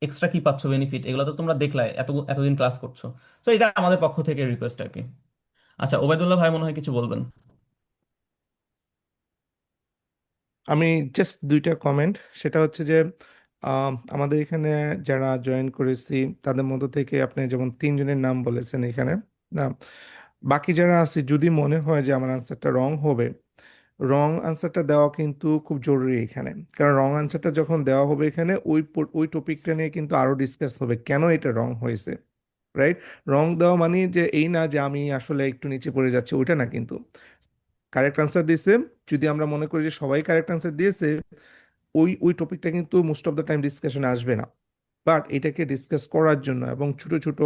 এক্সট্রা কি পাচ্ছ বেনিফিট, এগুলো তো তোমরা দেখলে এতদিন ক্লাস করছো। তো এটা আমাদের পক্ষ থেকে রিকোয়েস্ট আর কি। আচ্ছা, ওবায়দুল্লাহ ভাই মনে হয় কিছু বলবেন। আমি জাস্ট দুইটা কমেন্ট, সেটা হচ্ছে যে আমাদের এখানে যারা জয়েন করেছি তাদের মধ্য থেকে আপনি যেমন তিনজনের নাম বলেছেন এখানে, না বাকি যারা আছে যদি মনে হয় যে আমার আনসারটা রং হবে, রং আনসারটা দেওয়া কিন্তু খুব জরুরি এখানে। কারণ রং আনসারটা যখন দেওয়া হবে এখানে ওই টপিকটা নিয়ে কিন্তু আরো ডিসকাস হবে কেন এটা রং হয়েছে, রাইট? রং দেওয়া মানে যে এই না যে আমি আসলে একটু নিচে পড়ে যাচ্ছি, ওইটা না কিন্তু। কারেক্ট আনসার দিয়েছে, যদি আমরা মনে করি যে সবাই কারেক্ট আনসার দিয়েছে, ওই টপিকটা কিন্তু মোস্ট অফ দ্য টাইম ডিসকাশনে আসবে না। বাট এটাকে ডিসকাস করার জন্য এবং ছোট ছোট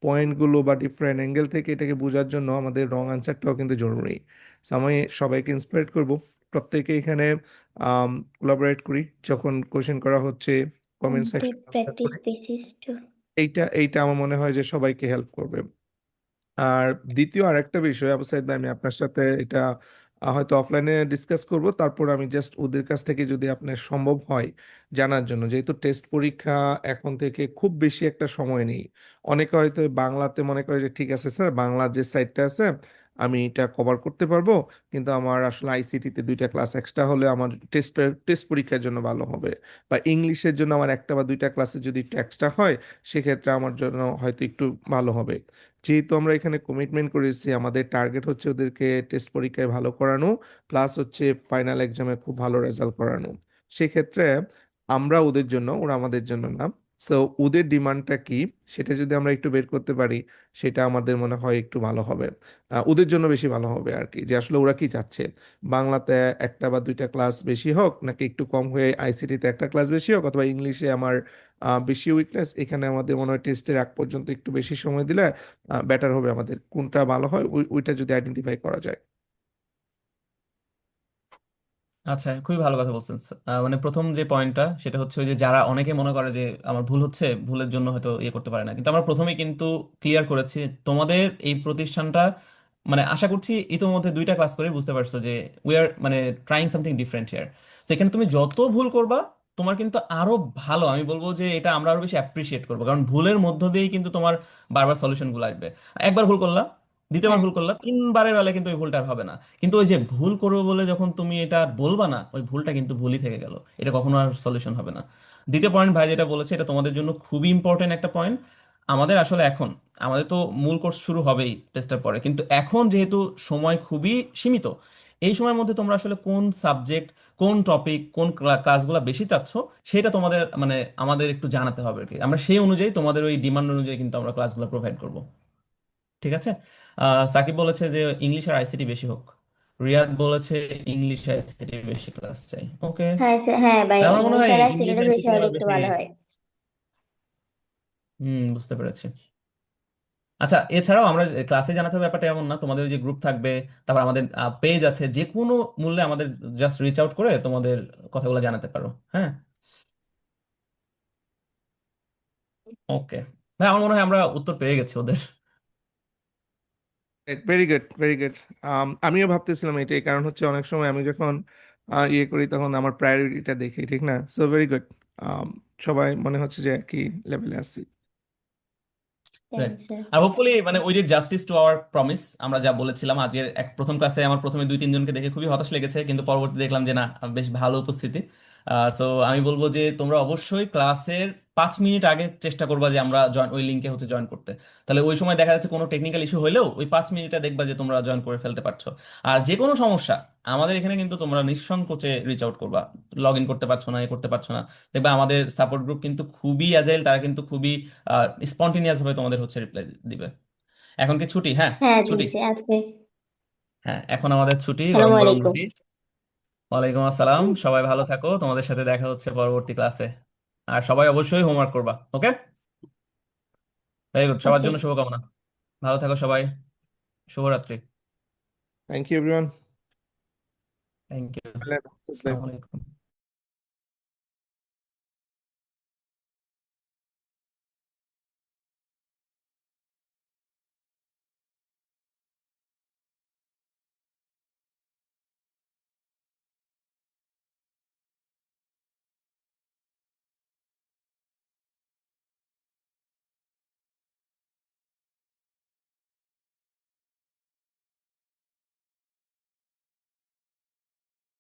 পয়েন্টগুলো বা ডিফারেন্ট অ্যাঙ্গেল থেকে এটাকে বোঝার জন্য আমাদের রং আনসারটাও কিন্তু জরুরি। So, আমি সবাইকে ইন্সপায়ার করব প্রত্যেকে এখানে কোলাবোরেট করি যখন কোশ্চেন করা হচ্ছে, comment complete section answer practice করি। Basis two. এইটা আমার মনে হয় যে সবাইকে হেল্প করবে। আর দ্বিতীয় আরেকটা বিষয় আবু সাইদ ভাই, আমি আপনার সাথে এটা হয়তো অফলাইনে ডিসকাস করব, তারপর আমি জাস্ট ওদের কাছ থেকে যদি আপনার সম্ভব হয় জানার জন্য, যেহেতু টেস্ট পরীক্ষা এখন থেকে খুব বেশি একটা সময় নেই। অনেকে হয়তো বাংলাতে মনে করে যে ঠিক আছে স্যার, বাংলা যে সাইডটা আছে আমি এটা কভার করতে পারবো, কিন্তু আমার আসলে আইসিটিতে 2টা ক্লাস এক্সট্রা হলে আমার টেস্ট পরীক্ষার জন্য ভালো হবে, বা ইংলিশের জন্য আমার 1 বা 2টা ক্লাসে যদি একটু এক্সট্রা হয় সেক্ষেত্রে আমার জন্য হয়তো একটু ভালো হবে। যেহেতু আমরা এখানে কমিটমেন্ট করেছি, আমাদের টার্গেট হচ্ছে ওদেরকে টেস্ট পরীক্ষায় ভালো করানো, প্লাস হচ্ছে ফাইনাল এক্সামে খুব ভালো রেজাল্ট করানো। সেক্ষেত্রে আমরা ওদের জন্য, ওরা আমাদের জন্য না, সো ওদের ডিমান্ডটা কি সেটা যদি আমরা একটু বের করতে পারি, সেটা আমাদের মনে হয় একটু ভালো হবে। ওদের জন্য বেশি ভালো হবে আর কি, যে আসলে ওরা কি চাচ্ছে, বাংলাতে একটা বা দুইটা ক্লাস বেশি হোক, নাকি একটু কম হয়ে আইসিটিতে একটা ক্লাস বেশি হোক, অথবা ইংলিশে আমার বেশি উইকনেস, এখানে আমাদের মনে হয় টেস্টের আগ পর্যন্ত একটু বেশি সময় দিলে বেটার হবে। আমাদের কোনটা ভালো হয় ওইটা যদি আইডেন্টিফাই করা যায়। আচ্ছা, খুবই ভালো কথা বলছেন। মানে প্রথম যে পয়েন্টটা সেটা হচ্ছে ওই যে যারা অনেকে মনে করে যে আমার ভুল হচ্ছে, ভুলের জন্য হয়তো ইয়ে করতে পারে না, কিন্তু আমরা প্রথমেই কিন্তু ক্লিয়ার করেছি তোমাদের এই প্রতিষ্ঠানটা, মানে আশা করছি ইতোমধ্যে 2টা ক্লাস করে বুঝতে পারছো যে উই আর মানে ট্রাইং সামথিং ডিফারেন্ট হিয়ার। সেখানে তুমি যত ভুল করবা তোমার কিন্তু আরো ভালো, আমি বলবো যে এটা আমরা আরো বেশি অ্যাপ্রিসিয়েট করবো, কারণ ভুলের মধ্য দিয়েই কিন্তু তোমার বারবার সলিউশন গুলো আসবে। একবার ভুল করলা, দ্বিতীয়বার হ্যাঁ ভুল করলা, 3বারের বেলা কিন্তু ওই ভুলটা আর হবে না। কিন্তু ওই যে ভুল করবো বলে যখন তুমি এটা আর বলবা না, ওই ভুলটা কিন্তু ভুলই থেকে গেল, এটা কখনো আর সলিউশন হবে না। দ্বিতীয় পয়েন্ট ভাই যেটা বলেছে এটা তোমাদের জন্য খুবই ইম্পর্টেন্ট একটা পয়েন্ট। আমাদের আসলে এখন আমাদের তো মূল কোর্স শুরু হবেই টেস্টের পরে, কিন্তু এখন যেহেতু সময় খুবই সীমিত, এই সময়ের মধ্যে তোমরা আসলে কোন সাবজেক্ট, কোন টপিক, কোন ক্লাসগুলো বেশি চাচ্ছ, সেটা তোমাদের মানে আমাদের একটু জানাতে হবে আর কি। আমরা সেই অনুযায়ী তোমাদের ওই ডিমান্ড অনুযায়ী কিন্তু আমরা ক্লাসগুলো প্রোভাইড করব। ঠিক আছে। সাকিব বলেছে যে ইংলিশ আর আইসিটি বেশি হোক। রিয়াদ বলেছে ইংলিশ আইসিটি বেশি ক্লাস চাই। ওকে, হ্যাঁ হ্যাঁ ভাই, আমার মনে ইংলিশ হয় আর ইংলিশ আইসিটিটা বেশি আইসিটি হলে আর একটু বেশি। ভালো হয়। বুঝতে পেরেছি। আচ্ছা, এছাড়াও আমরা ক্লাসে জানাতে হবে ব্যাপারটা এমন না, তোমাদের ওই যে গ্রুপ থাকবে, তারপর আমাদের পেজ আছে, যে কোনো মূল্যে আমাদের জাস্ট রিচ আউট করে তোমাদের কথাগুলো জানাতে পারো। হ্যাঁ, ওকে। ভাই আমার মনে হয় আমরা উত্তর পেয়ে গেছি ওদের। Very good, very good. আমিও ভাবতেছিলাম এটাই, কারণ হচ্ছে অনেক সময় আমি যখন ইয়ে করি তখন আমার প্রায়োরিটিটা দেখি, ঠিক না? So very good. সবাই মনে হচ্ছে যে একই লেভেলে আছি। Right. Thanks sir. আর হোপফুলি মানে we did justice to our promise. আমরা যা বলেছিলাম আজকের প্রথম ক্লাসে, আমার প্রথমে 2-3 জনকে দেখে খুবই হতাশ লেগেছে, কিন্তু পরবর্তী দেখলাম যে না, বেশ ভালো উপস্থিতি। সো আমি বলবো যে তোমরা অবশ্যই ক্লাসের 5 মিনিট আগে চেষ্টা করবা যে আমরা জয়েন, ওই লিঙ্কে হচ্ছে জয়েন করতে। তাহলে ওই সময় দেখা যাচ্ছে কোনো টেকনিক্যাল ইস্যু হলেও ওই 5 মিনিটে দেখবা যে তোমরা জয়েন করে ফেলতে পারছো। আর যে কোনো সমস্যা আমাদের এখানে কিন্তু তোমরা নিঃসংকোচে রিচ আউট করবা। লগ ইন করতে পারছো না, এ করতে পারছো না, দেখবা আমাদের সাপোর্ট গ্রুপ কিন্তু খুবই অ্যাজাইল, তারা কিন্তু খুবই স্পন্টিনিয়াস ভাবে তোমাদের হচ্ছে রিপ্লাই দিবে। এখন কি ছুটি? হ্যাঁ, হ্যাঁ ছুটি। দিয়েছি আজকে। হ্যাঁ, এখন আমাদের ছুটি, গরম সালামু গরম আলাইকুম। রুটি। ওয়ালাইকুম আসসালাম, সবাই ভালো থাকো, তোমাদের সাথে দেখা হচ্ছে পরবর্তী ক্লাসে। আর সবাই অবশ্যই হোমওয়ার্ক করবা। ওকে, ভেরি গুড, সবার ওকে। জন্য শুভকামনা। ভালো থাকো সবাই, শুভরাত্রি। Thank you everyone. Thank you. আসসালামু আসসালামু আলাইকুম। আলাইকুম।